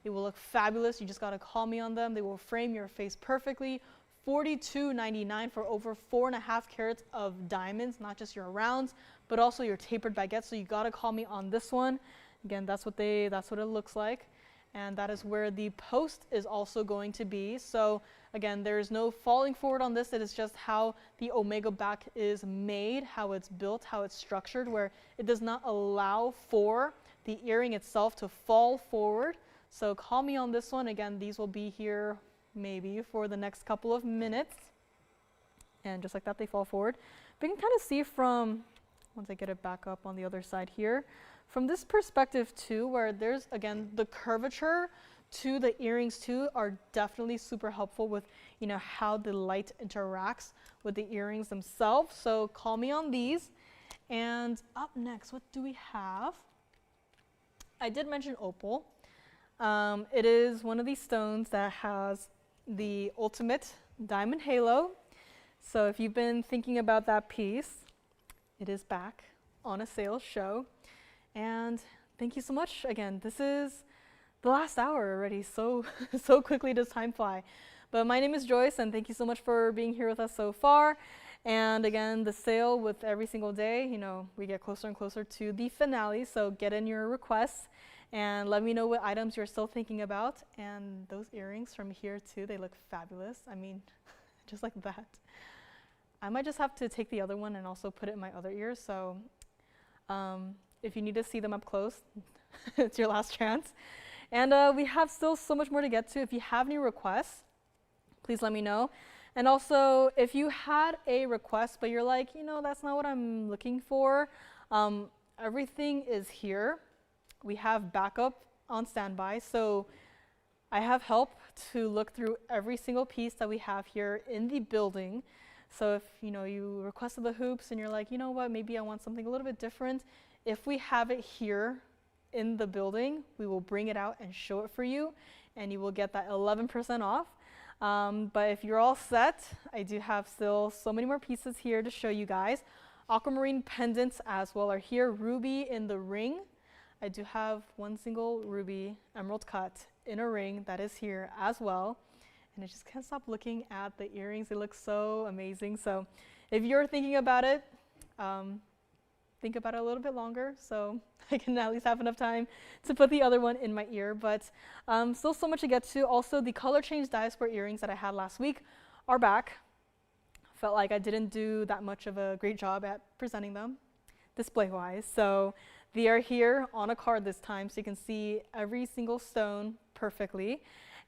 They will look fabulous. You just gotta call me on them. They will frame your face perfectly. $42.99 for over 4.5 carats of diamonds, not just your rounds, but also your tapered baguettes. So you gotta call me on this one. Again, that's what it looks like. And that is where the post is also going to be. So again, there's no falling forward on this. It is just how the omega back is made, how it's built, how it's structured, where it does not allow for the earring itself to fall forward. So call me on this one. Again, these will be here maybe for the next couple of minutes. And just like that, they fall forward. But you can kind of see from, once I get it back up on the other side here, from this perspective too, where there's, again, the curvature to the earrings too are definitely super helpful with, you know, how the light interacts with the earrings themselves. So call me on these. And up next, what do we have? I did mention opal. It is one of these stones that has the ultimate diamond halo. So if you've been thinking about that piece, it is back on a sales show. And thank you so much. Again, this is the last hour already. So quickly does time fly. But my name is Joyce, and thank you so much for being here with us so far. And again, the sale with every single day, you know, we get closer and closer to the finale. So get in your requests and let me know what items you're still thinking about. And those earrings from here too, they look fabulous. I mean, just like that. I might just have to take the other one and also put it in my other ear. So if you need to see them up close, it's your last chance. And we have still so much more to get to. If you have any requests, please let me know. And also, if you had a request, but you're like, you know, that's not what I'm looking for, everything is here. We have backup on standby. So I have help to look through every single piece that we have here in the building. So if, you know, you requested the hoops and you're like, you know what, maybe I want something a little bit different. If we have it here in the building, we will bring it out and show it for you, and you will get that 11% off. But if you're all set, I do have still so many more pieces here to show you guys. Aquamarine pendants as well are here. Ruby in the ring. I do have one single ruby emerald cut in a ring that is here as well. And I just can't stop looking at the earrings. They look so amazing. So if you're thinking about it, think about it a little bit longer so I can at least have enough time to put the other one in my ear. But still so much to get to. Also, the color change diaspora earrings that I had last week are back. Felt like I didn't do that much of a great job at presenting them display-wise. So they are here on a card this time so you can see every single stone perfectly.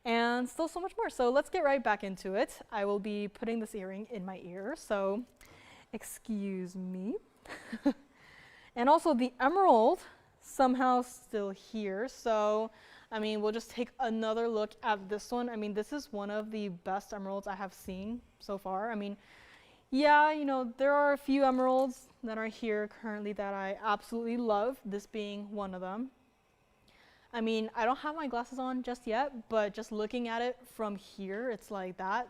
And still so much more. So let's get right back into it. I will be putting this earring in my ear, so excuse me. And also the emerald somehow still here. So, I mean, we'll just take another look at this one. I mean, this is one of the best emeralds I have seen so far. I mean, yeah, you know, there are a few emeralds that are here currently that I absolutely love, this being one of them. I mean, I don't have my glasses on just yet, but just looking at it from here, it's like that.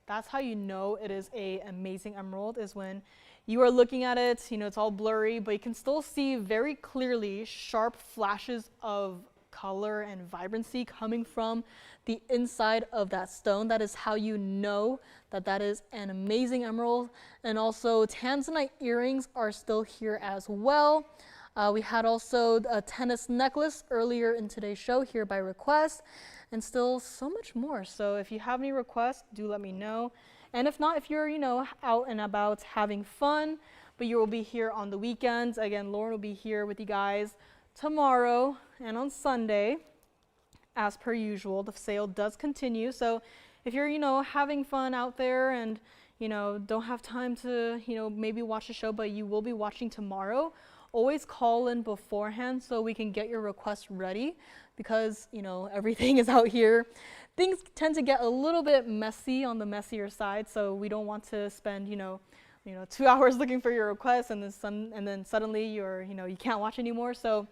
That's how you know it is an amazing emerald, is when you are looking at it, you know, it's all blurry, but you can still see very clearly sharp flashes of color and vibrancy coming from the inside of that stone. That is how you know that that is an amazing emerald. And also Tanzanite earrings are still here as well. We had also a tennis necklace earlier in today's show here by request, and still so much more. So if you have any requests, do let me know. And if not, if you're, you know, out and about having fun, but you will be here on the weekends, again, Lauren will be here with you guys tomorrow and on Sunday, as per usual. The sale does continue. So if you're, you know, having fun out there and, you know, don't have time to, you know, maybe watch the show, but you will be watching tomorrow, always call in beforehand so we can get your request ready, because everything is out here. Things tend to get a little bit messy on the messier side, so we don't want to spend 2 hours looking for your request and then suddenly you can't watch anymore. So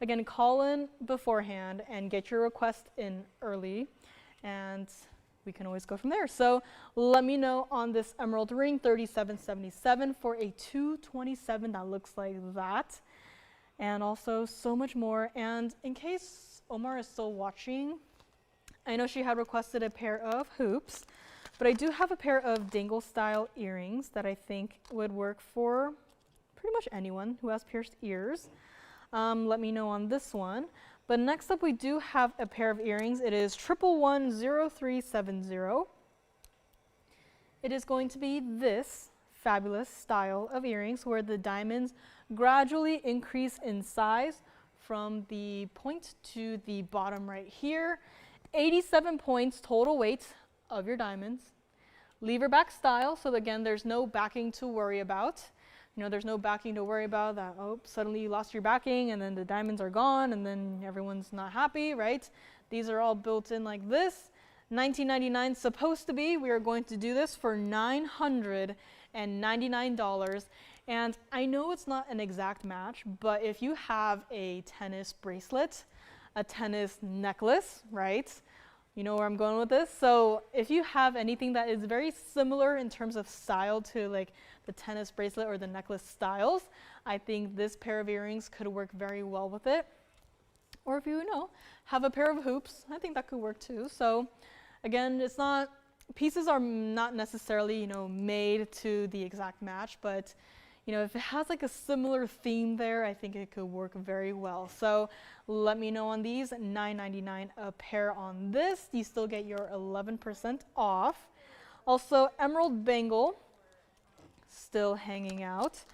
again, call in beforehand and get your request in early, and we can always go from there. So let me know on this emerald ring, 3777 for a 227 that looks like that, and also so much more. And in case Omar is still watching, I know she had requested a pair of hoops, but I do have a pair of dangle style earrings that I think would work for pretty much anyone who has pierced ears. Let me know on this one. But next up, we do have a pair of earrings. It is 1110370. It is going to be this fabulous style of earrings where the diamonds gradually increase in size from the point to the bottom right here. 87 points total weight of your diamonds. Lever back style, so again, there's no backing to worry about. There's no backing to worry about that, oh, suddenly you lost your backing and then the diamonds are gone and then everyone's not happy, right? These are all built in like this. $19.99 supposed to be. We are going to do this for $999. And I know it's not an exact match, but if you have a tennis bracelet, a tennis necklace, right? You know where I'm going with this? So if you have anything that is very similar in terms of style to like the tennis bracelet or the necklace styles, I think this pair of earrings could work very well with it. Or if you have a pair of hoops, I think that could work too. So again, pieces are not necessarily, made to the exact match, but if it has like a similar theme there, I think it could work very well. So let me know on these. $9.99 a pair on this. You still get your 11% off. Also, emerald bangle, still hanging out.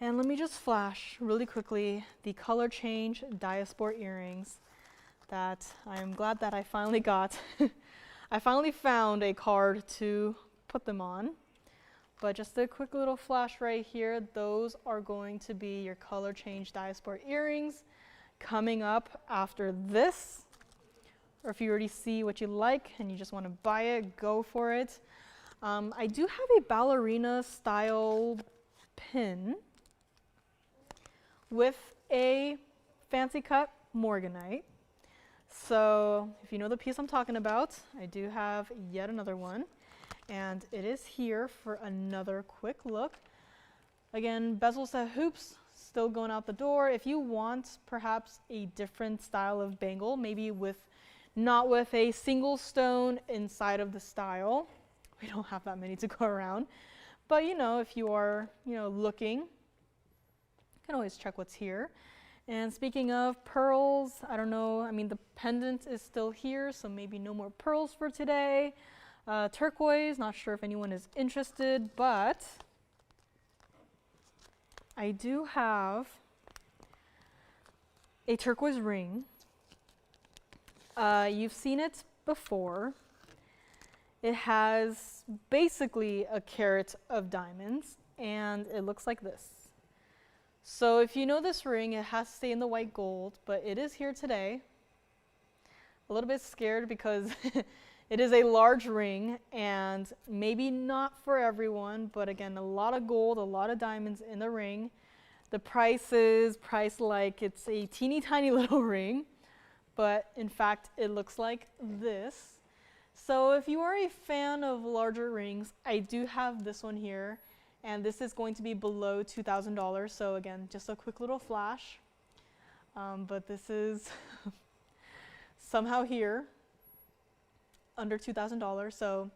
And let me just flash really quickly the color change diaspora earrings that I am glad that I finally got. I finally found a card to put them on. But just a quick little flash right here, those are going to be your color change diaspora earrings coming up after this. Or if you already see what you like and you just want to buy it, go for it. I do have a ballerina style pin with a fancy cut morganite. So if you know the piece I'm talking about, I do have yet another one. And it is here for another quick look. Again, bezel set hoops still going out the door. If you want perhaps a different style of bangle, maybe not with a single stone inside of the style. We don't have that many to go around. But if you are, looking, you can always check what's here. And speaking of pearls, I don't know, the pendant is still here, so maybe no more pearls for today. Turquoise, not sure if anyone is interested, but I do have a turquoise ring. You've seen it before. It has basically a carat of diamonds, and it looks like this. So if you know this ring, it has to stay in the white gold, but it is here today. A little bit scared because it is a large ring, and maybe not for everyone, but again, a lot of gold, a lot of diamonds in the ring. The price is priced like it's a teeny tiny little ring, but in fact, it looks like this. So if you are a fan of larger rings, I do have this one here, and this is going to be below $2,000. So again, just a quick little flash, but this is somehow here. Under $2,000. So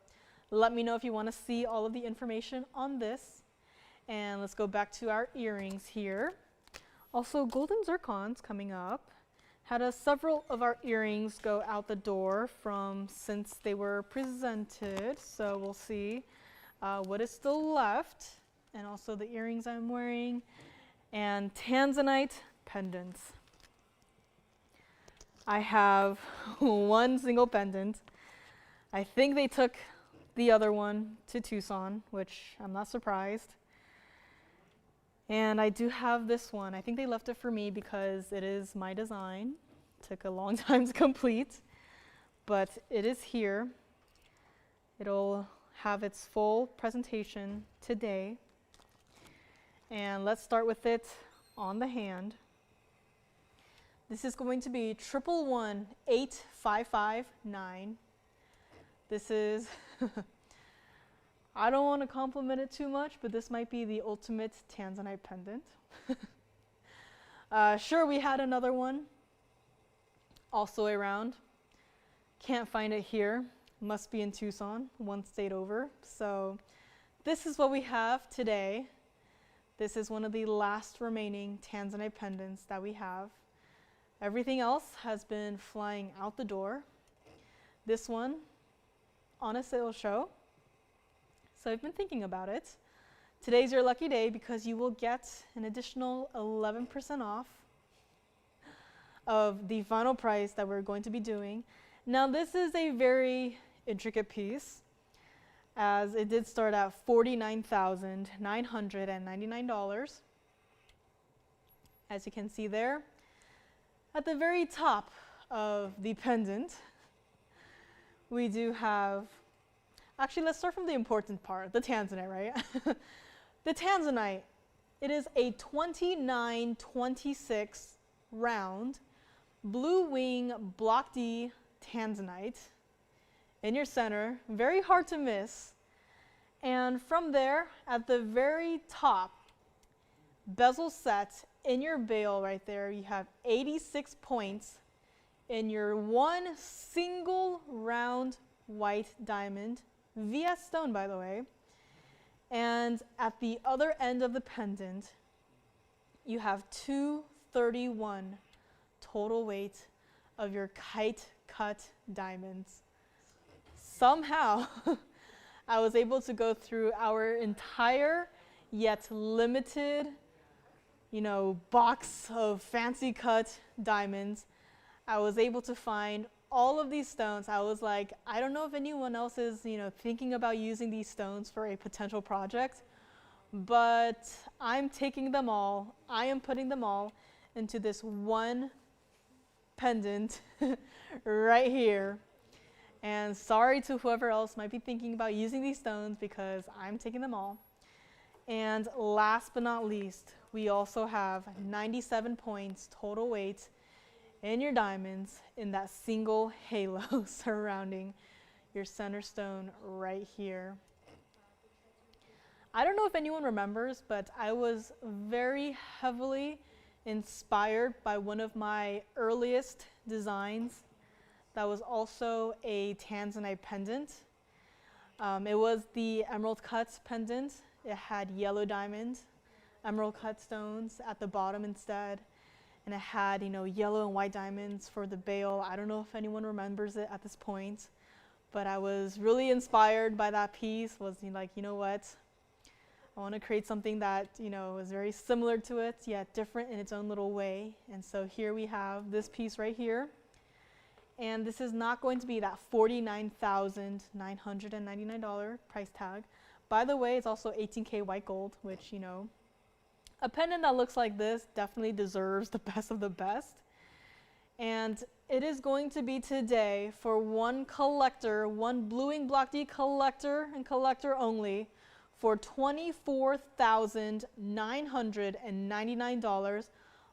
let me know if you want to see all of the information on this. And let's go back to our earrings here. Also, golden zircons coming up. Had several of our earrings go out the door since they were presented. So we'll see what is still left. And also the earrings I'm wearing. And Tanzanite pendants. I have one single pendant. I think they took the other one to Tucson, which I'm not surprised. And I do have this one. I think they left it for me because it is my design. Took a long time to complete, but it is here. It'll have its full presentation today. And let's start with it on the hand. This is going to be 1118559. This is, I don't want to compliment it too much, but this might be the ultimate Tanzanite pendant. Sure, we had another one, also around. Can't find it here. Must be in Tucson, one state over. So this is what we have today. This is one of the last remaining Tanzanite pendants that we have. Everything else has been flying out the door. This one on a sale show. So I've been thinking about it. Today's your lucky day because you will get an additional 11% off of the final price that we're going to be doing. Now this is a very intricate piece, as it did start at $49,999. As you can see there, at the very top of the pendant, we do have, actually let's start from the important part, the Tanzanite, right? The Tanzanite, it is a 2926 round blue wing block D Tanzanite in your center, very hard to miss. And from there, at the very top, bezel set in your bail right there, you have 86 points in your one single round white diamond, VS stone by the way. And at the other end of the pendant, you have 231 total weight of your kite cut diamonds. Somehow, I was able to go through our entire yet limited, box of fancy cut diamonds. I was able to find all of these stones. I was like, I don't know if anyone else is, thinking about using these stones for a potential project, but I'm taking them all. I am putting them all into this one pendant right here. And sorry to whoever else might be thinking about using these stones because I'm taking them all. And last but not least, we also have 97 points total weight in your diamonds in that single halo surrounding your center stone right here. I don't know if anyone remembers, but I was very heavily inspired by one of my earliest designs that was also a Tanzanite pendant. It was the emerald cut pendant. It had yellow diamond, emerald cut stones at the bottom instead. And it had, yellow and white diamonds for the bail. I don't know if anyone remembers it at this point, but I was really inspired by that piece. Was like, you know what? I want to create something that, is very similar to it, yet different in its own little way. And so here we have this piece right here. And this is not going to be that $49,999 price tag. By the way, it's also 18K white gold, which, a pendant that looks like this definitely deserves the best of the best. And it is going to be today for one collector, one Blue Wing Block D collector and collector only, for $24,999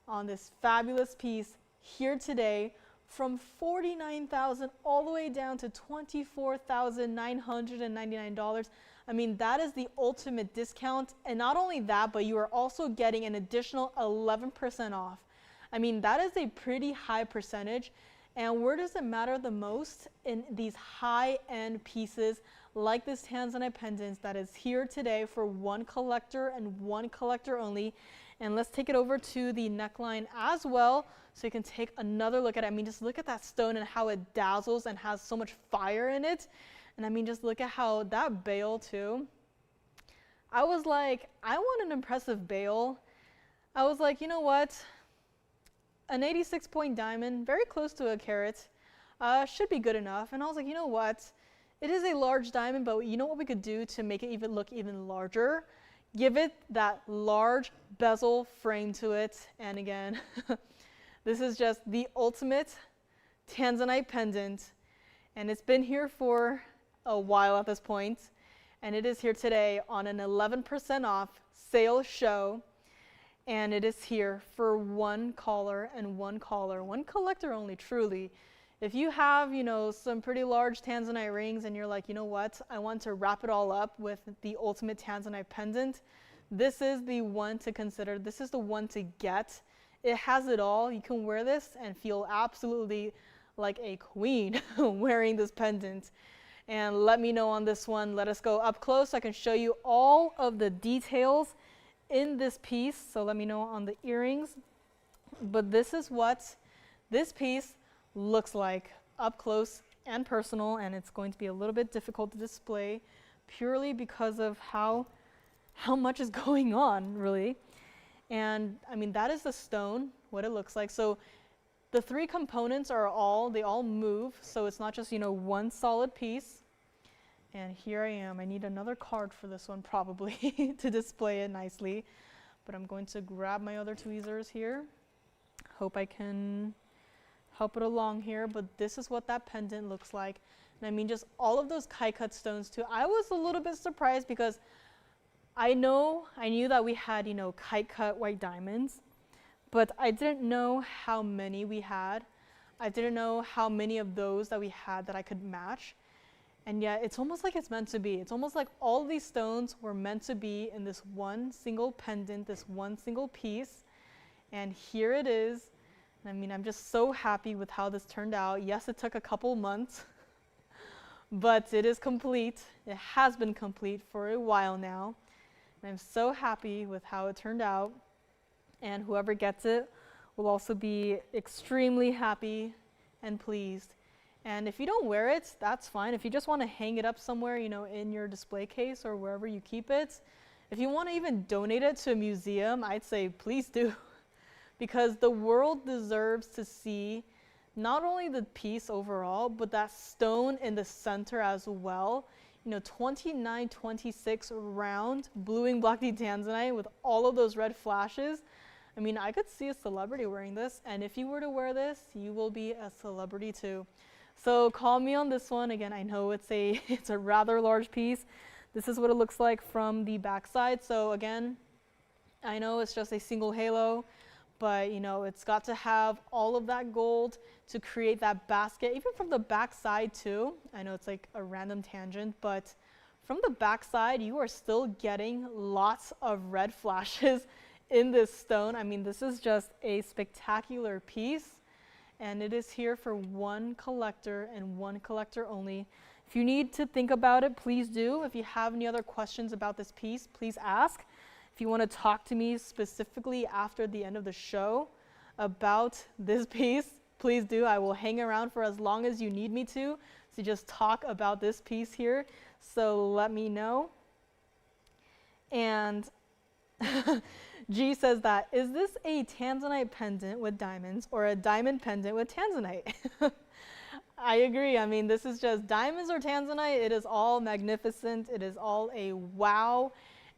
on this fabulous piece here today, from $49,000 all the way down to $24,999. I mean, that is the ultimate discount. And not only that, but you are also getting an additional 11% off. I mean, that is a pretty high percentage. And where does it matter the most? In these high-end pieces like this Tanzanite pendant that is here today for one collector and one collector only. And let's take it over to the neckline as well, so you can take another look at it. I mean, just look at that stone and how it dazzles and has so much fire in it. And I mean, just look at how that bail too. I was like, I want an impressive bail. I was like, you know what? An 86-point diamond, very close to a carat, should be good enough. And I was like, you know what? It is a large diamond, but you know what we could do to make it look even larger? give it that large bezel frame to it. And again, this is just the ultimate Tanzanite pendant. And it's been here for a while at this point. And it is here today on an 11% off sale show. And it is here for one caller and one caller, one collector only, truly. If you have, some pretty large Tanzanite rings and you're like, you know what, I want to wrap it all up with the ultimate Tanzanite pendant, this is the one to consider. This is the one to get. It has it all. You can wear this and feel absolutely like a queen wearing this pendant. And let me know on this one. Let us go up close so I can show you all of the details in this piece. So let me know on the earrings. But this is what this piece looks like up close and personal, and it's going to be a little bit difficult to display purely because of how much is going on, really. And I mean, that is the stone, what it looks like. So the three components they all move, so it's not just, one solid piece. And here I am. I need another card for this one probably to display it nicely, but I'm going to grab my other tweezers here. Hope I can help it along here, but this is what that pendant looks like. And I mean, just all of those Kai-cut stones too. I was a little bit surprised because I knew that we had, kite-cut white diamonds, but I didn't know how many we had. I didn't know how many of those that we had that I could match. And yet it's almost like it's meant to be. It's almost like all of these stones were meant to be in this one single pendant, this one single piece. And here it is. I mean, I'm just so happy with how this turned out. Yes, it took a couple months, but it is complete. It has been complete for a while now. And I'm so happy with how it turned out. And whoever gets it will also be extremely happy and pleased. And if you don't wear it, that's fine. If you just want to hang it up somewhere, in your display case or wherever you keep it, if you want to even donate it to a museum, I'd say please do. Because the world deserves to see not only the piece overall, but that stone in the center as well. 2926 round bluing block D Tanzanite with all of those red flashes. I mean, I could see a celebrity wearing this, and if you were to wear this, you will be a celebrity too. So call me on this one. Again, I know it's a rather large piece. This is what it looks like from the backside. So again, I know it's just a single halo, but it's got to have all of that gold to create that basket, even from the back side too. I know it's like a random tangent, but from the back side, you are still getting lots of red flashes in this stone. I mean, this is just a spectacular piece, and it is here for one collector and one collector only. If you need to think about it, please do. If you have any other questions about this piece, please ask. If you want to talk to me specifically after the end of the show about this piece, please do. I will hang around for as long as you need me to just talk about this piece here. So let me know. And G says that, is this a Tanzanite pendant with diamonds or a diamond pendant with Tanzanite? I agree. I mean, this is just diamonds or Tanzanite. It is all magnificent. It is all a wow.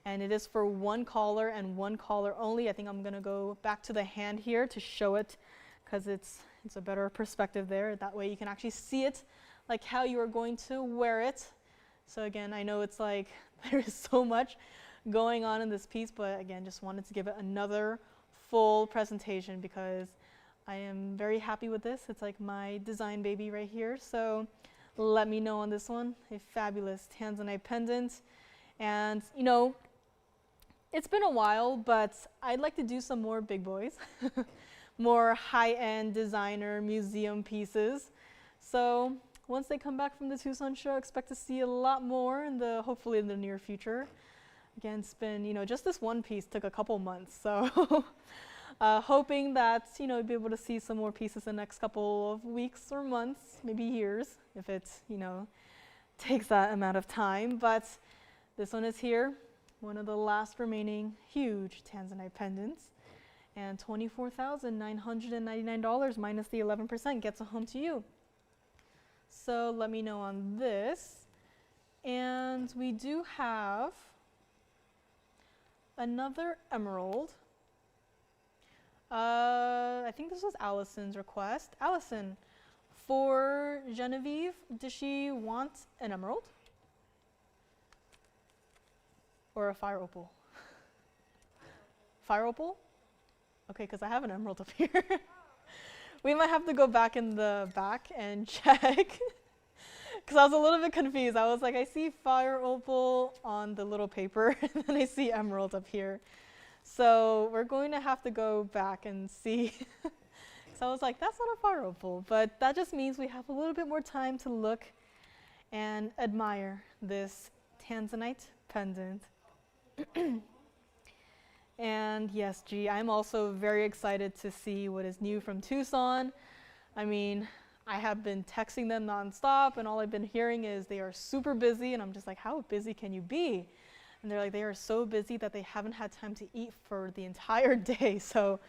And it is for one caller and one caller only. I think I'm going to go back to the hand here to show it because it's a better perspective there. That way you can actually see it like how you are going to wear it. So again, I know it's like there is so much going on in this piece, but again, just wanted to give it another full presentation because I am very happy with this. It's like my design baby right here. So let me know on this one. A fabulous Tanzanite pendant. And it's been a while, but I'd like to do some more big boys, more high-end designer museum pieces. So once they come back from the Tucson show, expect to see a lot more hopefully in the near future. Again, it's been, just this one piece took a couple months. So hoping that, you'll be able to see some more pieces in the next couple of weeks or months, maybe years, if it, takes that amount of time. But this one is here. One of the last remaining huge Tanzanite pendants, and $24,999 minus the 11% gets a home to you. So let me know on this. And we do have another emerald. I think this was Allison's request. Allison, for Genevieve, does she want an emerald? Or a fire opal? Fire opal? Okay, because I have an emerald up here. We might have to go back in the back and check. Because I was a little bit confused. I was like, I see fire opal on the little paper, and then I see emerald up here. So we're going to have to go back and see. So I was like, that's not a fire opal. But that just means we have a little bit more time to look and admire this Tanzanite pendant. And yes, G, I'm also very excited to see what is new from Tucson. I mean, I have been texting them nonstop, and all I've been hearing is they are super busy, and I'm just like, how busy can you be? And they're like, they are so busy that they haven't had time to eat for the entire day. So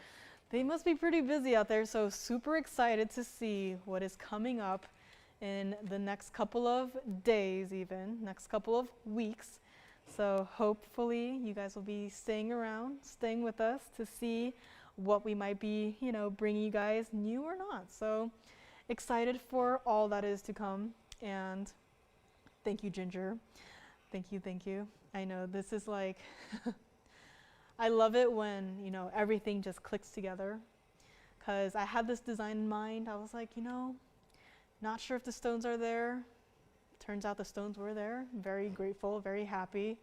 they must be pretty busy out there. So super excited to see what is coming up in the next couple of days, even next couple of weeks. So hopefully you guys will be staying around, staying with us to see what we might be, you know, bringing you guys new or not. So excited for all that is to come. And thank you, Ginger. Thank you, thank you. I know this is like, I love it when, you know, everything just clicks together. Because I had this design in mind. I was like, you know, not sure if the stones are there. Turns out the stones were there. Very grateful, very happy.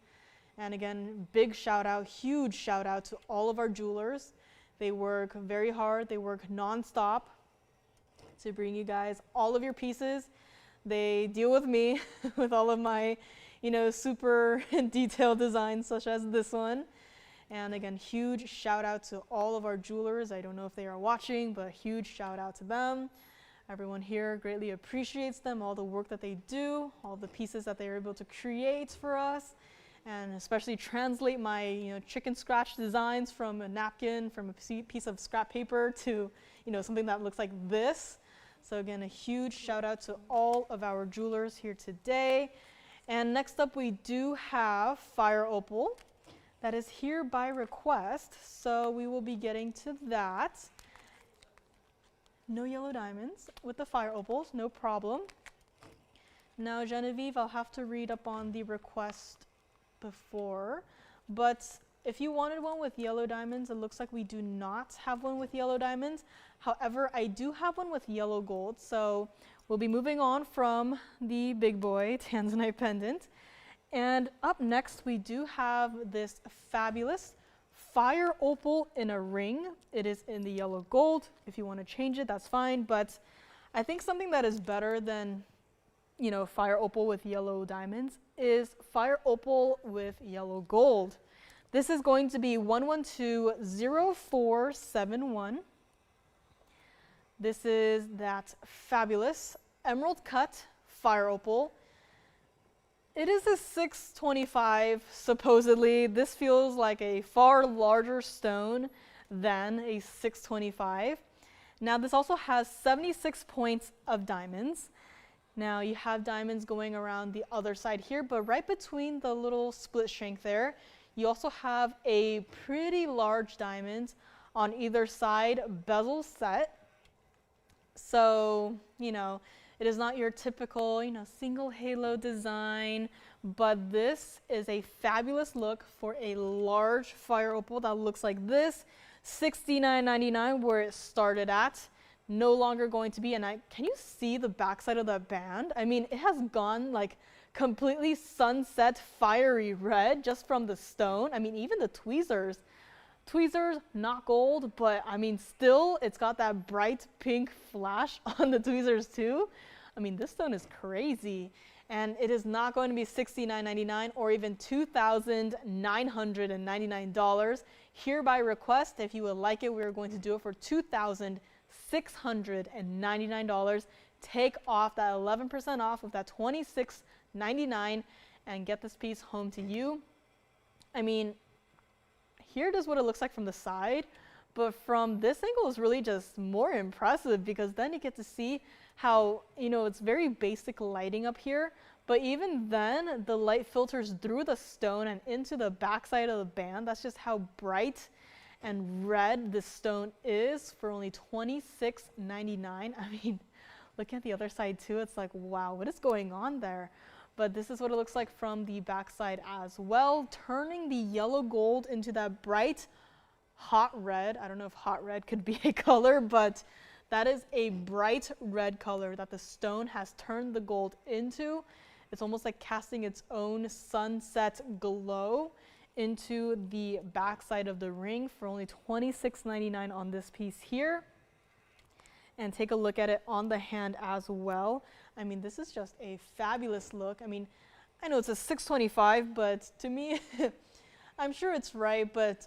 And again, big shout out, huge shout out to all of our jewelers. They work very hard. They work nonstop to bring you guys all of your pieces. They deal with me with all of my, you know, super detailed designs such as this one. And again, huge shout out to all of our jewelers. I don't know if they are watching, but huge shout out to them. Everyone here greatly appreciates them, all the work that they do, all the pieces that they're able to create for us, and especially translate my, you know, chicken scratch designs from a napkin, from a piece of scrap paper to, you know, something that looks like this. So again, a huge shout out to all of our jewelers here today. And next up, we do have fire opal. That is here by request, so we will be getting to that. No yellow diamonds with the fire opals, no problem. Now, Genevieve, I'll have to read up on the request before, but if you wanted one with yellow diamonds, it looks like we do not have one with yellow diamonds. However, I do have one with yellow gold, so we'll be moving on from the big boy Tanzanite pendant. And up next, we do have this fabulous fire opal in a ring. It is in the yellow gold. If you want to change it, that's fine. But I think something that is better than, you know, fire opal with yellow diamonds is fire opal with yellow gold. This is going to be 1120471. This is that fabulous emerald cut fire opal. It is a 625, supposedly. This feels like a far larger stone than a 625. Now, this also has 76 points of diamonds. Now, you have diamonds going around the other side here, but right between the little split shank there, you also have a pretty large diamond on either side bezel set. So, you know, it is not your typical, you know, single halo design, but this is a fabulous look for a large fire opal that looks like this. $69.99 where it started at, no longer going to be. And can you see the backside of that band? I mean, it has gone like completely sunset fiery red just from the stone. I mean, even the tweezers, not gold, but I mean, still, it's got that bright pink flash on the tweezers too. I mean, this stone is crazy. And it is not going to be $69.99 or even $2,999. Here by request, if you would like it, we are going to do it for $2,699. Take off that 11% off of that $26.99 and get this piece home to you. I mean, here is what it looks like from the side, but from this angle is really just more impressive because then you get to see how, you know, it's very basic lighting up here, But even then, the light filters through the stone and into the backside of the band. That's just how bright and red this stone is for only $26.99. I mean, look at the other side too. It's like, wow, what is going on there? But this is what it looks like from the backside as well, turning the yellow gold into that bright hot red. I don't know if hot red could be a color, but that is a bright red color that the stone has turned the gold into. It's almost like casting its own sunset glow into the backside of the ring for only $26.99 on this piece here. And take a look at it on the hand as well. I mean, this is just a fabulous look. I mean, I know it's a $6.25, but to me, I'm sure it's right, but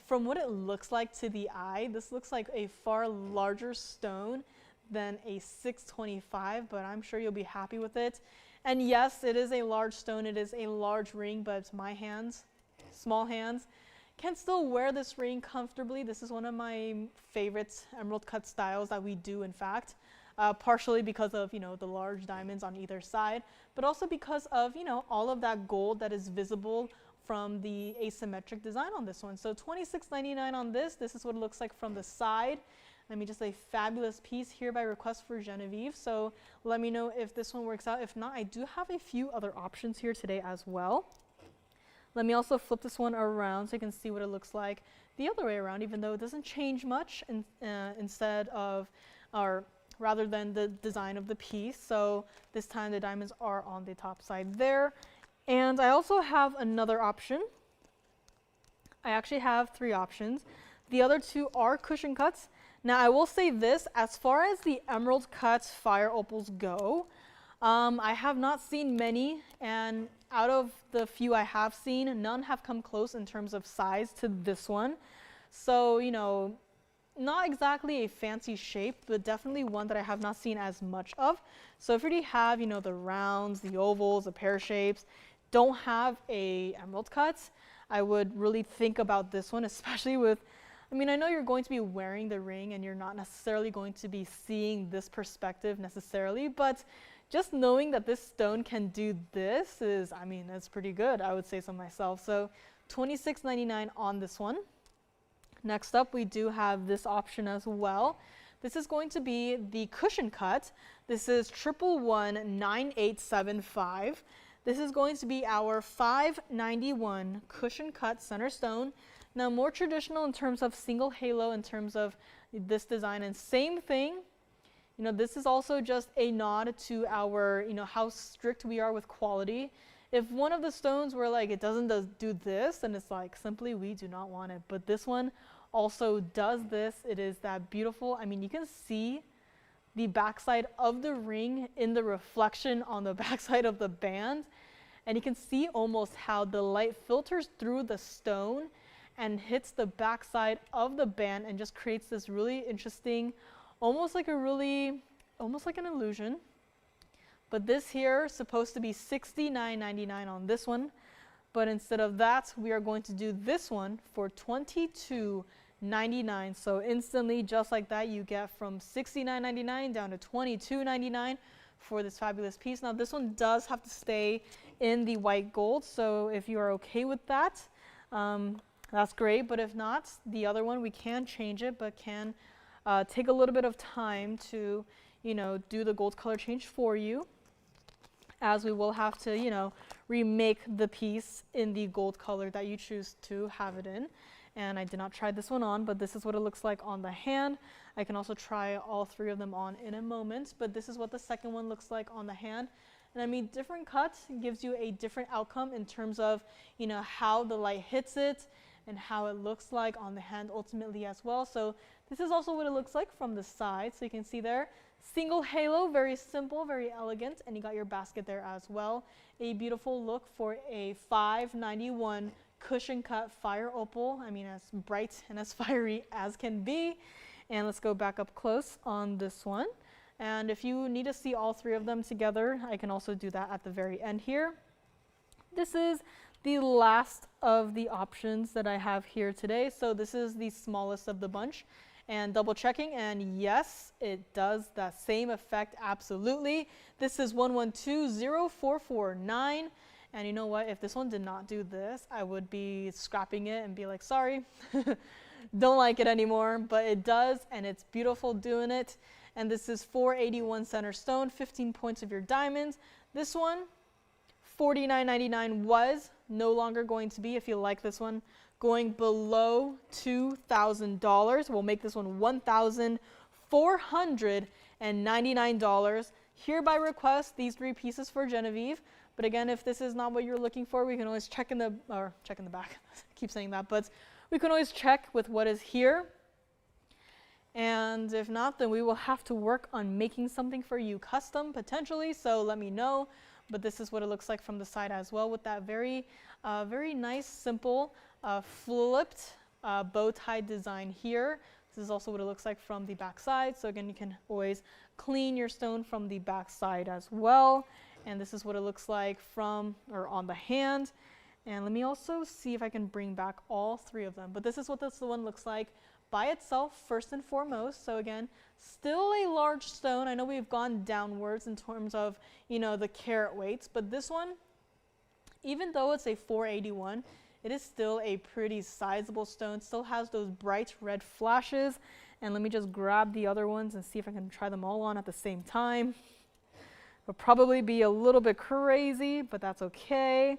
from what it looks like to the eye, this looks like a far larger stone than a $6.25, but I'm sure you'll be happy with it. And yes, it is a large stone, it is a large ring, but my hands, small hands, can still wear this ring comfortably. This is one of my favorite emerald cut styles that we do, in fact, partially because of, you know, the large diamonds on either side, but also because of, you know, all of that gold that is visible from the asymmetric design on this one. So $26.99 on this. This is what it looks like from the side. I mean, just a fabulous piece here by request for Genevieve. So let me know if this one works out. If not, I do have a few other options here today as well. Let me also flip this one around so you can see what it looks like the other way around, even though it doesn't change much instead of, or rather than the design of the piece. So this time the diamonds are on the top side there. And I also have another option. I actually have 3 options. The other 2 are cushion cuts. Now I will say this, as far as the emerald cut fire opals go, I have not seen many, and out of the few I have seen, none have come close in terms of size to this one. So, you know, not exactly a fancy shape, but definitely one that I have not seen as much of. So if you already have, you know, the rounds, the ovals, the pear shapes, don't have a emerald cut, I would really think about this one, especially with, I mean, I know you're going to be wearing the ring and you're not necessarily going to be seeing this perspective necessarily, but just knowing that this stone can do this is, I mean, that's pretty good, I would say so myself. So $26.99 on this one. Next up, we do have this option as well. This is going to be the cushion cut. This is 1119875. This is going to be our 591 cushion cut center stone. Now, more traditional in terms of single halo, in terms of this design, and same thing. You know, this is also just a nod to our, you know, how strict we are with quality. If one of the stones were like, it doesn't do this, then it's like, simply we do not want it. But this one also does this. It is that beautiful. I mean, you can see the backside of the ring in the reflection on the backside of the band. And you can see almost how the light filters through the stone and hits the backside of the band and just creates this really interesting, almost like an illusion. But this here is supposed to be $69.99 on this one. But instead of that, we are going to do this one for $22.99. So instantly, just like that, you get from $69.99 down to $22.99 for this fabulous piece. Now, this one does have to stay in the white gold. So if you are okay with that, that's great. But if not, the other one, we can change it, but can take a little bit of time to, you know, do the gold color change for you, as we will have to, you know, remake the piece in the gold color that you choose to have it in. And I did not try this one on, but this is what it looks like on the hand. I can also try all 3 of them on in a moment, but this is what the second one looks like on the hand. And I mean, different cuts gives you a different outcome in terms of, you know, how the light hits it and how it looks like on the hand ultimately as well. So this is also what it looks like from the side. So you can see there, single halo, very simple, very elegant, and you got your basket there as well. A beautiful look for a 591 cushion cut fire opal. I mean, as bright and as fiery as can be. And let's go back up close on this one. And if you need to see all 3 of them together, I can also do that at the very end here. This is the last of the options that I have here today. So this is the smallest of the bunch. and double checking, and yes, it does that same effect, absolutely. This is 1120449, and you know what, if this one did not do this, I would be scrapping it and be like, sorry, don't like it anymore, but it does, and it's beautiful doing it. And this is 481 center stone, 15 points of your diamonds. This one, $49.99 was no longer going to be, if you like this one, going below $2,000. We'll make this one $1,499. Hereby request these 3 pieces for Genevieve. But again, if this is not what you're looking for, we can always check in the back. I keep saying that, but we can always check with what is here. And if not, then we will have to work on making something for you custom potentially. So let me know. But this is what it looks like from the side as well, with that very nice, simple, flipped bow tie design here. This is also what it looks like from the back side. So again, you can always clean your stone from the back side as well. And this is what it looks like from or on the hand. And let me also see if I can bring back all 3 of them. But this is what this one looks like by itself, first and foremost. So again, still a large stone. I know we've gone downwards in terms of, you know, the carat weights, but this one, even though it's a 481, it is still a pretty sizable stone. Still has those bright red flashes. And let me just grab the other ones and see if I can try them all on at the same time. It'll probably be a little bit crazy, but that's okay.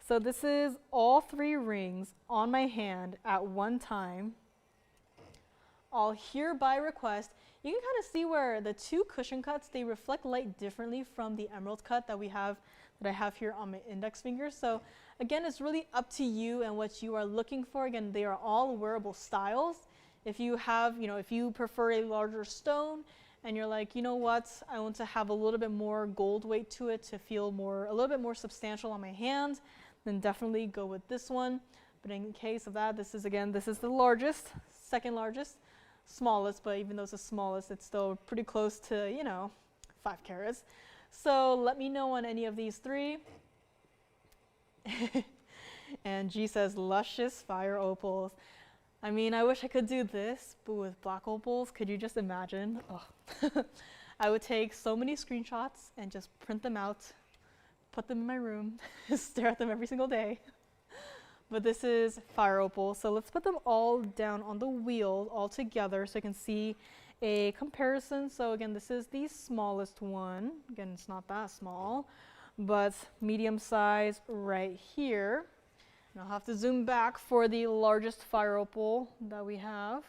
So this is all 3 rings on my hand at one time. All hereby request. You can kind of see where the 2 cushion cuts, they reflect light differently from the emerald cut that I have here on my index finger. So again, it's really up to you and what you are looking for. Again, they are all wearable styles. If you have, if you prefer a larger stone and you're like, you know what, I want to have a little bit more gold weight to it to feel a little bit more substantial on my hand, then definitely go with this one. But in case of that, this is the largest, second largest, smallest, but even though it's the smallest, it's still pretty close to, 5 carats. So let me know on any of these 3. And G says, luscious fire opals. I mean, I wish I could do this, but with black opals, could you just imagine? Oh. I would take so many screenshots and just print them out, put them in my room, stare at them every single day. But this is fire opal. So let's put them all down on the wheel all together so you can see a comparison. So again, this is the smallest one. Again, it's not that small, but medium size right here. And I'll have to zoom back for the largest fire opal that we have.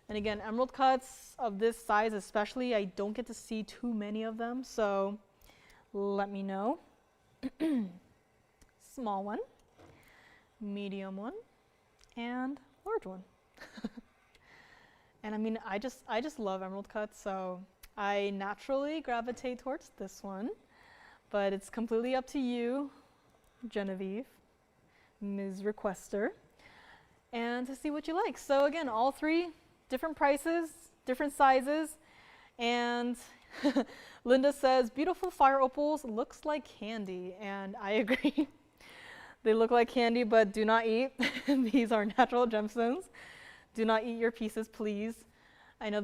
And again, emerald cuts of this size especially, I don't get to see too many of them. So let me know. Small one, medium one, and large one. And I mean, I just love emerald cuts, so I naturally gravitate towards this one, but it's completely up to you, Genevieve, Ms. Requester, and to see what you like. So again, all 3 different prices, different sizes, and Linda says, beautiful fire opals, looks like candy, and I agree. They look like candy, but do not eat. These are natural gemstones. Do not eat your pieces, please. I know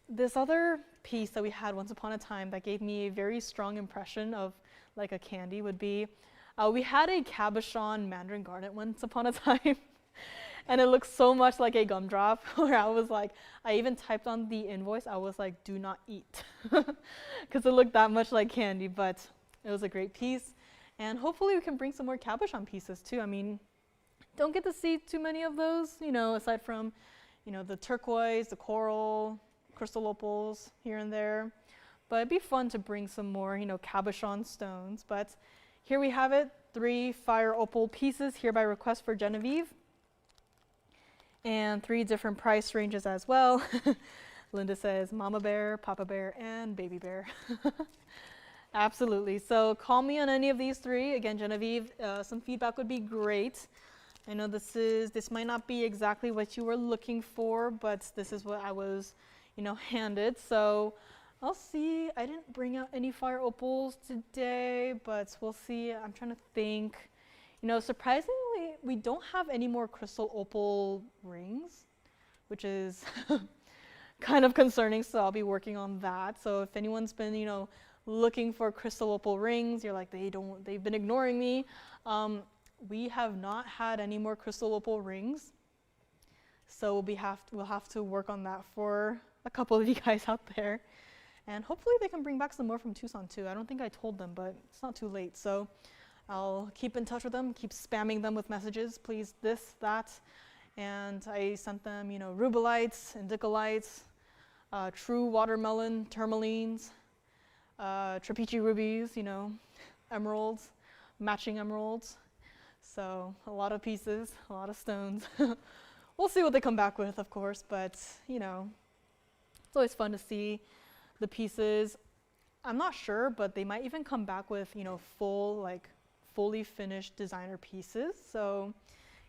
this other piece that we had once upon a time that gave me a very strong impression of like a candy would be, we had a cabochon mandarin garnet once upon a time. And it looks so much like a gumdrop where I was like, I even typed on the invoice, I was like, do not eat. Because it looked that much like candy, but it was a great piece. And hopefully we can bring some more cabochon pieces too. I mean, don't get to see too many of those, aside from, the turquoise, the coral, crystal opals here and there. But it'd be fun to bring some more, cabochon stones. But here we have it, 3 fire opal pieces here by request for Genevieve. And 3 different price ranges as well. Linda says mama bear, papa bear, and baby bear. Absolutely. So call me on any of these 3. Again, Genevieve, some feedback would be great. I know this might not be exactly what you were looking for, but this is what I was, handed. So I'll see. I didn't bring out any fire opals today, but we'll see. I'm trying to think. Surprisingly, we don't have any more crystal opal rings. which is kind of concerning, so I'll be working on that. So if anyone's been, looking for crystal opal rings, you're like, they've been ignoring me. We have not had any more crystal opal rings, so we'll have to work on that for a couple of you guys out there. And hopefully they can bring back some more from Tucson too. I don't think I told them, but it's not too late. So I'll keep in touch with them, keep spamming them with messages, please this, that. And I sent them, rubelites, indicolites, true watermelon, tourmalines, trapeachy rubies, emeralds, matching emeralds. So a lot of pieces, a lot of stones. We'll see what they come back with, of course, but it's always fun to see the pieces. I'm not sure, but they might even come back with, fully finished designer pieces. So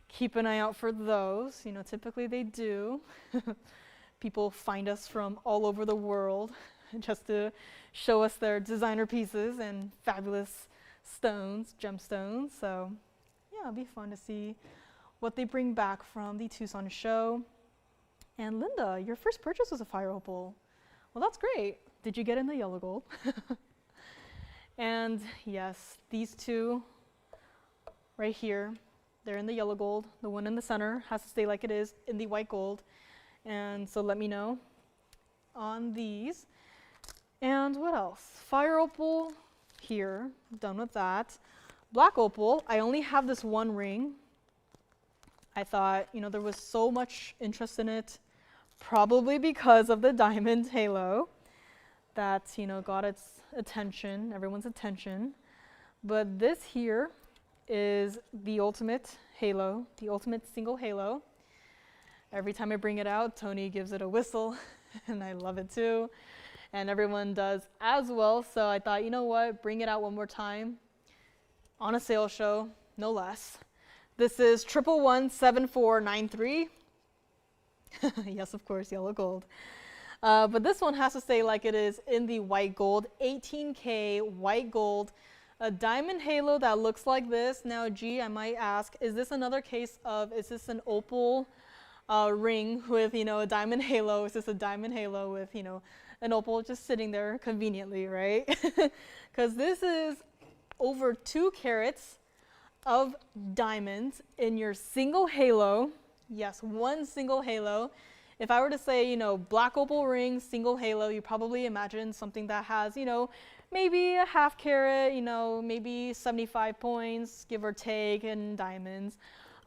keep an eye out for those. Typically they do. People find us from all over the world just to show us their designer pieces and fabulous stones, gemstones. So yeah, it'll be fun to see what they bring back from the Tucson show. And Linda, your first purchase was a fire opal. Well, that's great. Did you get in the yellow gold? And yes, these two right here, they're in the yellow gold. The one in the center has to stay like it is in the white gold. And so let me know on these. And what else? Fire opal here, done with that. Black opal, I only have this one ring. I thought, there was so much interest in it, probably because of the diamond halo that, got its attention, everyone's attention. But this here is the ultimate halo, the ultimate single halo. Every time I bring it out, Tony gives it a whistle, and I love it too. And everyone does as well. So I thought, bring it out one more time on a sale show, no less. This is 1117493. Yes, of course, yellow gold. But this one has to stay like it is in the white gold, 18K white gold, a diamond halo that looks like this. Now, I might ask, is this another case of, is this an opal ring with, a diamond halo? Is this a diamond halo with, an opal just sitting there conveniently, right? Because this is over 2 carats of diamonds in your single halo. Yes, one single halo. If I were to say, black opal ring, single halo, you probably imagine something that has, maybe a half carat, maybe 75 points, give or take, in diamonds.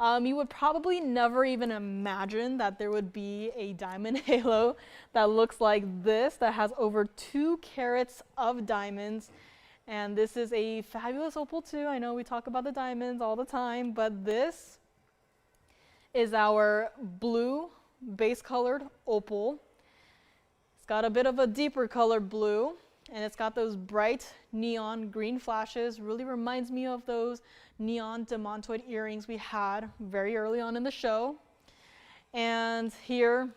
You would probably never even imagine that there would be a diamond halo that looks like this, that has over 2 carats of diamonds. And this is a fabulous opal too. I know we talk about the diamonds all the time, but this is our blue base colored opal. It's got a bit of a deeper colored blue, and it's got those bright neon green flashes. Really reminds me of those neon demantoid earrings we had very early on in the show. And here,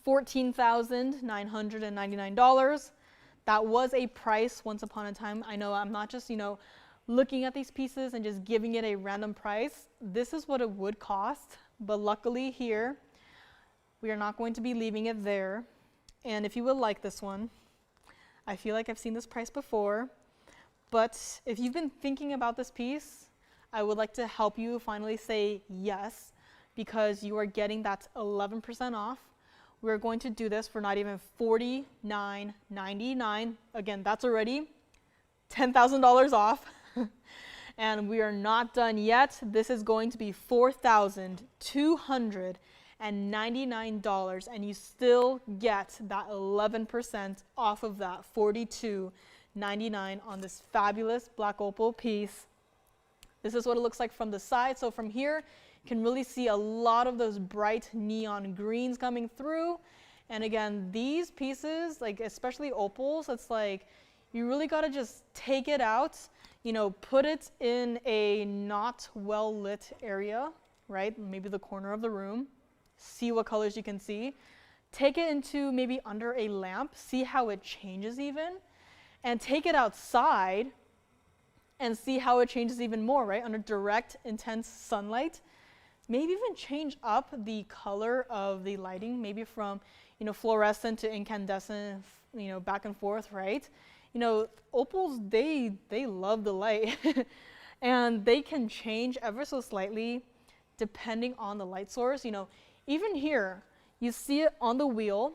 $14,999. That was a price once upon a time. I know I'm not just, looking at these pieces and just giving it a random price. This is what it would cost, but luckily here, we are not going to be leaving it there. And if you would like this one, I feel like I've seen this price before, but if you've been thinking about this piece, I would like to help you finally say yes, because you are getting that 11% off. We're going to do this for not even $49.99. Again, that's already $10,000 off. And we are not done yet. This is going to be $4,299, and you still get that 11% off of that $42.99 on this fabulous black opal piece. This is what it looks like from the side. So from here, you can really see a lot of those bright neon greens coming through. And again, these pieces, especially opals, it's like you really got to just take it out, put it in a not well lit area, right? Maybe the corner of the room. See what colors you can see. Take it into maybe under a lamp, see how it changes even, and take it outside and see how it changes even more, right? Under direct, intense sunlight. maybe even change up the color of the lighting, maybe from, fluorescent to incandescent, back and forth, right? Opals, they love the light and they can change ever so slightly depending on the light source. Even here, you see it on the wheel,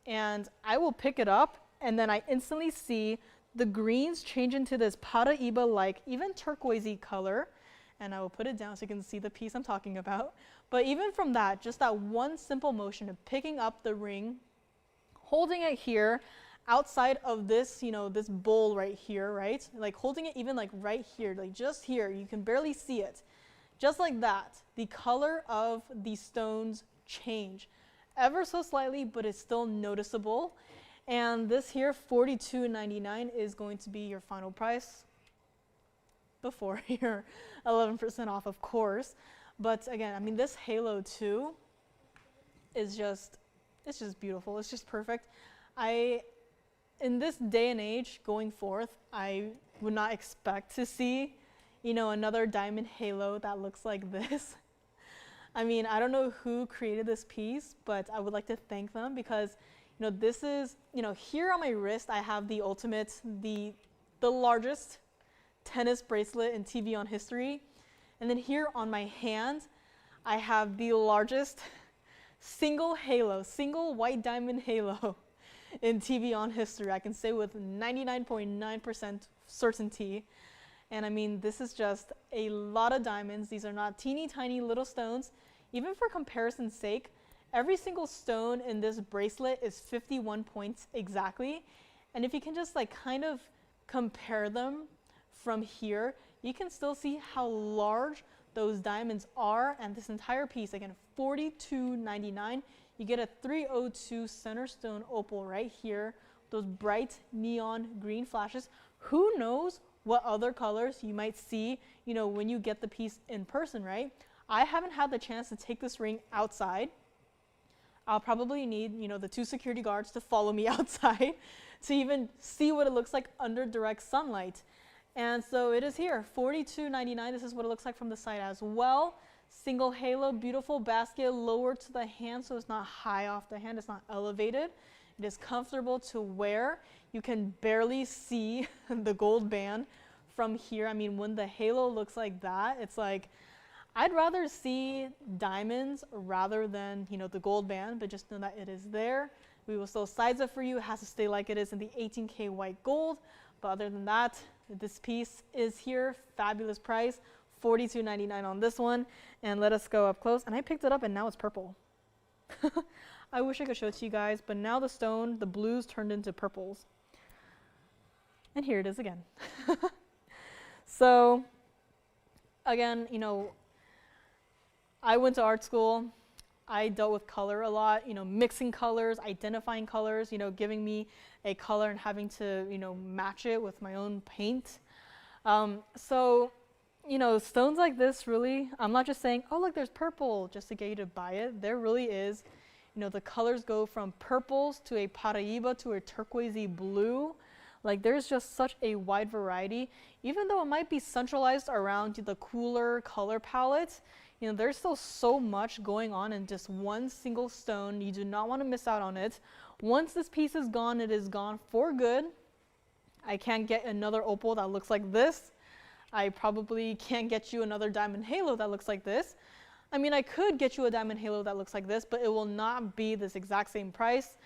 and I will pick it up, and then I instantly see the greens change into this Paraiba-like, even turquoisey color. And I will put it down so you can see the piece I'm talking about. But even from that, just that one simple motion of picking up the ring, holding it here, outside of this, this bowl right here, right? Like holding it even like right here, like just here, you can barely see it. Just like that, the color of the stones change ever so slightly, but it's still noticeable. And this here, $42.99, is going to be your final price before your 11% off, of course. But again, I mean, this halo too is just, it's just beautiful. It's just perfect. In this day and age going forth, I would not expect to see, another diamond halo that looks like this. I mean, I don't know who created this piece, but I would like to thank them because, this is, here on my wrist, I have the ultimate, the largest tennis bracelet in TVON history. And then here on my hand, I have the largest single white diamond halo in TVON history. I can say with 99.9% certainty. And I mean, this is just a lot of diamonds. These are not teeny tiny little stones. Even for comparison's sake, every single stone in this bracelet is 51 points exactly. And if you can just kind of compare them from here, you can still see how large those diamonds are. And this entire piece, again, $42.99. You get a 302 center stone opal right here, those bright neon green flashes. Who knows what other colors you might see, when you get the piece in person, right? I haven't had the chance to take this ring outside. I'll probably need, the 2 security guards to follow me outside to even see what it looks like under direct sunlight. And so it is here, $42.99. This is what it looks like from the side as well. Single halo, beautiful basket, lower to the hand, so it's not high off the hand, it's not elevated. It is comfortable to wear. You can barely see the gold band from here. I mean, when the halo looks like that, it's like, I'd rather see diamonds rather than, the gold band, but just know that it is there. We will still size it for you. It has to stay like it is in the 18K white gold. But other than that, this piece is here. Fabulous price, $42.99 on this one. And let us go up close. And I picked it up and now it's purple. I wish I could show it to you guys, but now the stone, the blues turned into purples. And here it is again. So again, I went to art school. I dealt with color a lot, mixing colors, identifying colors, giving me a color and having to, match it with my own paint. So, stones like this really, I'm not just saying, oh, look, there's purple just to get you to buy it. There really is, the colors go from purples to a Paraiba to a turquoisey blue. Like there's just such a wide variety. Even though it might be centralized around the cooler color palette, there's still so much going on in just one single stone. You do not want to miss out on it. Once this piece is gone, it is gone for good. I can't get another opal that looks like this. I probably can't get you another diamond halo that looks like this. I mean, I could get you a diamond halo that looks like this, but it will not be this exact same price.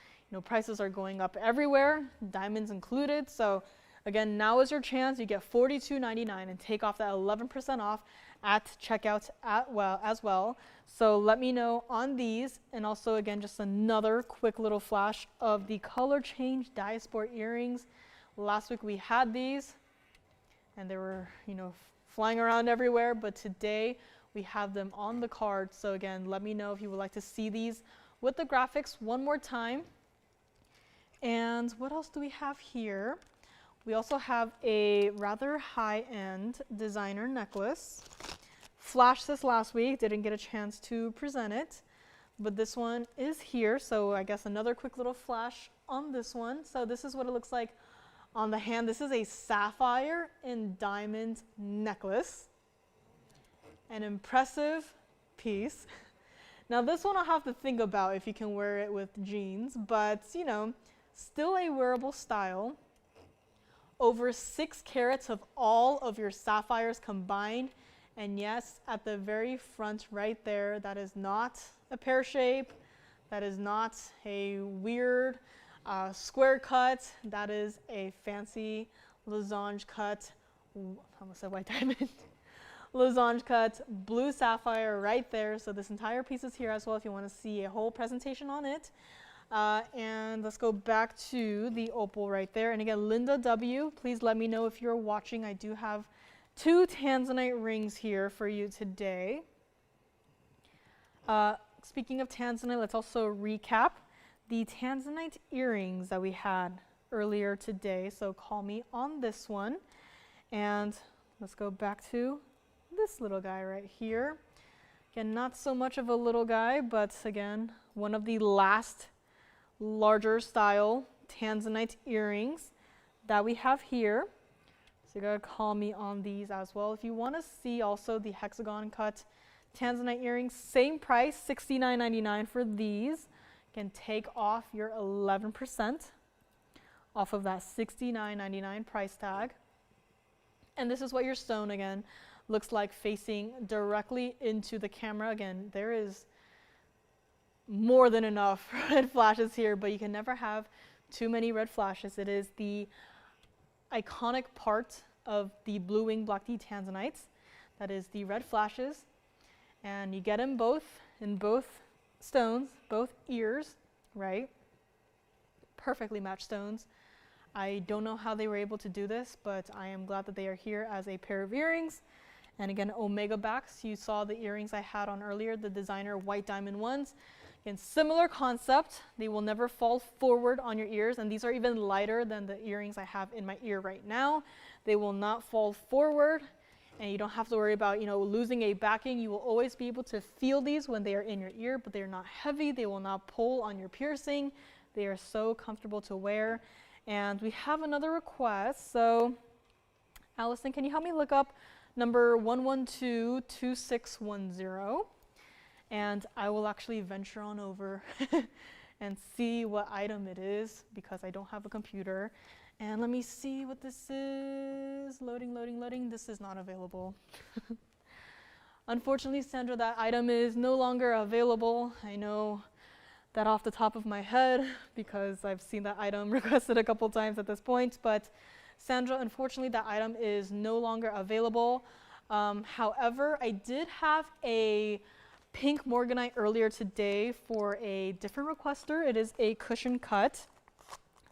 Prices are going up everywhere, diamonds included. So again, now is your chance. You get $42.99 and take off that 11% off at checkout as well. So let me know on these. And also, again, just another quick little flash of the color change Diasport earrings. Last week we had these and they were, flying around everywhere, but today we have them on the card. So again, let me know if you would like to see these with the graphics one more time. And what else do we have here? We also have a rather high-end designer necklace. Flashed this last week, didn't get a chance to present it, but this one is here. So I guess another quick little flash on this one. So this is what it looks like on the hand. This is a sapphire and diamond necklace. An impressive piece. Now this one I'll have to think about if you can wear it with jeans, but you know, still a wearable style. Over 6 carats of all of your sapphires combined. And yes, at the very front right there, that is not a pear shape. That is not a weird square cut. That is a fancy losange cut, I almost said white diamond. Losange cut blue sapphire right there. So this entire piece is here as well if you want to see a whole presentation on it. And let's go back to the opal right there. And again, Linda W., please let me know if you're watching. I do have 2 Tanzanite rings here for you today. Speaking of Tanzanite, let's also recap the Tanzanite earrings that we had earlier today. So call me on this one. And let's go back to this little guy right here. Again, not so much of a little guy, but again, one of the last larger style Tanzanite earrings that we have here. So you gotta call me on these as well. If you want to see also the hexagon cut Tanzanite earrings, same price, $69.99 for these. You can take off your 11% off of that $69.99 price tag. And this is what your stone again looks like facing directly into the camera. Again, there is more than enough red flashes here, but you can never have too many red flashes. It is the iconic part of the blue wing block D Tanzanites. That is the red flashes. And you get them both in both stones, both ears, right? Perfectly matched stones. I don't know how they were able to do this, but I am glad that they are here as a pair of earrings. And again, omega backs. You saw the earrings I had on earlier, the designer white diamond ones. Again, similar concept. They will never fall forward on your ears, and these are even lighter than the earrings I have in my ear right now. They will not fall forward, and you don't have to worry about, losing a backing. You will always be able to feel these when they are in your ear, but they are not heavy. They will not pull on your piercing. They are so comfortable to wear. And we have another request. So, Allison, can you help me look up number 1122610? And I will actually venture on over and see what item it is because I don't have a computer. And let me see what this is. Loading, loading, loading. This is not available. Unfortunately, Sandra, that item is no longer available. I know that off the top of my head because I've seen that item requested a couple times at this point. But Sandra, unfortunately, that item is no longer available. However, I did have a pink morganite earlier today for a different requester. It is a cushion cut.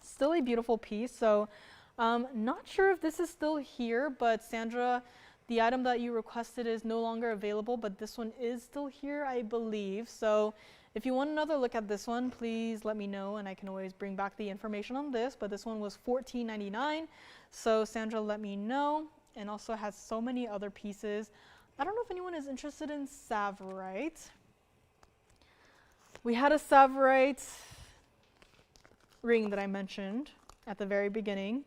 Still a beautiful piece. So not sure if this is still here, but Sandra, the item that you requested is no longer available, but this one is still here, I believe. So if you want another look at this one, please let me know and I can always bring back the information on this, but this one was $14.99. So Sandra, let me know, and also has so many other pieces. I don't know if anyone is interested in Tsavorite. We had a Tsavorite ring that I mentioned at the very beginning.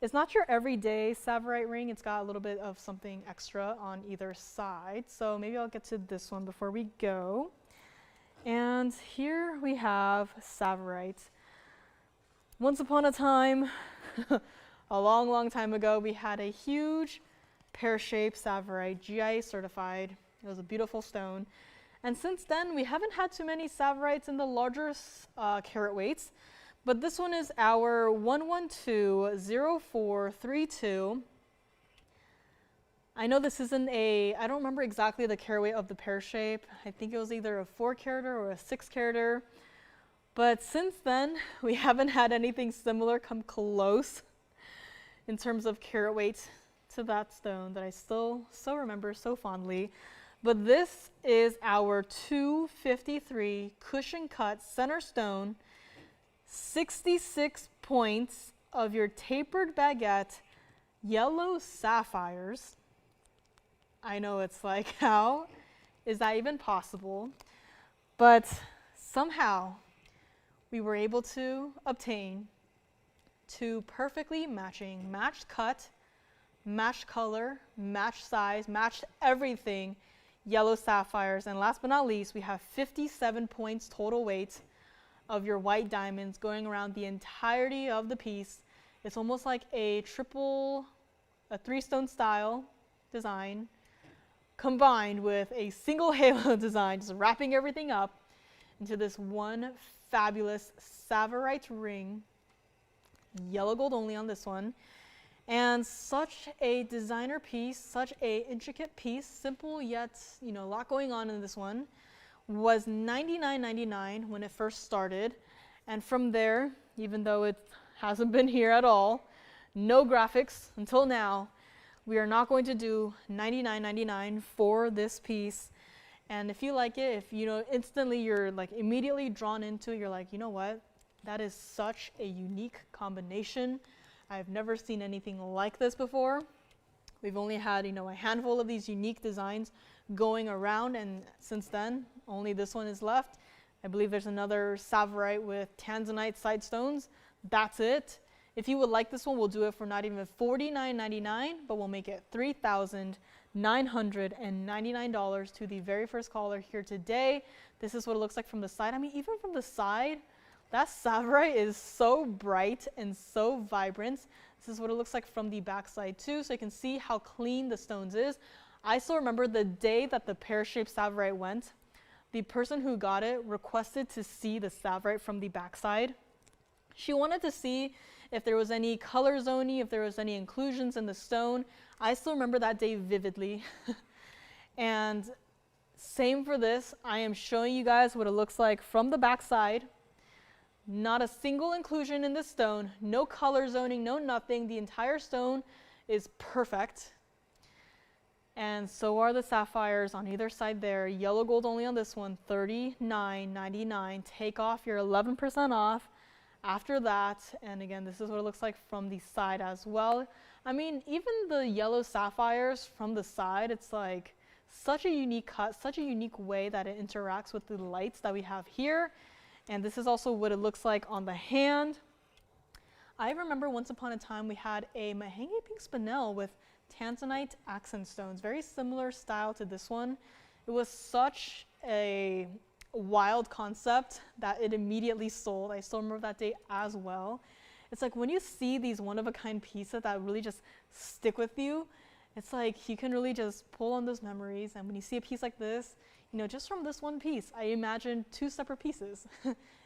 It's not your everyday Tsavorite ring. It's got a little bit of something extra on either side. So maybe I'll get to this one before we go. And here we have Tsavorite. Once upon a time, a long, long time ago, we had a huge pear-shaped Tsavorite, GIA certified. It was a beautiful stone. And since then, we haven't had too many Tsavorite in the larger carat weights. But this one is our 1120432. I know this isn't I don't remember exactly the carat weight of the pear shape. I think it was either a 4-carater or a 6-carater. But since then, we haven't had anything similar come close in terms of carat weight to that stone that I still so remember so fondly. But this is our 253 cushion cut center stone, 66 points of your tapered baguette yellow sapphires. I know it's like, how is that even possible? But somehow we were able to obtain 2 perfectly matched cut, matched color, matched size, matched everything, yellow sapphires, and last but not least, we have 57 points total weight of your white diamonds going around the entirety of the piece. It's almost like a three-stone style design combined with a single halo design, just wrapping everything up into this one fabulous Tsavorite ring, yellow gold only on this one. And such a designer piece, such a intricate piece, simple yet, a lot going on in this one, was $99.99 when it first started. And from there, even though it hasn't been here at all, no graphics until now, we are not going to do $99.99 for this piece. And if you like it, if instantly you're like immediately drawn into it, you're like, you know what, that is such a unique combination. I've never seen anything like this before. We've only had, a handful of these unique designs going around, and since then, only this one is left. I believe there's another Tsavorite with Tanzanite side stones. That's it. If you would like this one, we'll do it for not even $49.99, but we'll make it $3,999 to the very first caller here today. This is what it looks like from the side. I mean, even from the side, that Tsavorite is so bright and so vibrant. This is what it looks like from the backside too, so you can see how clean the stones is. I still remember the day that the pear-shaped Tsavorite went. The person who got it requested to see the Tsavorite from the backside. She wanted to see if there was any color zoning, if there was any inclusions in the stone. I still remember that day vividly. And same for this. I am showing you guys what it looks like from the backside. Not a single inclusion in the stone, no color zoning, no nothing. The entire stone is perfect. And so are the sapphires on either side there. Yellow gold only on this one, $39.99. Take off your 11% off after that. And again, this is what it looks like from the side as well. I mean, even the yellow sapphires from the side, it's like such a unique cut, such a unique way that it interacts with the lights that we have here. And this is also what it looks like on the hand. I remember once upon a time we had a mahogany pink spinel with Tanzanite accent stones, very similar style to this one. It was such a wild concept that it immediately sold. I still remember that day as well. It's like when you see these one-of-a-kind pieces that really just stick with you, it's like you can really just pull on those memories. And when you see a piece like this, just from this one piece, I imagine two separate pieces.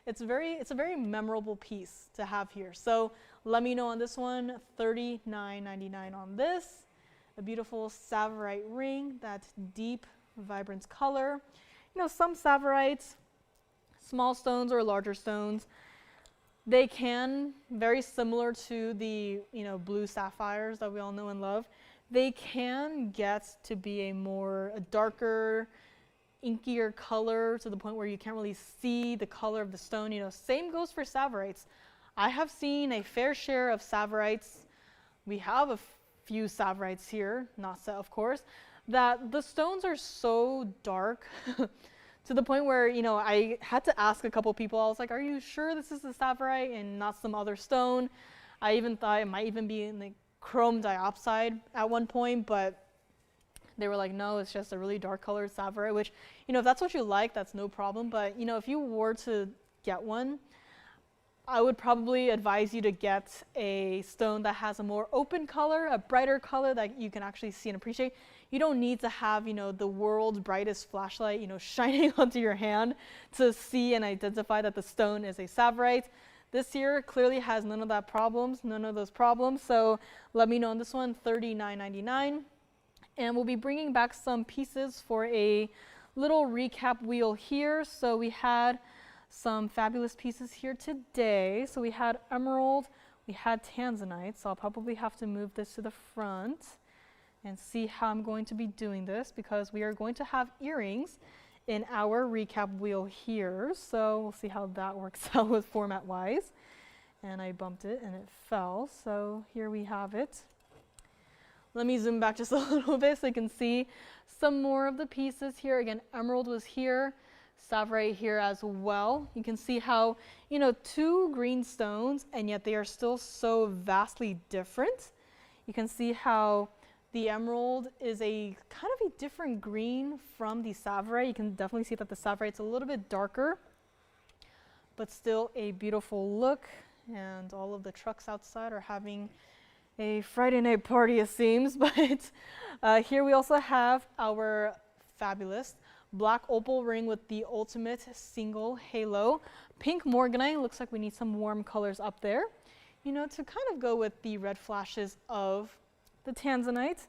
It's a very memorable piece to have here. So let me know on this one, $39.99 on this. A beautiful Tsavorite ring, that deep, vibrant color. Some Tsavorites, small stones or larger stones, they can, very similar to the blue sapphires that we all know and love, they can get to be a darker, inkier color to the point where you can't really see the color of the stone. Same goes for Tsavorites. I have seen a fair share of Tsavorites. We have a few Tsavorites here, not set of course, that the stones are so dark to the point where, I had to ask a couple people. I was like, are you sure this is a Tsavorite and not some other stone? I even thought it might even be in the chrome diopside at one point, but they were like, no, it's just a really dark colored Tsavorite, which, if that's what you like, that's no problem. But, if you were to get one, I would probably advise you to get a stone that has a more open color, a brighter color that you can actually see and appreciate. You don't need to have, the world's brightest flashlight, shining onto your hand to see and identify that the stone is a Tsavorite. This here clearly has none of those problems. So let me know on this one, $39.99. And we'll be bringing back some pieces for a little recap wheel here. So we had some fabulous pieces here today. So we had emerald, we had Tanzanite. So I'll probably have to move this to the front and see how I'm going to be doing this, because we are going to have earrings in our recap wheel here. So we'll see how that works out with format wise. And I bumped it and it fell. So here we have it. Let me zoom back just a little bit so you can see some more of the pieces here. Again, emerald was here, Tsavorite here as well. You can see how, two green stones, and yet they are still so vastly different. You can see how The emerald is a kind of a different green from the sapphire. You can definitely see that the sapphire is a little bit darker, but still a beautiful look. And all of the trucks outside are having a Friday night party, it seems. But here we also have our fabulous black opal ring with the ultimate single halo. Pink morganite, looks like we need some warm colors up there, you know, to kind of go with the red flashes of the Tanzanite.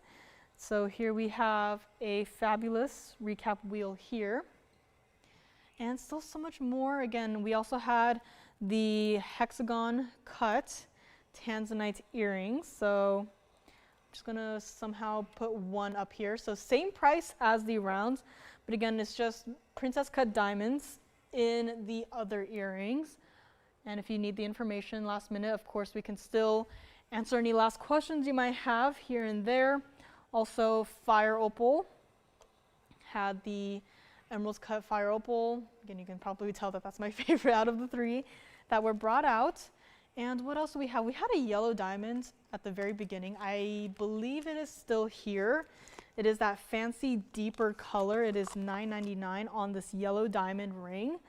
So here we have a fabulous recap wheel here. And still so much more. Again, we also had the hexagon cut Tanzanite earrings. So I'm just gonna somehow put one up here. So same price as the rounds, but again, it's just princess cut diamonds in the other earrings. And if you need the information last minute, of course, we can still answer any last questions you might have here and there. Also, fire opal had the emeralds cut fire opal. Again, you can probably tell that that's my favorite out of the three that were brought out. And what else do we have? We had a yellow diamond at the very beginning. I believe it is still here. It is that fancy deeper color. It is $9.99 on this yellow diamond ring.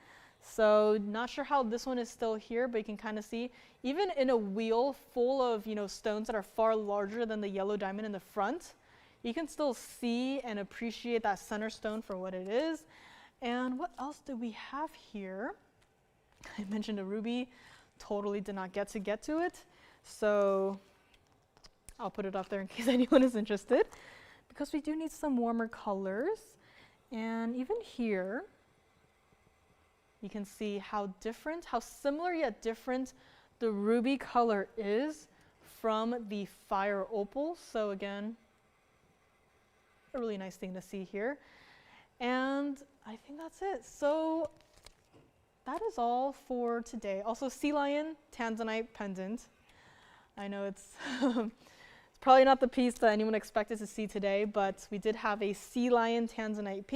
So not sure how this one is still here, but you can kind of see even in a wheel full of, you know, stones that are far larger than the yellow diamond in the front, you can still see and appreciate that center stone for what it is. And what else do we have here? I mentioned a ruby, totally did not get to it. So I'll put it up there in case anyone is interested, because we do need some warmer colors. And even here, you can see how different, how similar yet different the ruby color is from the fire opal. So again, a really nice thing to see here. And I think that's it. So that is all for today. Also, sea lion Tanzanite pendant. I know it's it's probably not the piece that anyone expected to see today, but we did have a sea lion Tanzanite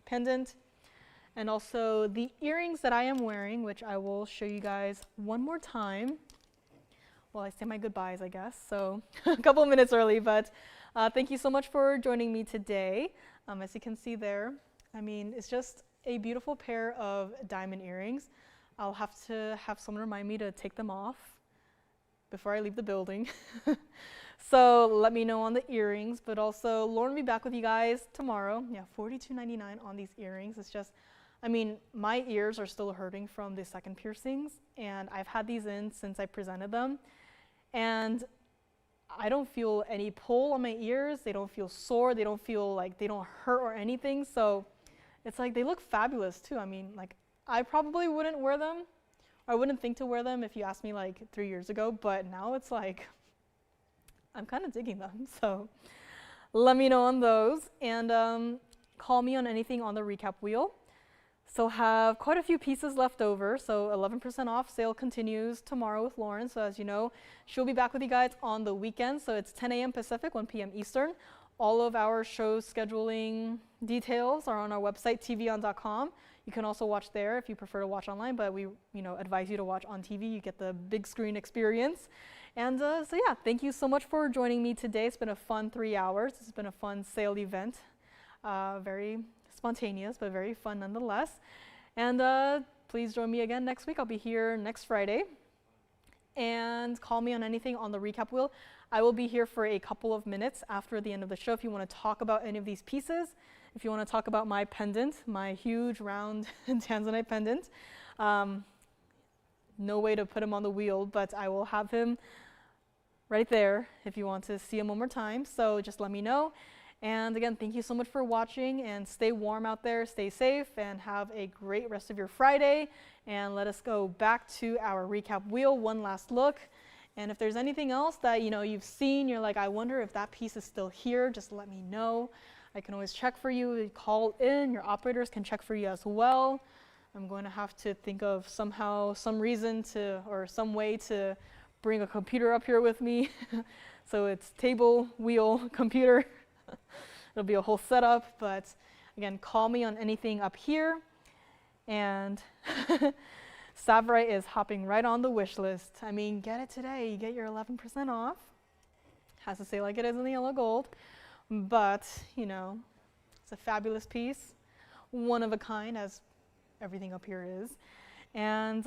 pendant. And also the earrings that I am wearing, which I will show you guys one more time. Well, I say my goodbyes, I guess, so a couple of minutes early, but thank you so much for joining me today. As you can see there, I mean, it's just a beautiful pair of diamond earrings. I'll have to have someone remind me to take them off before I leave the building. So let me know on the earrings, but also Lauren will be back with you guys tomorrow. Yeah, $42.99 on these earrings. It's just, I mean, my ears are still hurting from the second piercings, and I've had these in since I presented them, and I don't feel any pull on my ears. They don't feel sore. They don't feel like they don't hurt or anything. So it's like they look fabulous too. I mean, like I probably wouldn't wear them. I wouldn't think to wear them if you asked me like 3 years ago, but now it's like I'm kind of digging them. So let me know on those, and call me on anything on the recap wheel. So have quite a few pieces left over. So 11% off sale continues tomorrow with Lauren. So as you know, she'll be back with you guys on the weekend. So it's 10 a.m. Pacific, 1 p.m. Eastern. All of our show scheduling details are on our website, TVON.com. You can also watch there if you prefer to watch online, but we advise you to watch on TV. You get the big screen experience. And so yeah, thank you so much for joining me today. It's been a fun 3 hours. It's been a fun sale event. Very spontaneous, but very fun nonetheless. And please join me again next week. I'll be here next Friday. And call me on anything on the recap wheel. I will be here for a couple of minutes after the end of the show if you want to talk about any of these pieces. If you want to talk about my pendant, my huge round Tanzanite pendant. No way to put him on the wheel, but I will have him right there if you want to see him one more time. So just let me know. And again, thank you so much for watching, and stay warm out there, stay safe, and have a great rest of your Friday. And let us go back to our recap wheel, one last look. And if there's anything else that you've seen, you're like, I wonder if that piece is still here, just let me know. I can always check for you, call in, your operators can check for you as well. I'm going to have to think of somehow, some reason to, or some way to bring a computer up here with me. So it's table, wheel, computer. It'll be a whole setup, but again, call me on anything up here. And Sapphire is hopping right on the wish list. I mean, get it today. You get your 11% off. Has to say like it is in the yellow gold. but you know, it's a fabulous piece, one of a kind, as everything up here is. And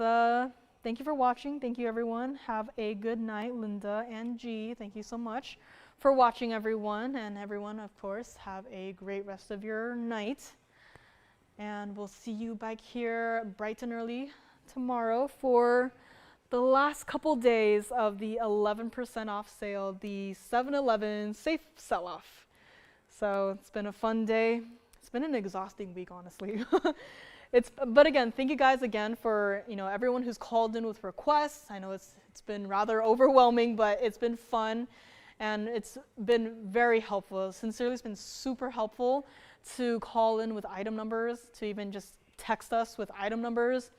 thank you for watching. Thank you, everyone. Have a good night, Linda and G. Thank you so much for watching, everyone. And everyone, of course, have a great rest of your night. And we'll see you back here bright and early tomorrow for the last couple days of the 11% off sale, the 7-Eleven safe sell-off. So it's been a fun day. It's been an exhausting week, honestly. But again, thank you guys again for everyone who's called in with requests. I know it's been rather overwhelming, but it's been fun, and it's been very helpful. Sincerely, it's been super helpful to call in with item numbers, to even just text us with item numbers.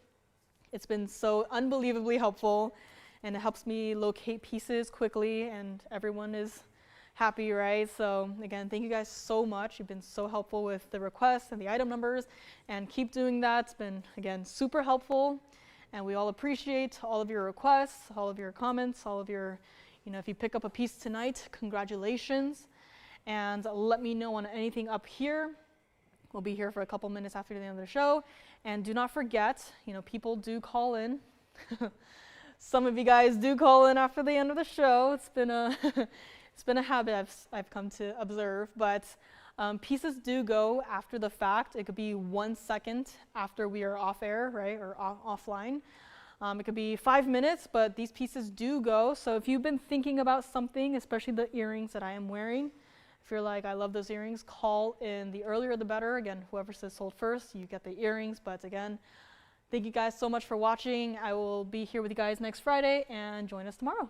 It's been so unbelievably helpful, and it helps me locate pieces quickly, and everyone is happy, right? So again, thank you guys so much. You've been so helpful with the requests and the item numbers, and keep doing that. It's been, again, super helpful, and we all appreciate all of your requests, all of your comments, all of your, if you pick up a piece tonight, congratulations. And let me know on anything up here. We'll be here for a couple minutes after the end of the show. And do not forget, people do call in. Some of you guys do call in after the end of the show. It's been a it's been a habit I've come to observe, but pieces do go after the fact. It could be 1 second after we are off air, right, or offline. It could be 5 minutes, but these pieces do go. So if you've been thinking about something, especially the earrings that I am wearing, if you're like, I love those earrings, call in. The earlier the better. Again, whoever says sold first, you get the earrings. But again, thank you guys so much for watching. I will be here with you guys next Friday, and join us tomorrow.